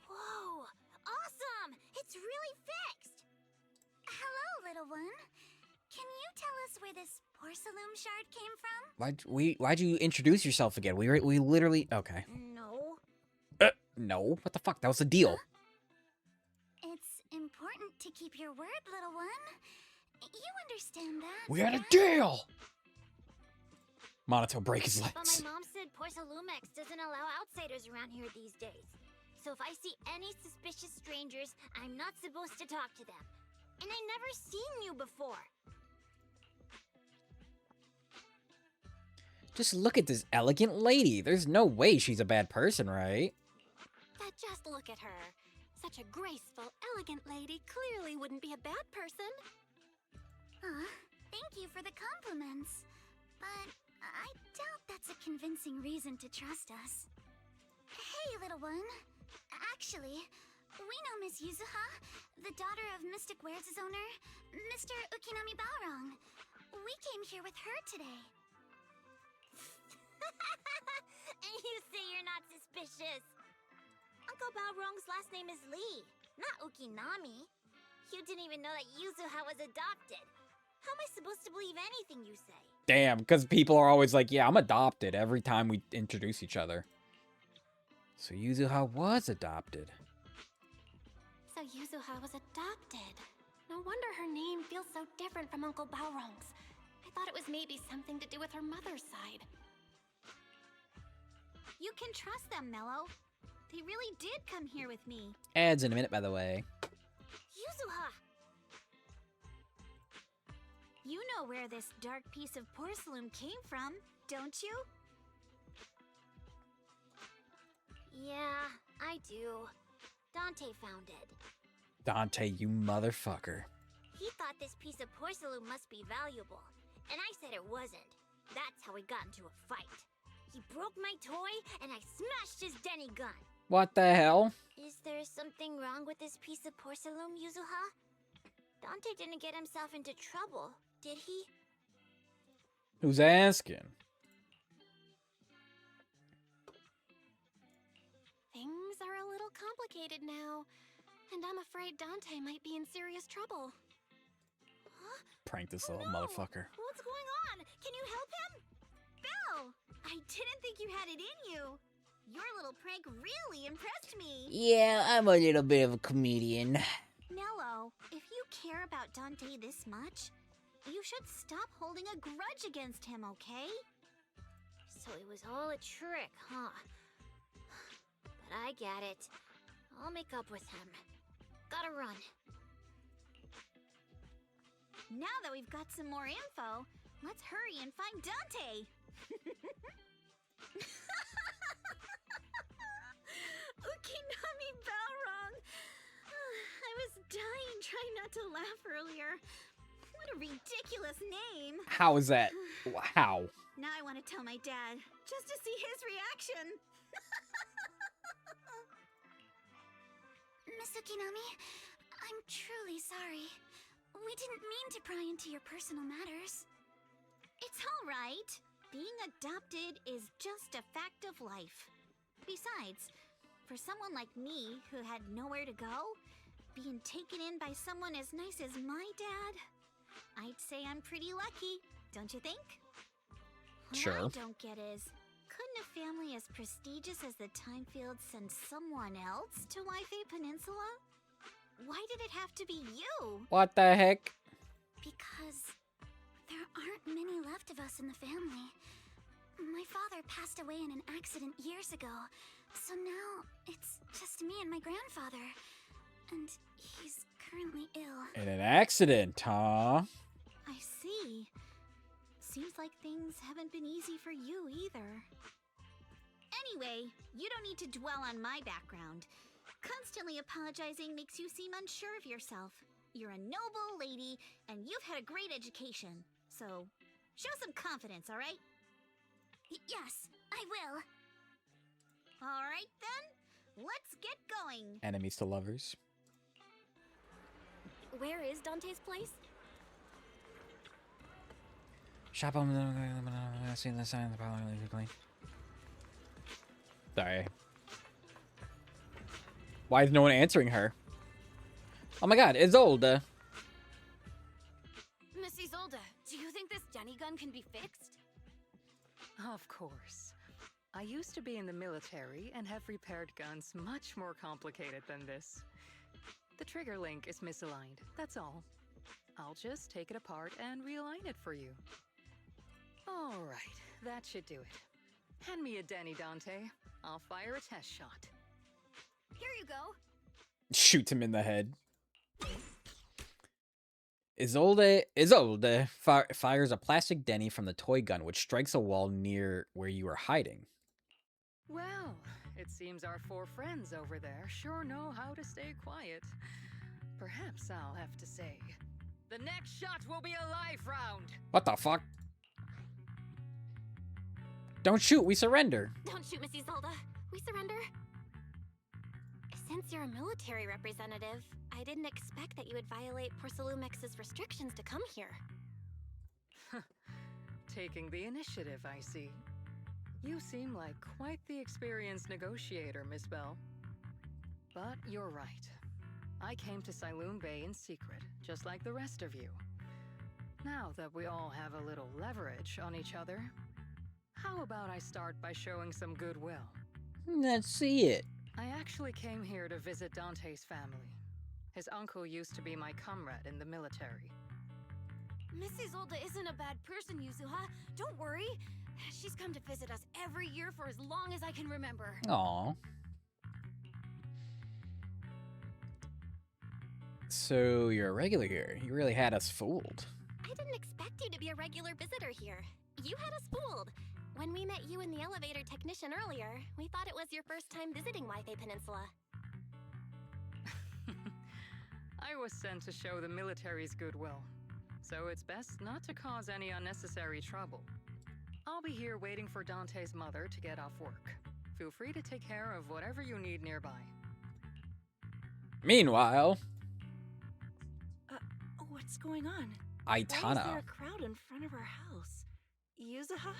Whoa! Awesome! It's really fixed! Hello, little one. Can you tell us where this porcelain shard came from? Why'd you introduce yourself again? We literally... Okay. No. No? What the fuck? That was the deal. It's important to keep your word, little one. You understand that? We had a right? deal! Monato, break his But legs. my mom said Porcelumex doesn't allow outsiders around here these days. So if I see any suspicious strangers, I'm not supposed to talk to them. And I've never seen you before. Just look at this elegant lady. There's no way she's a bad person, right? But just look at her. Such a graceful, elegant lady clearly wouldn't be a bad person. Thank you for the compliments. But I doubt that's a convincing reason to trust us. Hey, little one. Actually, we know Miss Yuzuha, the daughter of Mystic Wares' owner, Mr. Ukinami Balrong. We came here with her today. And you say you're not suspicious. Uncle Balrong's last name is Lee, not Ukinami. You didn't even know that Yuzuha was adopted. How am I supposed to believe anything you say? Damn, because people are always like, yeah, I'm adopted every time we introduce each other. So Yuzuha was adopted. So Yuzuha was adopted. No wonder her name feels so different from Uncle Balrong's. I thought it was maybe something to do with her mother's side. You can trust them, Mello. They really did come here with me. Ads in a minute, by the way. Yuzuha! You know where this dark piece of porcelain came from, don't you? Yeah, I do. Dante found it. Dante, you motherfucker. He thought this piece of porcelain must be valuable, and I said it wasn't. That's how we got into a fight. He broke my toy, and I smashed his Denny gun. What the hell? Is there something wrong with this piece of porcelain, Yuzuha? Dante didn't get himself into trouble, did he? Who's asking? Things are a little complicated now, and I'm afraid Dante might be in serious trouble. Huh? Prank this Oh, little no. motherfucker. What's going on? Can you help him? Belle! I didn't think you had it in you. Your little prank really impressed me. Yeah, I'm a little bit of a comedian. Nello, if you care about Dante this much, you should stop holding a grudge against him, okay? So it was all a trick, huh? But I get it. I'll make up with him. Gotta run. Now that we've got some more info, let's hurry and find Dante. Ukinami Balrong! I was dying trying not to laugh earlier. What a ridiculous name. How is that? How? Now I want to tell my dad, just to see his reaction. Miss Ukinami, I'm truly sorry. We didn't mean to pry into your personal matters. It's all right. Being adopted is just a fact of life. Besides, for someone like me who had nowhere to go, being taken in by someone as nice as my dad, I'd say I'm pretty lucky, don't you think? Sure. What I don't get is, couldn't a family as prestigious as the Timefields send someone else to Waifei Peninsula? Why did it have to be you? What the heck? Because there aren't many left of us in the family. My father passed away in an accident years ago, so now it's just me and my grandfather. And he's currently ill. In an accident, huh? I see. Seems like things haven't been easy for you either. Anyway, you don't need to dwell on my background. Constantly apologizing makes you seem unsure of yourself. You're a noble lady, and you've had a great education. So, show some confidence, alright? Yes, I will. Alright then, let's get going. Enemies to lovers. Where is Dante's place? Shop on seeing the sign of the following. Sorry. Why is no one answering her? Oh my god, Isolde. Miss Isolde, do you think this Denny gun can be fixed? Of course. I used to be in the military and have repaired guns much more complicated than this. The trigger link is misaligned, that's all. I'll just take it apart and realign it for you. Alright, that should do it. Hand me a Denny, Dante. I'll fire a test shot. Here you go. Shoots him in the head. Isolde fires a plastic Denny from the toy gun, which strikes a wall near where you are hiding. Well, it seems our four friends over there sure know how to stay quiet. Perhaps I'll have to say, the next shot will be a live round. What the fuck? Don't shoot, we surrender. Don't shoot, Miss Isolde. We surrender. Since you're a military representative, I didn't expect that you would violate Porcelumex's restrictions to come here. Taking the initiative, I see. You seem like quite the experienced negotiator, Miss Bell. But you're right. I came to Siloon Bay in secret, just like the rest of you. Now that we all have a little leverage on each other, how about I start by showing some goodwill? Let's see it. I actually came here to visit Dante's family. His uncle used to be my comrade in the military. Miss Isolde isn't a bad person, Yuzuha. Don't worry. She's come to visit us every year for as long as I can remember. Aww. So you're a regular here. You really had us fooled. I didn't expect you to be a regular visitor here. You had us fooled. When we met you and the elevator technician earlier, we thought it was your first time visiting Wi-Fi Peninsula. I was sent to show the military's goodwill, so it's best not to cause any unnecessary trouble. I'll be here waiting for Dante's mother to get off work. Feel free to take care of whatever you need nearby. Meanwhile, What's going on? Aitana. Why is there a crowd in front of our house? Yuzuha?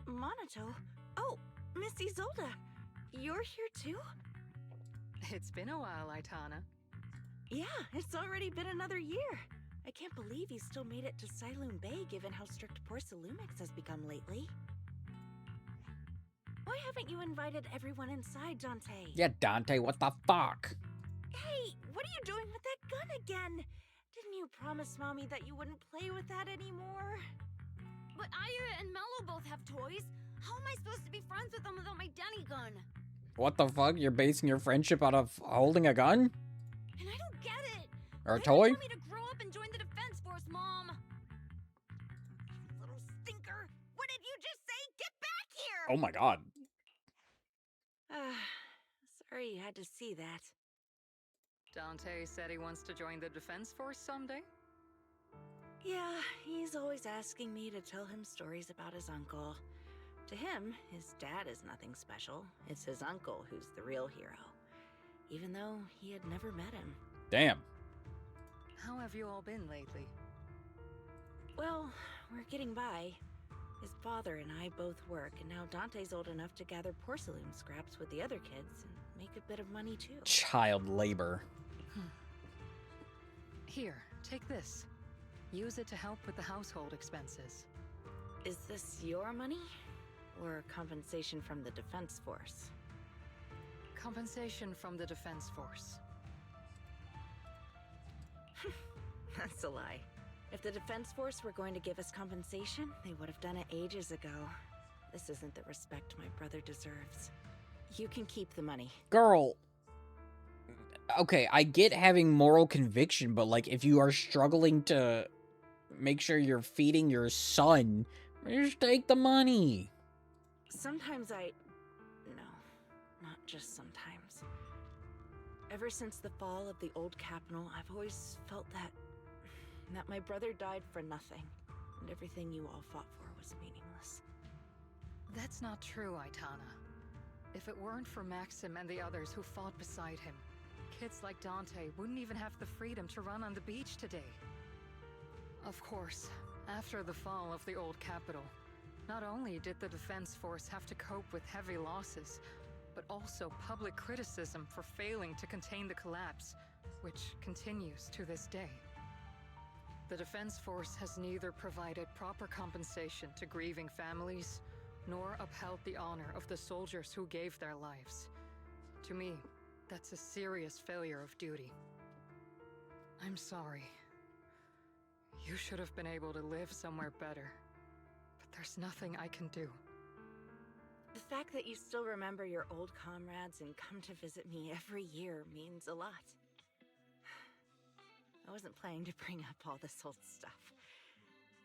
Monato? Oh, Miss Isolde. You're here too? It's been a while, Aitana. Yeah, it's already been another year. I can't believe you still made it to Siloon Bay given how strict Porcelumix has become lately. Why haven't you invited everyone inside, Dante? Yeah, Dante, what the fuck? Hey, what are you doing with that gun again? Didn't you promise Mommy that you wouldn't play with that anymore? But Aya and Mello both have toys. How am I supposed to be friends with them without my Denny gun? What the fuck? You're basing your friendship out of holding a gun? And I don't get it. Or a Why toy? don't you want me to grow up and join the Defense Force, Mom? You little stinker. What did you just say? Get back here! Oh my god. Sorry you had to see that. Dante said he wants to join the Defense Force someday? Yeah, he's always asking me to tell him stories about his uncle. To him, his dad is nothing special. It's his uncle who's the real hero. Even though he had never met him. Damn. How have you all been lately? Well, we're getting by. His father and I both work, and now Dante's old enough to gather porcelain scraps with the other kids and make a bit of money too. Child labor. Here, take this. Use it to help with the household expenses. Is this your money? Or compensation from the Defense Force? Compensation from the Defense Force. That's a lie. If the Defense Force were going to give us compensation, they would have done it ages ago. This isn't the respect my brother deserves. You can keep the money. Girl. Okay, I get having moral conviction, but, like, if you are struggling to make sure you're feeding your son, just take the money. Sometimes No, not just sometimes. Ever since the fall of the old capital, I've always felt that my brother died for nothing, and everything you all fought for was meaningless. That's not true, Aitana. If it weren't for Maxim and the others who fought beside him, kids like Dante wouldn't even have the freedom to run on the beach today. Of course, after the fall of the old capital, not only did the Defense Force have to cope with heavy losses, but also public criticism for failing to contain the collapse, which continues to this day. The Defense Force has neither provided proper compensation to grieving families, nor upheld the honor of the soldiers who gave their lives. To me, that's a serious failure of duty. I'm sorry. You should have been able to live somewhere better, but there's nothing I can do. The fact that you still remember your old comrades and come to visit me every year means a lot. I wasn't planning to bring up all this old stuff,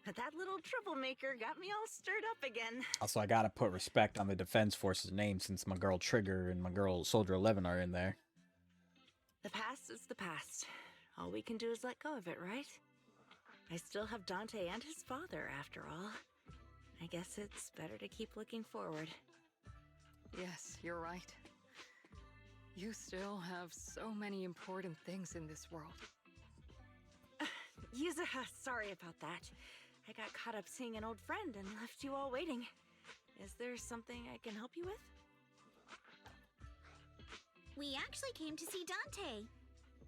but that little troublemaker got me all stirred up again. Also, I gotta put respect on the Defense Force's name since my girl Trigger and my girl Soldier 11 are in there. The past is the past. All we can do is let go of it, right? I still have Dante and his father, after all. I guess it's better to keep looking forward. Yes, you're right. You still have so many important things in this world. Yuzuha, sorry about that. I got caught up seeing an old friend and left you all waiting. Is there something I can help you with? We actually came to see Dante.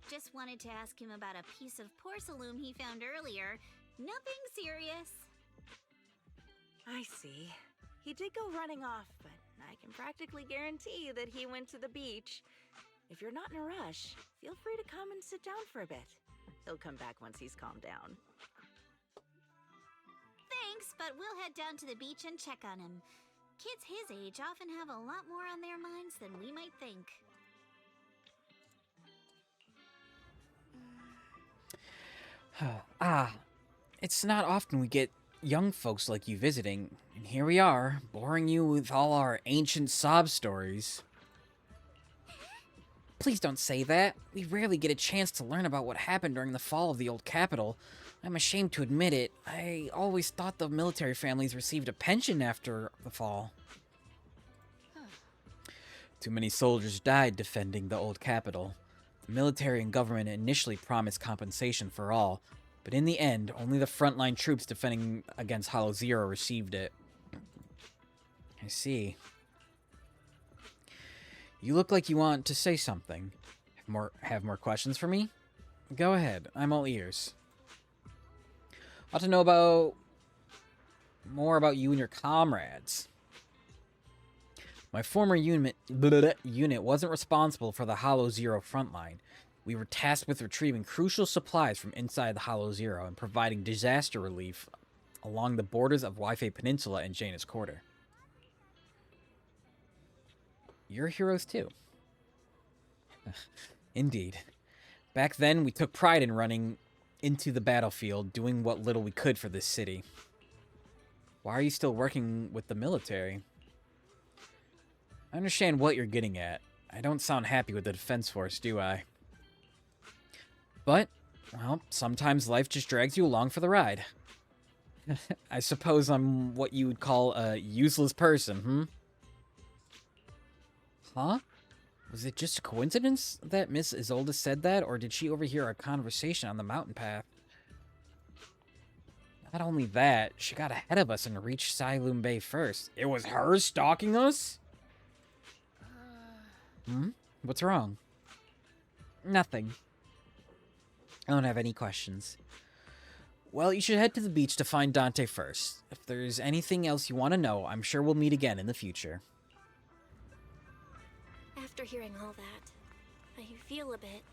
Just wanted to ask him about a piece of porcelain he found earlier. Nothing serious. I see. He did go running off, but I can practically guarantee that he went to the beach. If you're not in a rush, feel free to come and sit down for a bit. He'll come back once he's calmed down. Thanks, but we'll head down to the beach and check on him. Kids his age often have a lot more on their minds than we might think. It's not often we get young folks like you visiting, and here we are, boring you with all our ancient sob stories. Please don't say that. We rarely get a chance to learn about what happened during the fall of the old capital. I'm ashamed to admit it. I always thought the military families received a pension after the fall. Too many soldiers died defending the old capital. The military and government initially promised compensation for all, but in the end, only the frontline troops defending against Hollow Zero received it. I see. You look like you want to say something. Have more questions for me? Go ahead. I'm all ears. I want to know more about you and your comrades. My former unit wasn't responsible for the Hollow Zero frontline. We were tasked with retrieving crucial supplies from inside the Hollow Zero and providing disaster relief along the borders of Wi-Fi Peninsula and Janus Quarter. You're heroes too. Indeed. Back then, we took pride in running into the battlefield, doing what little we could for this city. Why are you still working with the military? I understand what you're getting at. I don't sound happy with the Defense Force, do I? But, well, sometimes life just drags you along for the ride. I suppose I'm what you would call a useless person, Huh? Was it just a coincidence that Miss Isolde said that, or did she overhear our conversation on the mountain path? Not only that, she got ahead of us and reached Silum Bay first. It was her stalking us? What's wrong? Nothing. I don't have any questions. Well, you should head to the beach to find Dante first. If there's anything else you want to know, I'm sure we'll meet again in the future. After hearing all that, I feel a bit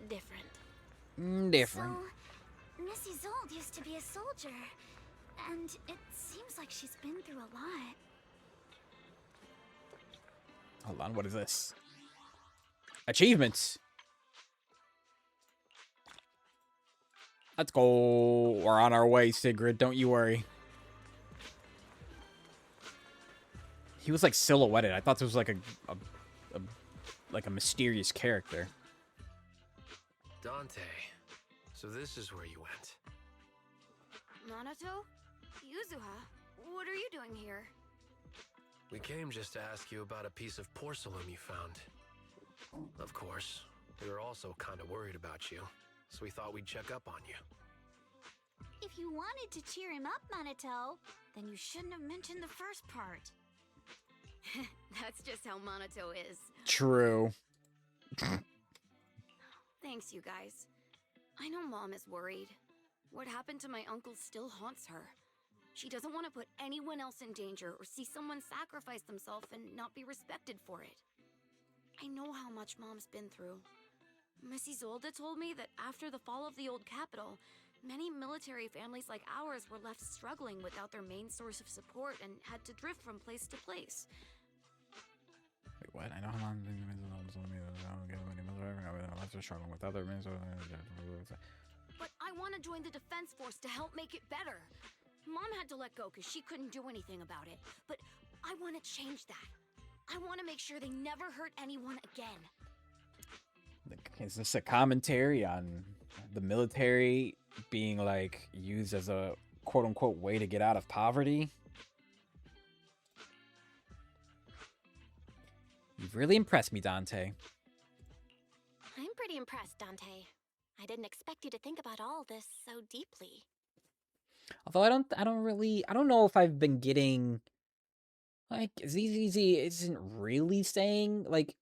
different. Different. So, Miss Isolde used to be a soldier, and it seems like she's been through a lot. Hold on, what is this? Achievements. Let's go. We're on our way, SIGRID. Don't you worry. He was like silhouetted. I thought this was like a mysterious character. Dante, so this is where you went. Minato? Yuzuha, what are you doing here? We came just to ask you about a piece of porcelain you found. Of course, we were also kind of worried about you, so we thought we'd check up on you. If you wanted to cheer him up, Minato, then you shouldn't have mentioned the first part. That's just how Minato is. True. Thanks, you guys. I know Mom is worried. What happened to my uncle still haunts her. She doesn't want to put anyone else in danger or see someone sacrifice themselves and not be respected for it. I know how much Mom's been through. Miss Isolde told me that after the fall of the old capital, many military families like ours were left struggling without their main source of support and had to drift from place to place. Wait, what? I know how long struggling with other men. But I want to join the defense force to help make it better. Mom had to let go because she couldn't do anything about it. But I want to change that. I want to make sure they never hurt anyone again. Is this a commentary on the military being like used as a quote unquote way to get out of poverty? You've really impressed me, Dante. I'm pretty impressed, Dante. I didn't expect you to think about all this so deeply. Although I don't know if I've been getting, like, ZZZ isn't really saying, like,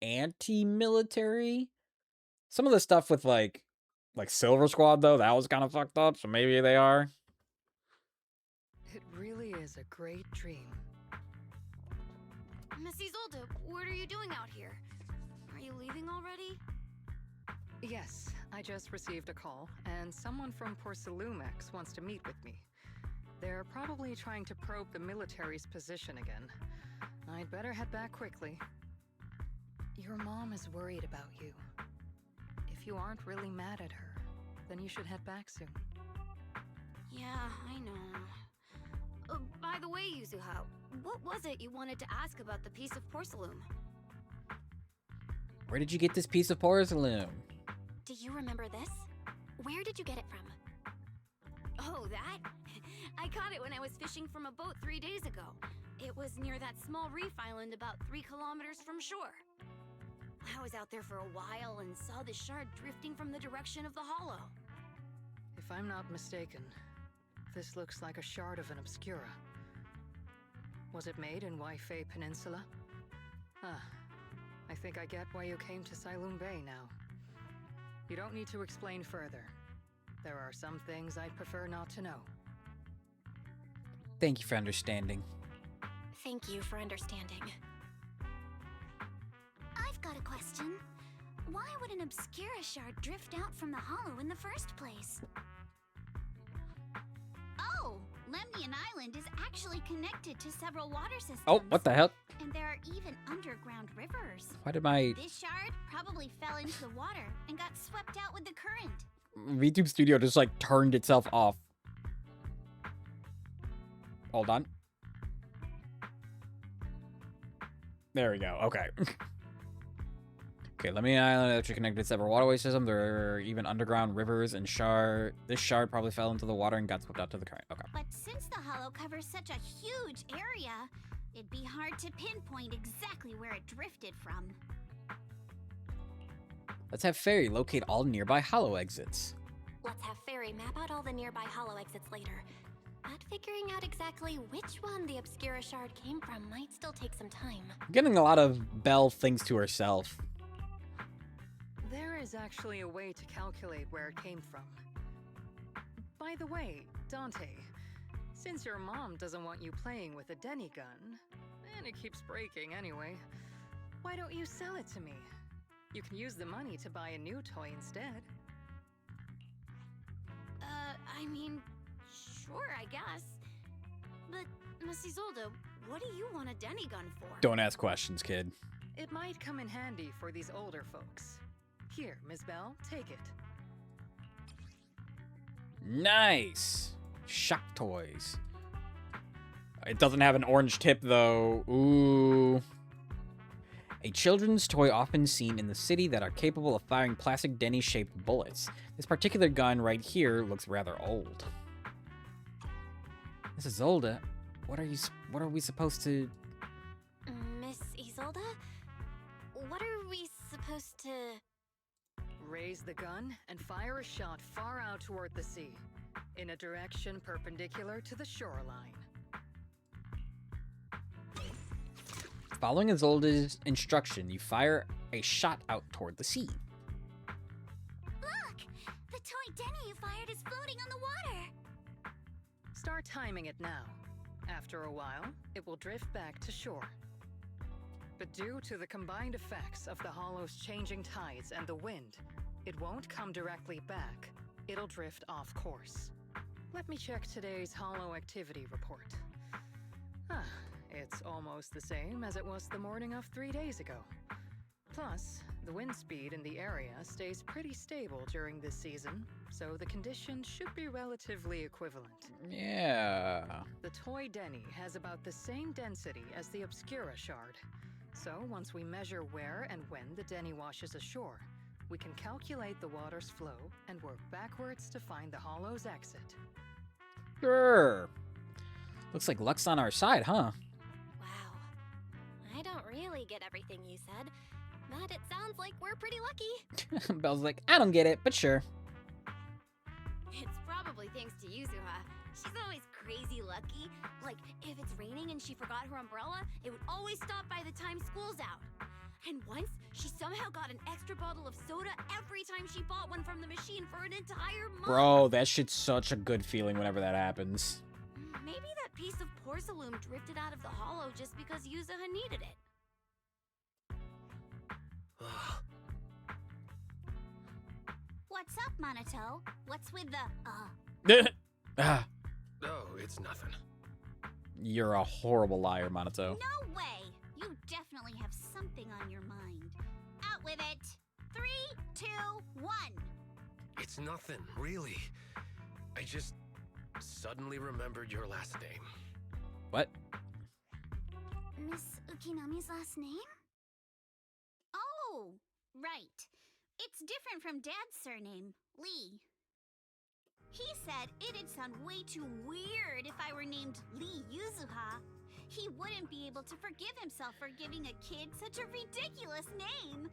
anti-military. Some of the stuff with, like Silver Squad, though, that was kind of fucked up, so maybe they are. It really is a great dream. Miss Isolde, what are you doing out here? Are you leaving already? Yes, I just received a call, and someone from Porcelumex wants to meet with me. They're probably trying to probe the military's position again. I'd better head back quickly. Your mom is worried about you. If you aren't really mad at her, then you should head back soon. Yeah, I know. By the way, Yuzuha, what was it you wanted to ask about the piece of porcelain? Where did you get this piece of porcelain? Do you remember this? Where did you get it from? Oh, that? I caught it when I was fishing from a boat 3 days ago. It was near that small reef island about 3 kilometers from shore. I was out there for a while and saw the shard drifting from the direction of the hollow. If I'm not mistaken, this looks like a shard of an Obscura. Was it made in Waifei Peninsula? Ah, I think I get why you came to Sailoon Bay now. You don't need to explain further. There are some things I'd prefer not to know. Thank you for understanding. Thank you for understanding. I've got a question. Why would an Obscura shard drift out from the hollow in the first place? Oh, Lemnian Island is actually connected to several water systems. Oh, what the hell? And there are even underground rivers. Why did my This shard probably fell into the water and got swept out with the current. VTube Studio just like turned itself off? Hold on. There we go. Okay. Okay, Lemnian Island actually connected to several waterway systems. There are even underground rivers and shard. This shard probably fell into the water and got swept out to the current. Okay. But since the hollow covers such a huge area, it'd be hard to pinpoint exactly where it drifted from. Let's have Fairy locate all nearby hollow exits. Let's have Fairy map out all the nearby hollow exits later. But figuring out exactly which one the Obscura shard came from might still take some time. I'm getting a lot of Belle thinks to herself. There is actually a way to calculate where it came from. By the way, Dante, since your mom doesn't want you playing with a Denny gun, and it keeps breaking anyway, why don't you sell it to me? You can use the money to buy a new toy instead. I mean, sure, I guess. But, Miss Isolde, What do you want a Denny gun for? Don't ask questions, kid. It might come in handy for these older folks. Here, Miss Bell, take it. Nice. Shock toys. It doesn't have an orange tip, though. Ooh. A children's toy often seen in the city that are capable of firing plastic Denny-shaped bullets. This particular gun right here looks rather old. Mrs. Zolda, what are we supposed to... Miss Isolde? What are we supposed to... Raise the gun and fire a shot far out toward the sea, in a direction perpendicular to the shoreline. Following Izolda's instruction, you fire a shot out toward the sea. Look! The toy Denny you fired is floating on the water! Start timing it now. After a while, it will drift back to shore. But due to the combined effects of the hollow's changing tides and the wind, it won't come directly back. It'll drift off course. Let me check today's hollow activity report. It's almost the same as it was the morning of 3 days ago. Plus, the wind speed in the area stays pretty stable during this season, so the conditions should be relatively equivalent. Yeah. The toy Denny has about the same density as the Obscura shard. So once we measure where and when the Denny washes ashore, we can calculate the water's flow and work backwards to find the hollow's exit. Sure. Looks like luck's on our side, huh? I don't really get everything you said, but it sounds like we're pretty lucky. Belle's like, I don't get it, but sure. It's probably thanks to Yuzuha. She's always crazy lucky. Like, if it's raining and she forgot her umbrella, it would always stop by the time school's out. And once, she somehow got an extra bottle of soda every time she bought one from the machine for an entire month. Bro, that shit's such a good feeling whenever that happens. Maybe that piece of porcelain drifted out of the hollow just because Yuzuha needed it. What's up, Monato? What's with the, Oh, it's nothing. You're a horrible liar, Monato. No way! You definitely have something on your mind. Out with it! 3, 2, 1! It's nothing, really. I just suddenly remembered your last name. What? Miss Ukinami's last name? Oh, right. It's different from Dad's surname, Lee. He said it'd sound way too weird if I were named Lee Yuzuha. He wouldn't be able to forgive himself for giving a kid such a ridiculous name.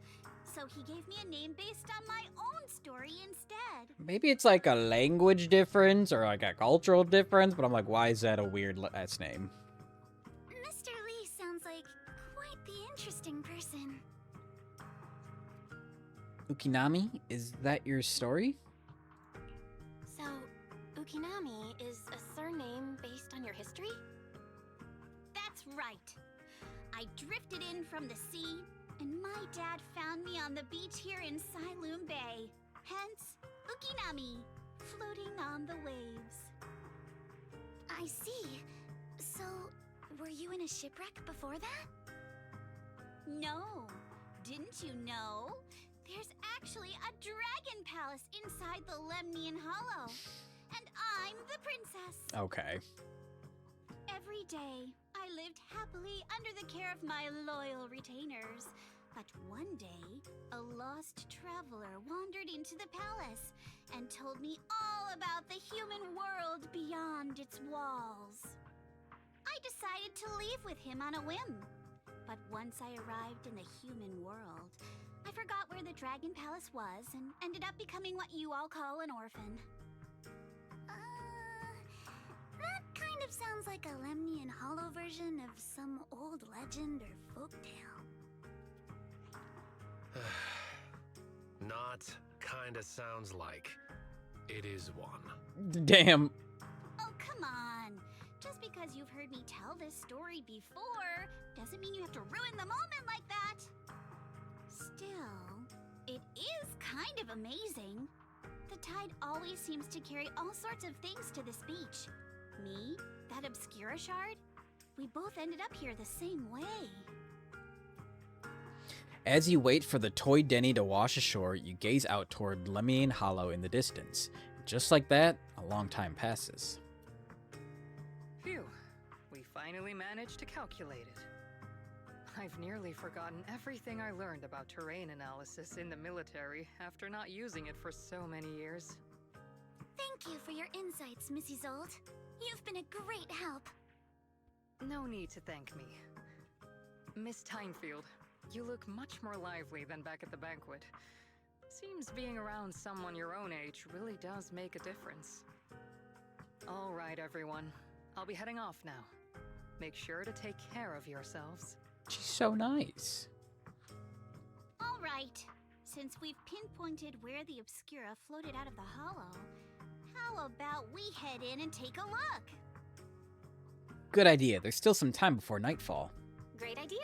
So he gave me a name based on my own story instead. Maybe it's like a language difference or like a cultural difference, but I'm like, why is that a weird last name? Mr. Lee sounds like quite the interesting person. Ukinami, is that your story? So, Ukinami is a surname based on your history? That's right. I drifted in from the sea, and my dad found me on the beach here in Sailoon Bay. Hence, Ukinami, floating on the waves. I see. So, were you in a shipwreck before that? No. Didn't you know? There's actually a dragon palace inside the Lemnian Hollow. And I'm the princess. Okay. Every day, I lived happily under the care of my loyal retainers. But one day, a lost traveler wandered into the palace and told me all about the human world beyond its walls. I decided to leave with him on a whim. But once I arrived in the human world, I forgot where the Dragon Palace was and ended up becoming what you all call an orphan. That kind of sounds like a Lemnian Hollow version of some old legend or folktale. Not kinda sounds like. It is one. Damn. Oh, come on. Just because you've heard me tell this story before doesn't mean you have to ruin the moment like that. Still, it is kind of amazing. The tide always seems to carry all sorts of things to this beach. Me, that Obscura shard, we both ended up here the same way. As you wait for the toy Denny to wash ashore, you gaze out toward Lemmian Hollow in the distance. Just like that, a long time passes. Phew, we finally managed to calculate it. I've nearly forgotten everything I learned about terrain analysis in the military after not using it for so many years. Thank you for your insights, Missy Zold. You've been a great help. No need to thank me. Miss Tynefield, you look much more lively than back at the banquet. Seems being around someone your own age really does make a difference. All right, everyone. I'll be heading off now. Make sure to take care of yourselves. She's so nice. All right. Since we've pinpointed where the Obscura floated out of the hollow, how about we head in and take a look? Good idea. There's still some time before nightfall. Great idea.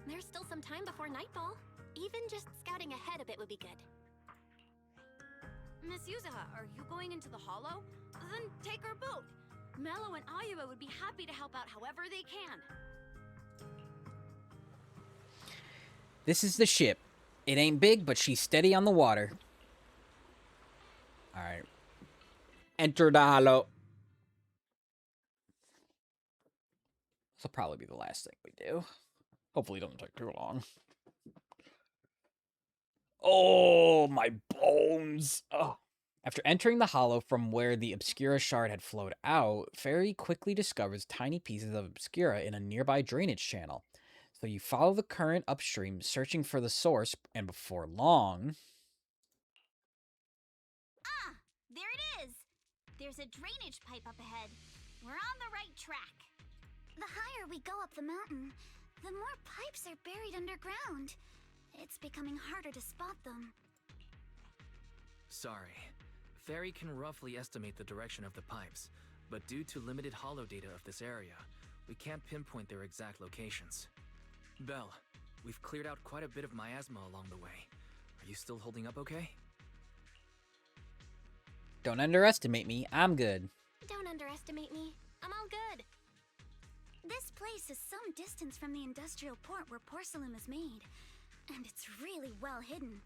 There's still some time before nightfall. Even just scouting ahead a bit would be good. Miss Yuzaha, are you going into the hollow? Then take our boat. Mello and Ayuba would be happy to help out however they can. This is the ship. It ain't big, but she's steady on the water. Alright. Enter the hollow. This will probably be the last thing we do. Hopefully it doesn't take too long. Oh, my bones. Oh. After entering the hollow from where the Obscura shard had flowed out, Fairy quickly discovers tiny pieces of Obscura in a nearby drainage channel. So you follow the current upstream, searching for the source, and before long... Ah, there it is! There's a drainage pipe up ahead. We're on the right track. The higher we go up the mountain, the more pipes are buried underground. It's becoming harder to spot them. Sorry. Fairy can roughly estimate the direction of the pipes, but due to limited holo data of this area, we can't pinpoint their exact locations. Belle, we've cleared out quite a bit of miasma along the way. Are you still holding up okay? Don't underestimate me. I'm good. Don't underestimate me. I'm all good. This place is some distance from the industrial port where porcelain is made, and it's really well hidden.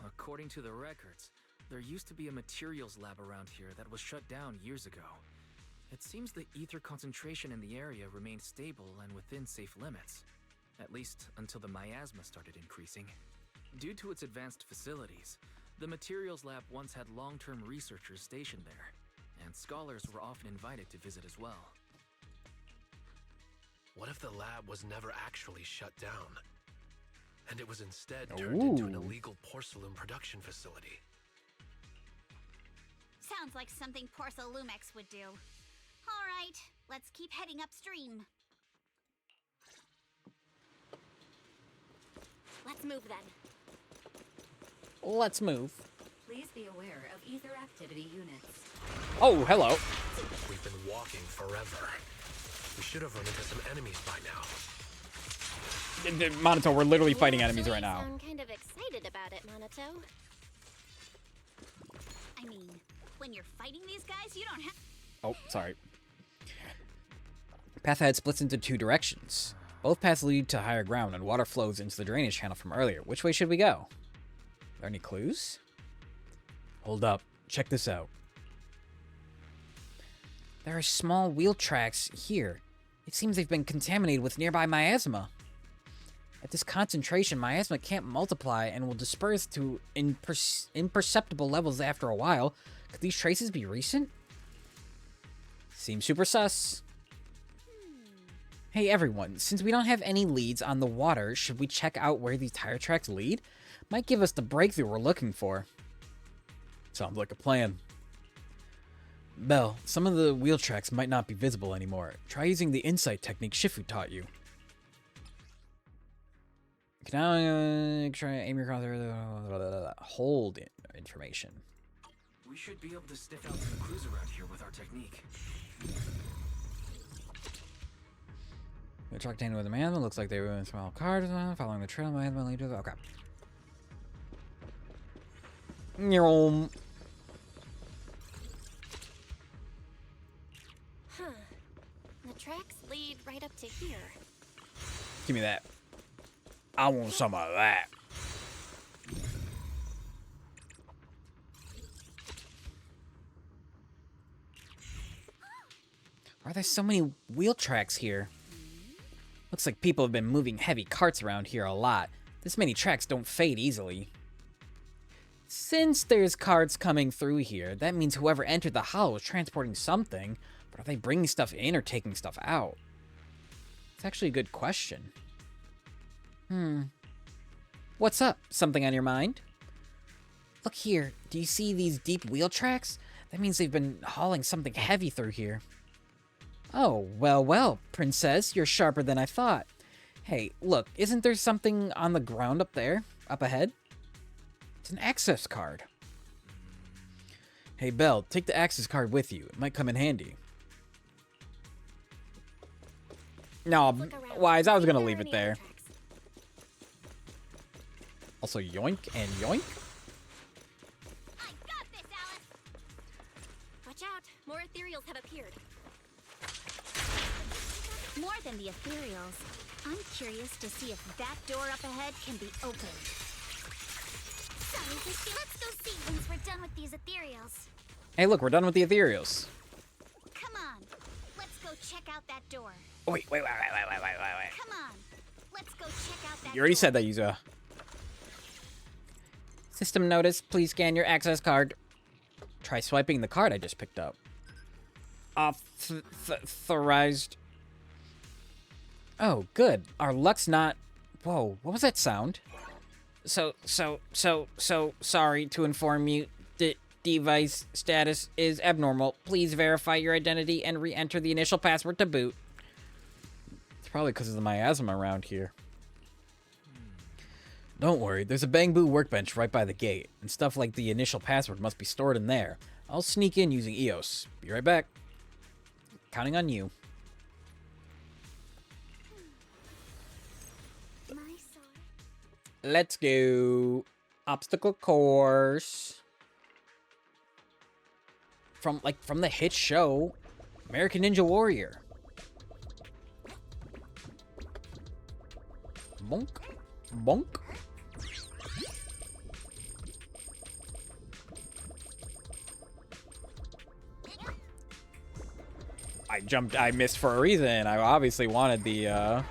According to the records, there used to be a materials lab around here that was shut down years ago. It seems the ether concentration in the area remained stable and within safe limits, at least until the miasma started increasing. Due to its advanced facilities, the materials lab once had long-term researchers stationed there, and scholars were often invited to visit as well. What if the lab was never actually shut down? And it was instead turned into an illegal porcelain production facility? Sounds like something Porcelumex would do. All right, let's keep heading upstream. Let's move then. Let's move. Please be aware of ether activity units. Oh, hello. We've been walking forever. We should have run into some enemies by now. Monato, we're literally fighting enemies right now. I'm kind of excited about it, Monato. I mean, when you're fighting these guys, you don't have... Oh, sorry. Path ahead splits into two directions. Both paths lead to higher ground, and water flows into the drainage channel from earlier. Which way should we go? Are there any clues? Hold up. Check this out. There are small wheel tracks here. It seems they've been contaminated with nearby miasma. At this concentration, miasma can't multiply and will disperse to imperceptible levels after a while. Could these traces be recent? Seems super sus. Hey everyone, since we don't have any leads on the water, should we check out where these tire tracks lead? Might give us the breakthrough we're looking for. Sounds like a plan. Belle, some of the wheel tracks might not be visible anymore. Try using the insight technique Shifu taught you. Can now try aim your crosshair. Hold information. We should be able to sniff out some clues around here with our technique. The truck contained with the miasma looks like they were in small cars following the trail. Miasma lead to the okay. Huh. The tracks lead to here. Give me that. I want some of that. Why are there so many wheel tracks here? Looks like people have been moving heavy carts around here a lot. This many tracks don't fade easily. Since there's carts coming through here, that means whoever entered the hollow is transporting something. But are they bringing stuff in or taking stuff out? It's actually a good question. What's up? Something on your mind? Look here. Do you see these deep wheel tracks? That means they've been hauling something heavy through here. Oh, well, Princess, you're sharper than I thought. Hey, look, isn't there something on the ground up there? Up ahead? It's an access card. Hey, Belle, take the access card with you. It might come in handy. No, Wise, I was gonna leave it there. Also, yoink and yoink. I got this, Alice! Watch out, more ethereals have appeared. More than the ethereals. I'm curious to see if that door up ahead can be opened. Sorry, Zisky, let's go see once we're done with these ethereals. Hey, look, we're done with the ethereals. Come on, let's go check out that door. Oh, wait. Come on, let's go check out that You already door. said that, Yuza. System notice, please scan your access card. Try swiping the card I just picked up. Authorized. Oh, good. Our luck's not... Whoa, what was that sound? So sorry to inform you. The device status is abnormal. Please verify your identity and re-enter the initial password to boot. It's probably because of the miasma around here. Don't worry, there's a Bangbu workbench right by the gate, and stuff like the initial password must be stored in there. I'll sneak in using EOS. Be right back. Counting on you. Let's go. Obstacle course. From the hit show, American Ninja Warrior. Bonk. Bonk. I missed for a reason. I obviously wanted the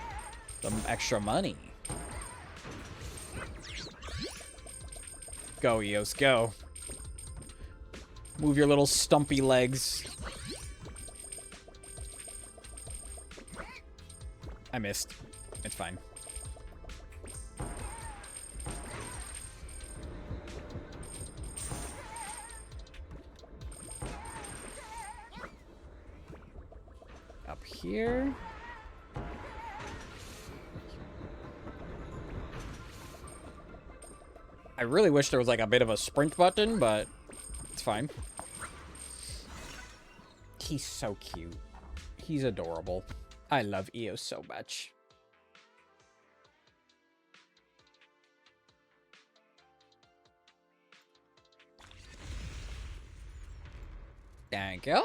extra money. Go, Eos, go. Move your little stumpy legs. I missed. It's fine. Up here. I really wish there was like a bit of a sprint button, but it's fine. He's so cute. He's adorable. I love Eos so much. Thank you.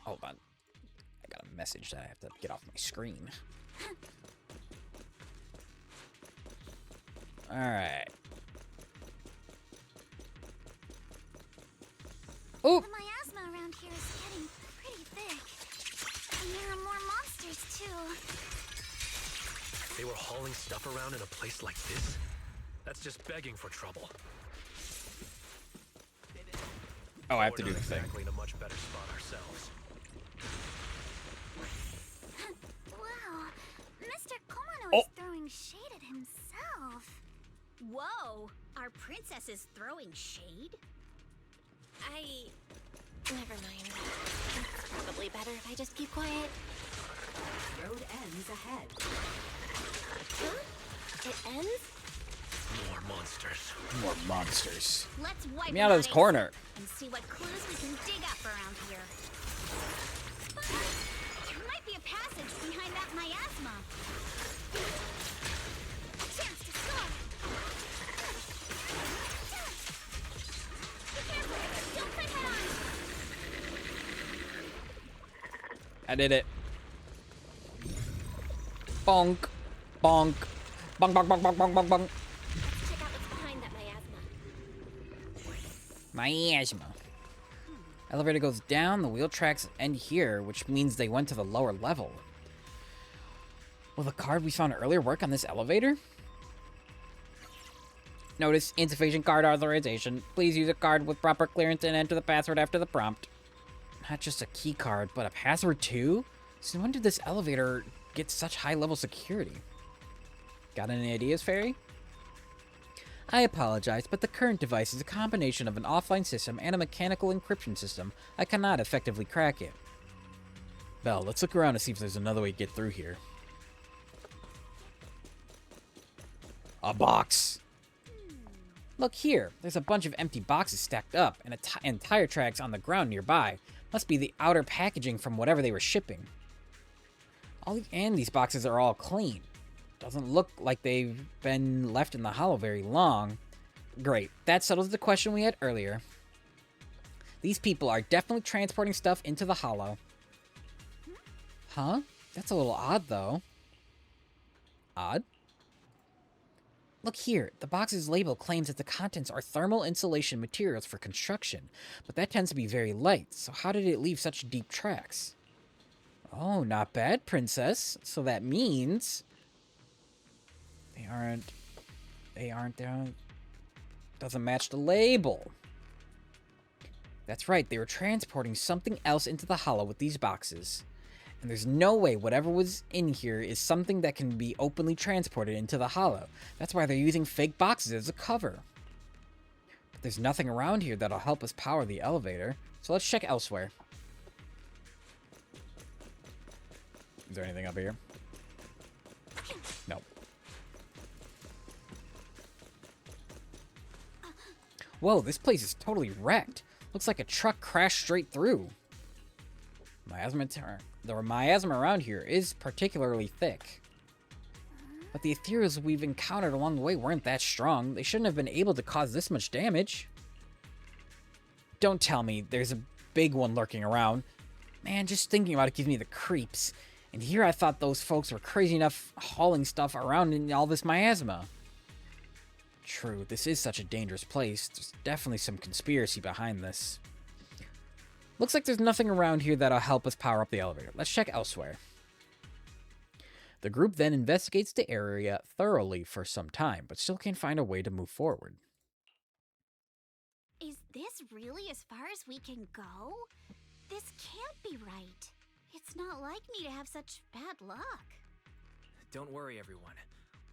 Hold on. I got a message that I have to get off my screen. Alright. Oh! The miasma around here is getting pretty thick. And there are more monsters, too. They were hauling stuff around in a place like this? That's just begging for trouble. Oh, I have to do the thing. Exactly in a much better spot ourselves. Wow, Mr. Komano is throwing shade at himself. Whoa, our princess is throwing shade? Never mind. It's probably better if I just keep quiet. Road ends ahead. Huh? It ends? More monsters. More monsters. Let's wipe Get me out of this corner. and see what clues we can dig up around here. There might be a passage behind that miasma. A chance to stop. Be careful! Don't fight head on! I did it. Bonk. Bonk. Bonk, bonk, bonk, bonk, bonk, bonk, bonk. Let's check out what's behind that miasma. Miasma. Elevator goes down, the wheel tracks end here, which means they went to the lower level. Will the card we found earlier work on this elevator? Notice, insufficient card authorization. Please use a card with proper clearance and enter the password after the prompt. Not just a key card, but a password too? Since when did this elevator get such high-level security? Got any ideas, Fairy? I apologize, but the current device is a combination of an offline system and a mechanical encryption system. I cannot effectively crack it. Belle, let's look around to see if there's another way to get through here. A box. Look here, there's a bunch of empty boxes stacked up, and tire tracks on the ground nearby. Must be the outer packaging from whatever they were shipping. And these boxes are all clean. Doesn't look like they've been left in the hollow very long. Great, that settles the question we had earlier. These people are definitely transporting stuff into the hollow. Huh? That's a little odd, though. Odd? Look here, the box's label claims that the contents are thermal insulation materials for construction, but that tends to be very light, so how did it leave such deep tracks? Oh, not bad, princess. So that means... They aren't there. Doesn't match the label. That's right, they were transporting something else into the hollow with these boxes. And there's no way whatever was in here is something that can be openly transported into the hollow. That's why they're using fake boxes as a cover. But there's nothing around here that'll help us power the elevator, so let's check elsewhere. Is there anything up here? No. Whoa, this place is totally wrecked. Looks like a truck crashed straight through. The miasma around here is particularly thick. But the ethereals we've encountered along the way weren't that strong. They shouldn't have been able to cause this much damage. Don't tell me there's a big one lurking around. Man, just thinking about it gives me the creeps. And here I thought those folks were crazy enough hauling stuff around in all this miasma. True, this is such a dangerous place. There's definitely some conspiracy behind this. Looks like there's nothing around here that'll help us power up the elevator. Let's check elsewhere. The group then investigates the area thoroughly for some time, but still can't find a way to move forward. Is this really as far as we can go? This can't be right. It's not like me to have such bad luck. Don't worry, everyone.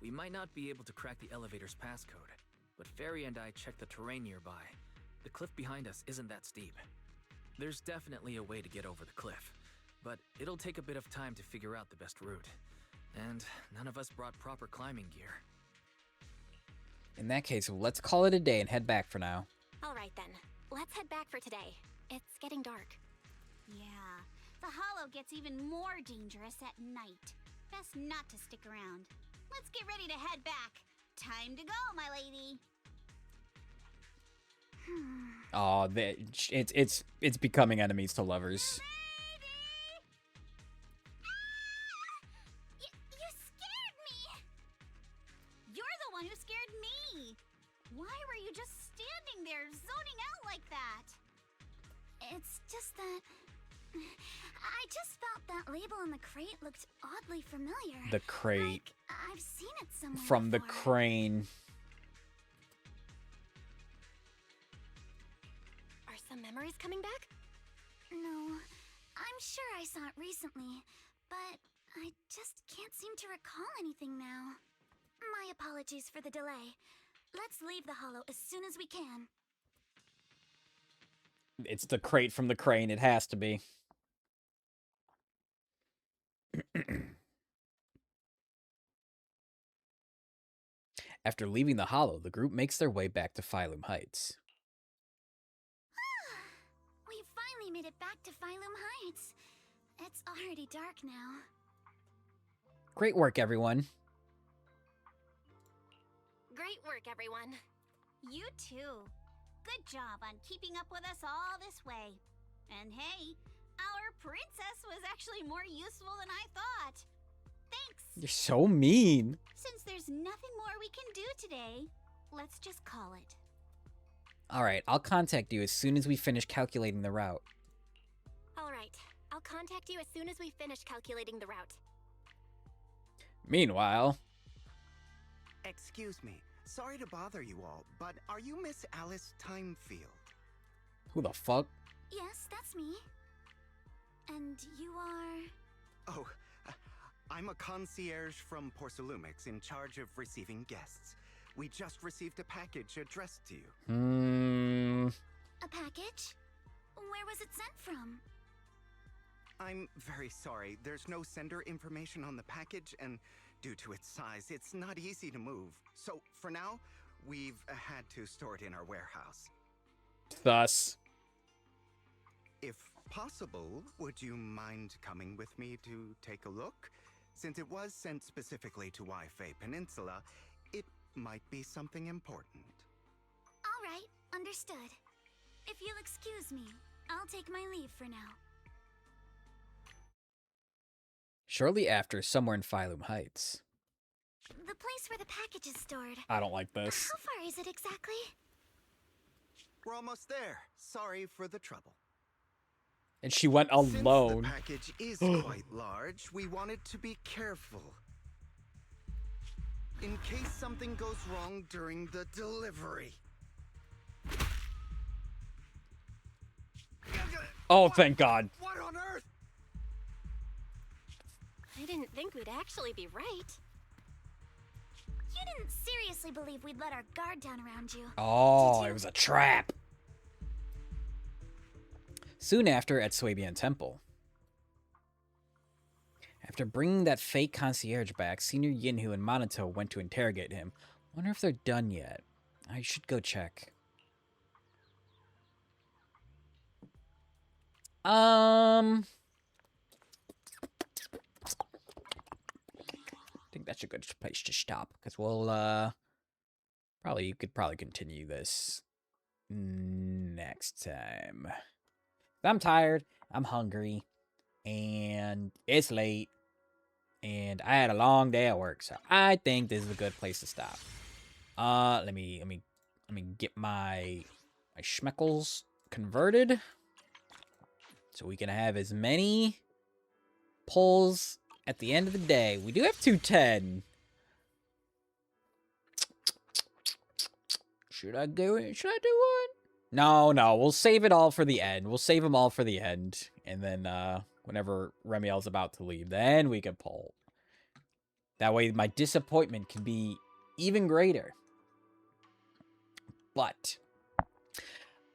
We might not be able to crack the elevator's passcode, but Fairy and I checked the terrain nearby. The cliff behind us isn't that steep. There's definitely a way to get over the cliff, but it'll take a bit of time to figure out the best route. And none of us brought proper climbing gear. In that case, let's call it a day and head back for now. All right then, let's head back for today. It's getting dark. Yeah, the hollow gets even more dangerous at night. Best not to stick around. Let's get ready to head back. Time to go, my lady. Oh, it's becoming enemies to lovers. You scared me! You're the one who scared me! Why were you just standing there, zoning out like that? It's just that... I just felt that label on the crate looked oddly familiar. The crate. Like I've seen it somewhere From the before. crane. Are some memories coming back? No, I'm sure I saw it recently, but I just can't seem to recall anything now. My apologies for the delay. Let's leave the hollow as soon as we can. It's the crate from the crane. It has to be. After leaving the hollow, the group makes their way back to Phylum Heights. We finally made it back to Phylum Heights. It's already dark now. Great work, everyone. Great work, everyone. You too. Good job on keeping up with us all this way. And hey, our princess was actually more useful than I thought. Thanks Relax. You're so mean. Since there's nothing more we can do today, let's just call it. Alright, I'll contact you as soon as we finish calculating the route. Alright, I'll contact you as soon as we finish calculating the route. Meanwhile... Excuse me. Sorry to bother you all, but are you Miss Alice Timefield? Who the fuck? Yes, that's me. And you are... Oh, I'm a concierge from Porcelumix in charge of receiving guests. We just received a package addressed to you. A package? Where was it sent from? I'm very sorry. There's no sender information on the package, and due to its size, it's not easy to move. So, for now, we've had to store it in our warehouse. Thus. If possible, would you mind coming with me to take a look? Since it was sent specifically to Wi-Fi Peninsula, it might be something important. All right, understood. If you'll excuse me, I'll take my leave for now. Shortly after, somewhere in Phylum Heights. The place where the package is stored. I don't like this. How far is it exactly? We're almost there. Sorry for the trouble. And she went alone. Since the package is quite large, we wanted to be careful. In case something goes wrong during the delivery. Oh, thank God. What on earth? I didn't think we'd actually be right. You didn't seriously believe we'd let our guard down around you. Oh, it was a trap. Soon after, at Swabian Temple. After bringing that fake concierge back, Senior Yinhu and Minato went to interrogate him. Wonder if they're done yet. I should go check. I think that's a good place to stop, because we'll, you could probably continue this next time. I'm tired, I'm hungry, and it's late, and I had a long day at work, so I think this is a good place to stop. Let me get my schmeckles converted, so we can have as many pulls at the end of the day. We do have 210. Should I do it? Should I do one? No, we'll save it all for the end. We'll save them all for the end. And then, whenever Remiel's about to leave, then we can pull. That way, my disappointment can be even greater. But,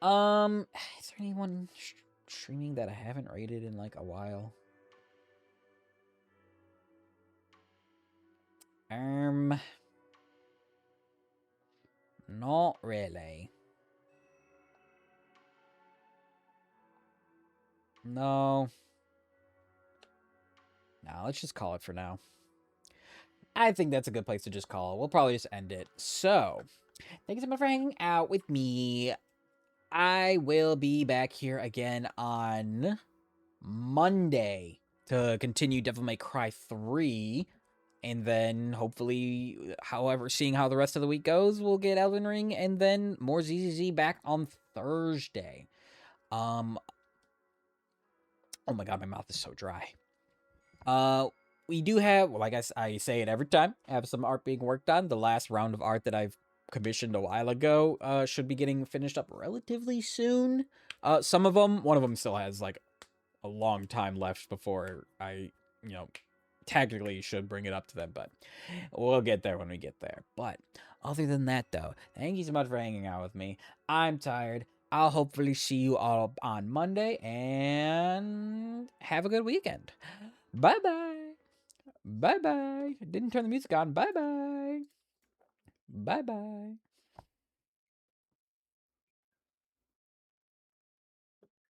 is there anyone streaming that I haven't rated in, like, a while? Not really. No. Nah, let's just call it for now. I think that's a good place to just call it. We'll probably just end it. So, thank you so much for hanging out with me. I will be back here again on Monday to continue Devil May Cry 3. And then, hopefully, seeing how the rest of the week goes, we'll get Elden Ring, and then more ZZZ back on Thursday. Oh my god, my mouth is so dry. We do have, well, I guess I say it every time, have some art being worked on. The last round of art that I've commissioned a while ago should be getting finished up relatively soon. Some of them, one of them still has, like, a long time left before I, technically should bring it up to them, but we'll get there when we get there. But other than that, though, thank you so much for hanging out with me. I'm tired. I'll hopefully see you all on Monday, and have a good weekend. Bye-bye. Bye-bye. Didn't turn the music on. Bye-bye. Bye-bye.